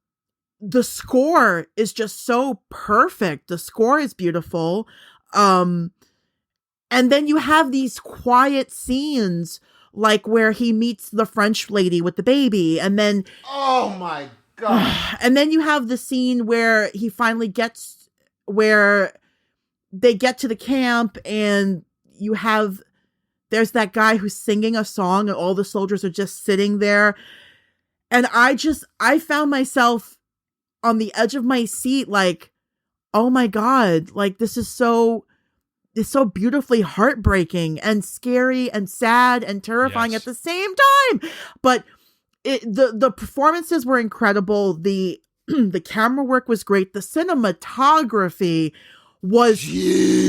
score is just so perfect. The score is beautiful. And then you have these quiet scenes like where he meets the French lady with the baby, and then oh my god, and then you have the scene where he finally gets where they get to the camp, and there's that guy who's singing a song, and all the soldiers are just sitting there, and I found myself on the edge of my seat, like, oh my god, like this is so. It's so beautifully heartbreaking and scary and sad and terrifying at the same time. But the performances were incredible. The camera work was great. The cinematography was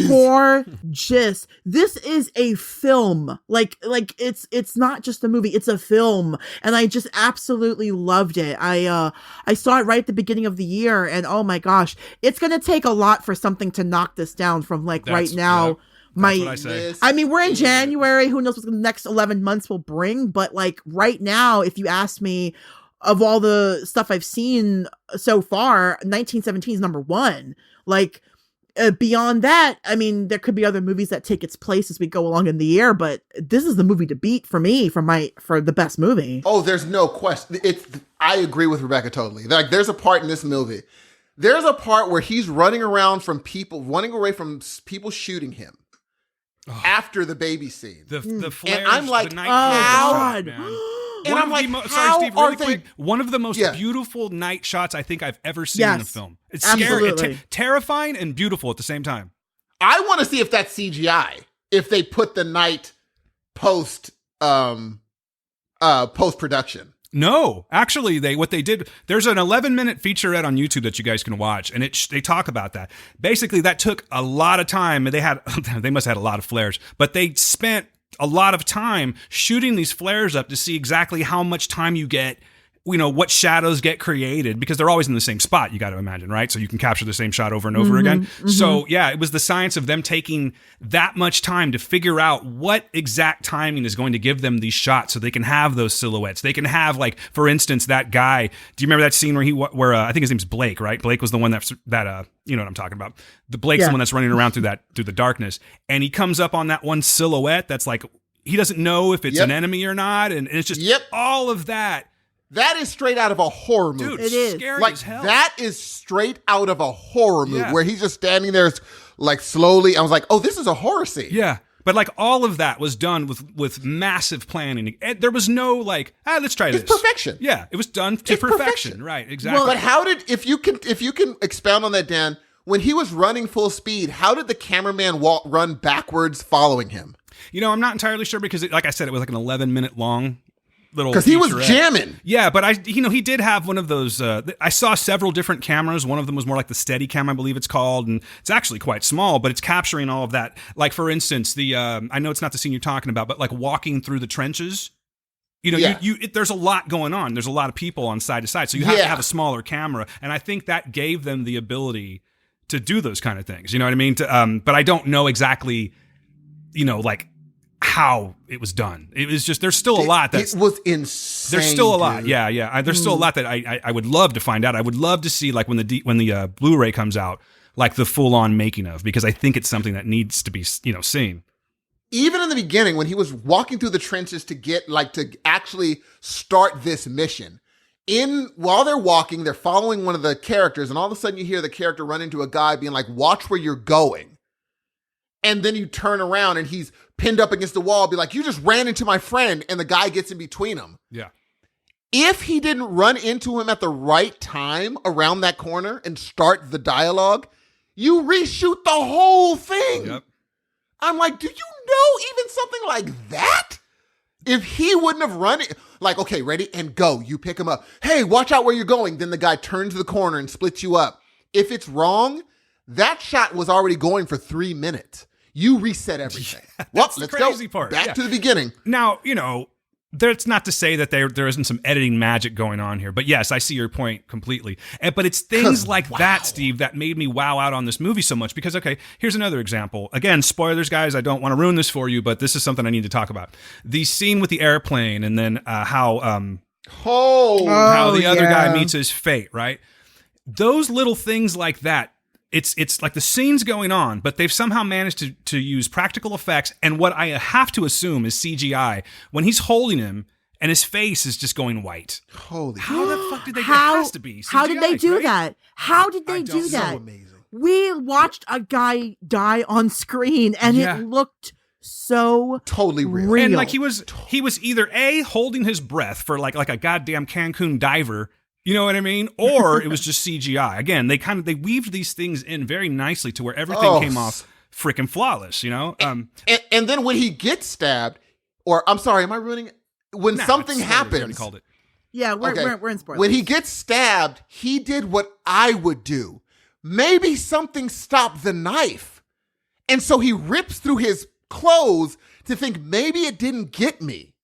gorgeous. This is a film. Like it's not just a movie, it's a film. And I just absolutely loved it. I saw it right at the beginning of the year, and oh my gosh, it's gonna take a lot for something to knock this down from like right now. That's what I say. I mean, we're in January. Who knows what the next 11 months will bring? But like right now, if you ask me, of all the stuff I've seen so far, 1917 is number one. Like, beyond that, I mean, there could be other movies that take its place as we go along in the year, but this is the movie to beat for me for the best movie. Oh, there's no question. I agree with Rebecca totally. Like, there's a part in this movie. There's a part where he's running away from people shooting him after the baby scene. The flares, and I'm like, the night shot, man. And I'm like, how Steve, really quick, one of the most beautiful night shots I think I've ever seen in a film. It's scary, terrifying, and beautiful at the same time. I want to see if that's CGI. If they put the night post production. No, actually, what they did, there's an 11-minute featurette on YouTube that you guys can watch, and they talk about that. Basically, that took a lot of time. They must have had a lot of flares, but they spent a lot of time shooting these flares up to see exactly how much time you get, what shadows get created, because they're always in the same spot, you got to imagine, right? So you can capture the same shot over and over again. Mm-hmm. So yeah, it was the science of them taking that much time to figure out what exact timing is going to give them these shots so they can have those silhouettes. They can have, like, for instance, that guy, do you remember that scene where I think his name's Blake, right? Blake was the one that you know what I'm talking about. Blake's the one that's running around through the darkness, and he comes up on that one silhouette that's like, he doesn't know if it's an enemy or not, and it's just all of that. That is straight out of a horror movie. Dude, it is scary as hell. That is straight out of a horror movie where he's just standing there, like, slowly. I was like, oh, this is a horror scene. Yeah. But, like, all of that was done with massive planning. There was no, like, let's try this. It's perfection. Yeah, it was done to perfection. Right, exactly. Well, but how did, if you can expound on that, Dan, when he was running full speed, how did the cameraman run backwards following him? I'm not entirely sure because, like I said, it was like an 11-minute long little, because he was jamming. Yeah, but he did have one of those. I saw several different cameras. One of them was more like the Steadicam, I believe it's called, and it's actually quite small, but it's capturing all of that. Like, for instance, I know it's not the scene you're talking about, but like walking through the trenches. There's a lot going on. There's a lot of people on side to side, so you have to have a smaller camera, and I think that gave them the ability to do those kind of things. You know what I mean? But I don't know exactly, like, how it was done. It was just, there's still a lot that it was insane. There's still a lot. Yeah. There's still a lot that I would love to find out. I would love to see, like, when the Blu-ray comes out, like, the full on making of, because I think it's something that needs to be, seen. Even in the beginning, when he was walking through the trenches to actually start this mission, while they're walking, they're following one of the characters, and all of a sudden you hear the character run into a guy being like, watch where you're going. And then you turn around and he's pinned up against the wall, be like, you just ran into my friend, and the guy gets in between them. Yeah. If he didn't run into him at the right time around that corner and start the dialogue, you reshoot the whole thing. Yep. I'm like, do you know even something like that? If he wouldn't have run it, like, okay, ready, and go. You pick him up. Hey, watch out where you're going. Then the guy turns the corner and splits you up. If it's wrong, that shot was already going for 3 minutes. You reset everything. Well, let's go back to the beginning. Now, that's not to say that there isn't some editing magic going on here, but yes, I see your point completely. But it's things like that, Steve, that made me wow out on this movie so much. Because, okay, here's another example. Again, spoilers, guys. I don't want to ruin this for you, but this is something I need to talk about. The scene with the airplane, and then how the other guy meets his fate. Right? Those little things like that. It's like the scene's going on, but they've somehow managed to use practical effects, and what I have to assume is CGI, when he's holding him and his face is just going white. Holy! How the fuck did they? It has to be CGI, how did they do that? How did they do that? So amazing. We watched a guy die on screen, and it looked so totally real. And like he was either holding his breath for like a goddamn Cancun diver. You know what I mean? Or it was just CGI. Again, they weaved these things in very nicely to where everything came off freaking flawless, And then when he gets stabbed, or I'm sorry, am I ruining it? When something happens. We already called it. Yeah, we're in spoilers. When he gets stabbed, he did what I would do. Maybe something stopped the knife. And so he rips through his clothes to think maybe it didn't get me.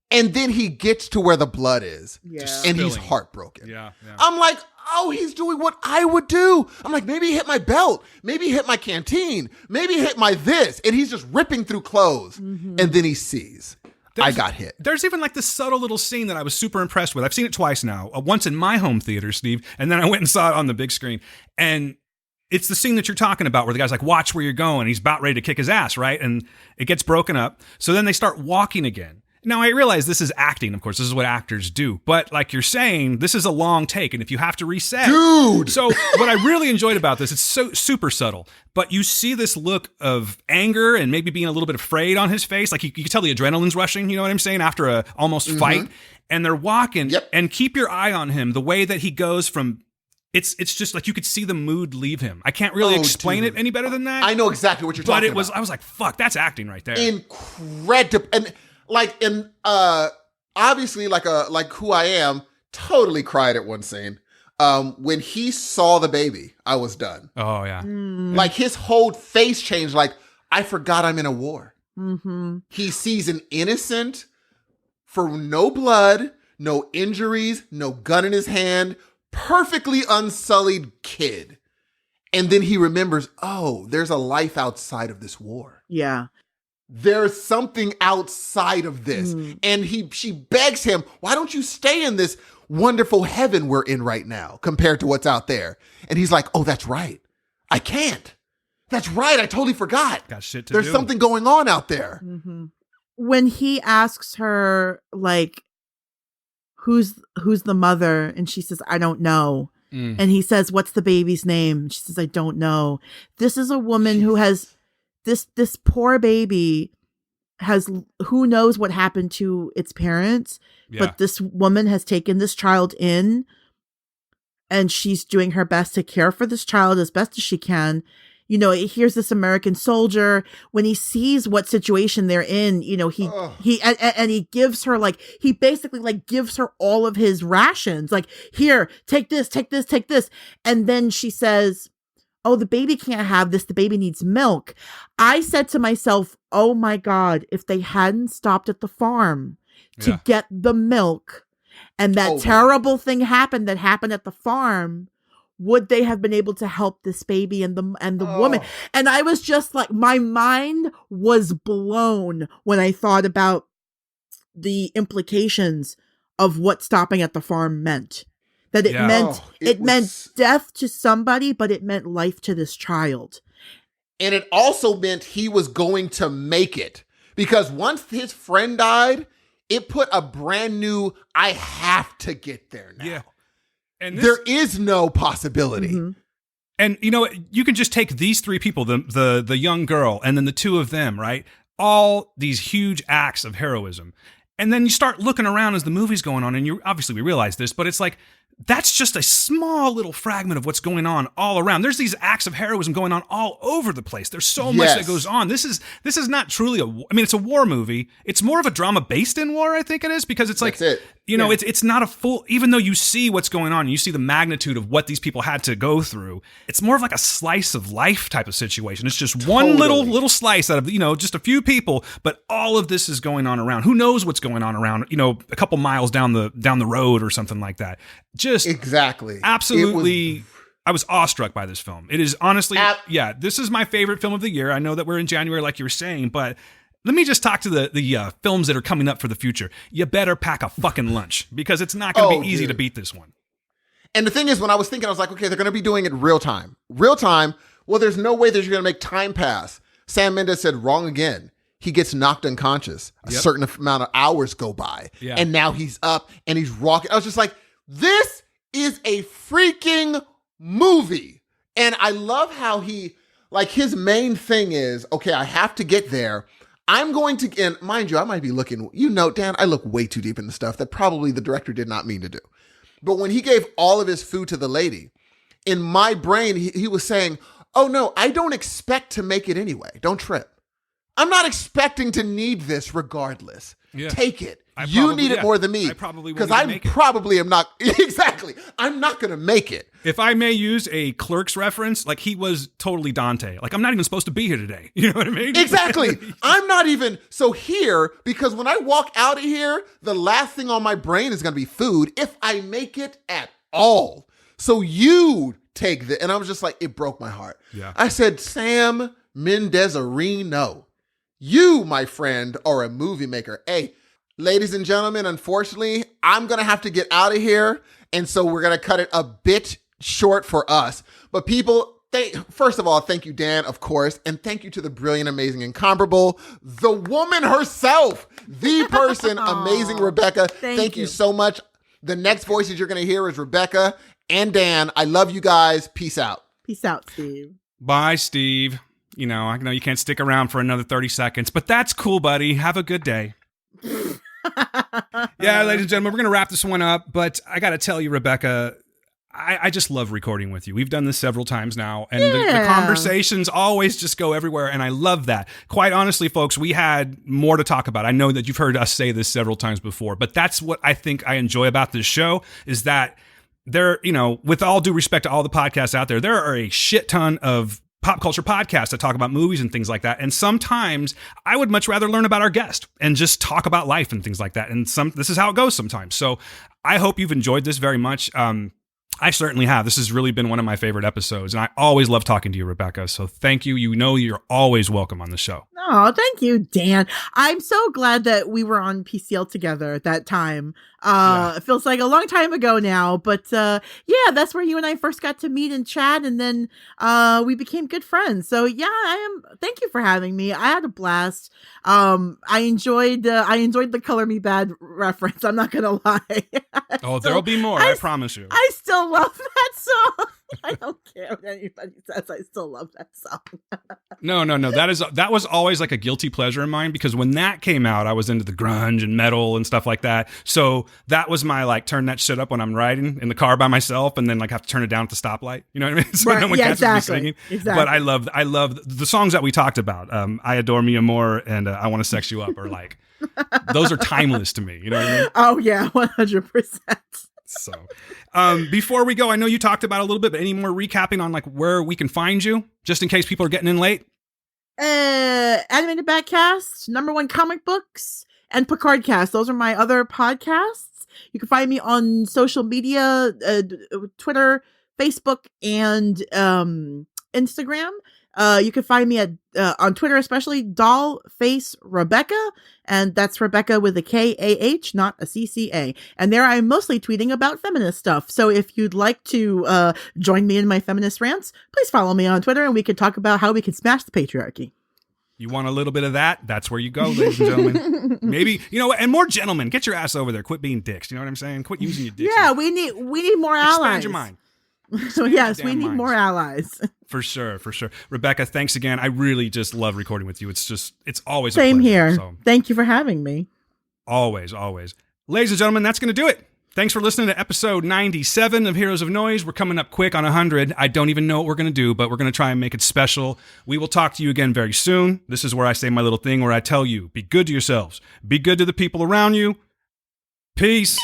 And then he gets to where the blood is. Yeah. And he's heartbroken. Yeah. I'm like, oh, he's doing what I would do. I'm like, maybe he hit my belt. Maybe he hit my canteen. Maybe he hit my this. And he's just ripping through clothes. Mm-hmm. And then he sees, I got hit. There's even like this subtle little scene that I was super impressed with. I've seen it twice now. Once in my home theater, Steve. And then I went and saw it on the big screen. And it's the scene that you're talking about where the guy's like, watch where you're going. He's about ready to kick his ass, right? And it gets broken up. So then they start walking again. Now, I realize this is acting, of course. This is what actors do. But like you're saying, this is a long take. And if you have to reset. Dude! So what I really enjoyed about this, it's so super subtle. But you see this look of anger and maybe being a little bit afraid on his face. Like you can tell the adrenaline's rushing, you know what I'm saying? After a almost fight. And they're walking. Yep. And keep your eye on him. The way that he goes from... It's just like you could see the mood leave him. I can't really explain it any better than that. I know exactly what you're talking about. But I was like, fuck, that's acting right there. Incredible. And like in obviously, like who I am, totally cried at one scene. When he saw the baby, I was done. Oh, yeah. Like his whole face changed. Like, I forgot I'm in a war. Mm-hmm. He sees an innocent, for no blood, no injuries, no gun in his hand, perfectly unsullied kid. And then he remembers, oh, there's a life outside of this war. Yeah. There's something outside of this. And she begs him, why don't you stay in this wonderful heaven we're in right now compared to what's out there? And he's like, oh, that's right. I can't. That's right. I totally forgot. Got shit to There's do. something going on out there. Mm-hmm. When he asks her, like, who's the mother? And she says, I don't know. And he says, what's the baby's name? She says, I don't know. This is a woman who has this poor baby has, who knows what happened to its parents, but this woman has taken this child in and she's doing her best to care for this child as best as she can. You know, here's this American soldier, when he sees what situation they're in, you know, he gives her, like, he basically, like, gives her all of his rations, like, here, take this. And then she says, oh, the baby can't have this. The baby needs milk. I said to myself, oh my God, if they hadn't stopped at the farm to get the milk and that terrible thing happened that happened at the farm, would they have been able to help this baby and the woman? And I was just like, my mind was blown when I thought about the implications of what stopping at the farm meant. That it meant death to somebody, but it meant life to this child. And it also meant he was going to make it. Because once his friend died, it put a brand new, I have to get there now. Yeah. And there is no possibility. Mm-hmm. And, you know, you can just take these three people, the young girl, and then the two of them, right? All these huge acts of heroism. And then you start looking around as the movie's going on, and obviously we realize this, but it's like, that's just a small little fragment of what's going on all around. There's these acts of heroism going on all over the place. There's so much that goes on. This is not truly it's a war movie. It's more of a drama based in war, I think it is, because it's like, it's not a full, even though you see what's going on, you see the magnitude of what these people had to go through. It's more of like a slice of life type of situation. It's just one little slice out of, just a few people, but all of this is going on around. Who knows what's going on around, a couple miles down the road or something like that. Just exactly. Absolutely. I was awestruck by this film. It is honestly, this is my favorite film of the year. I know that we're in January, like you were saying, but let me just talk to the films that are coming up for the future. You better pack a fucking lunch because it's not going to be easy to beat this one. And the thing is, when I was thinking, I was like, okay, they're going to be doing it real time. Real time. Well, there's no way that you're going to make time pass. Sam Mendez said wrong again. He gets knocked unconscious. A certain amount of hours go by. Yeah. And now he's up and he's rocking. I was just like, this is a freaking movie. And I love how his main thing is, okay, I have to get there. I'm going to, and mind you, I might be looking, Dan, I look way too deep in the stuff that probably the director did not mean to do. But when he gave all of his food to the lady, in my brain, he was saying, oh no, I don't expect to make it anyway. Don't trip. I'm not expecting to need this regardless. Yeah. Take it. You need it more than me. I probably because I probably am not. Exactly. I'm not going to make it. If I may use a Clerks reference, like he was totally Dante. Like I'm not even supposed to be here today. You know what I mean? Exactly. I'm not even. So here, because when I walk out of here, the last thing on my brain is going to be food if I make it at all. So you take the, and I was just like, it broke my heart. Yeah. I said, Sam Mendez-Arino, you, my friend, are a movie maker. Hey, ladies and gentlemen, unfortunately, I'm going to have to get out of here. And so we're going to cut it a bit short for us. But people, first of all, thank you, Dan, of course. And thank you to the brilliant, amazing, incomparable, the woman herself, the person, amazing Rebekah. Thank you so much. The next voices you're going to hear is Rebekah and Dan. I love you guys. Peace out. Peace out, Steve. Bye, Steve. I know you can't stick around for another 30 seconds, but that's cool, buddy. Have a good day. Yeah, ladies and gentlemen, we're going to wrap this one up, but I got to tell you, Rebekah, I just love recording with you. We've done this several times now, and the conversations always just go everywhere, and I love that. Quite honestly, folks, we had more to talk about. I know that you've heard us say this several times before, but that's what I think I enjoy about this show, is that there, with all due respect to all the podcasts out there, there are a shit ton of pop culture podcasts that talk about movies and things like that. And sometimes I would much rather learn about our guest and just talk about life and things like that. And this is how it goes sometimes. So I hope you've enjoyed this very much. I certainly have. This has really been one of my favorite episodes, and I always love talking to you, Rebekah. So thank you. You're always welcome on the show. Oh, thank you, Dan. I'm so glad that we were on PCL together at that time. It feels like a long time ago now, but that's where you and I first got to meet and chat, and then we became good friends. So thank you for having me. I had a blast. I enjoyed the Color Me Bad reference. I'm not gonna lie. There'll be more. I promise you. I still love that song. I don't care what anybody says. I still love that song. No. That was always like a guilty pleasure of mine, because when that came out, I was into the grunge and metal and stuff like that. So that was my like turn that shit up when I'm riding in the car by myself, and then like have to turn it down at the stoplite. You know what I mean? So no one catches me singing. Exactly. But I love the songs that we talked about. I Adore Me More and I Want to Sex You Up are like, those are timeless to me. You know what I mean? Oh yeah, 100%. So, before we go, I know you talked about it a little bit, but any more recapping on like where we can find you, just in case people are getting in late? Animated Batcast, #1 comic books, and Picardcast. Those are my other podcasts. You can find me on social media, Twitter, Facebook, and Instagram. You can find me at on Twitter, especially Dollface Rebekah, and that's Rebekah with a K-A-H, not a C-C-A. And there I'm mostly tweeting about feminist stuff. So if you'd like to join me in my feminist rants, please follow me on Twitter, and we can talk about how we can smash the patriarchy. You want a little bit of that? That's where you go, ladies and gentlemen. Maybe, and more gentlemen, get your ass over there. Quit being dicks. You know what I'm saying? Quit using your dicks. Yeah, we need more allies. Expand your mind. So yes, we need more allies. For sure. Rebekah, thanks again. I really just love recording with you. It's always Same a pleasure. here. So. Thank you for having me. Always. Ladies and gentlemen, that's going to do it. Thanks for listening to episode 97 of Heroes of Noise. We're coming up quick on 100. I don't even know what we're going to do, but we're going to try and make it special. We will talk to you again very soon. This is where I say my little thing where I tell you, be good to yourselves. Be good to the people around you. Peace.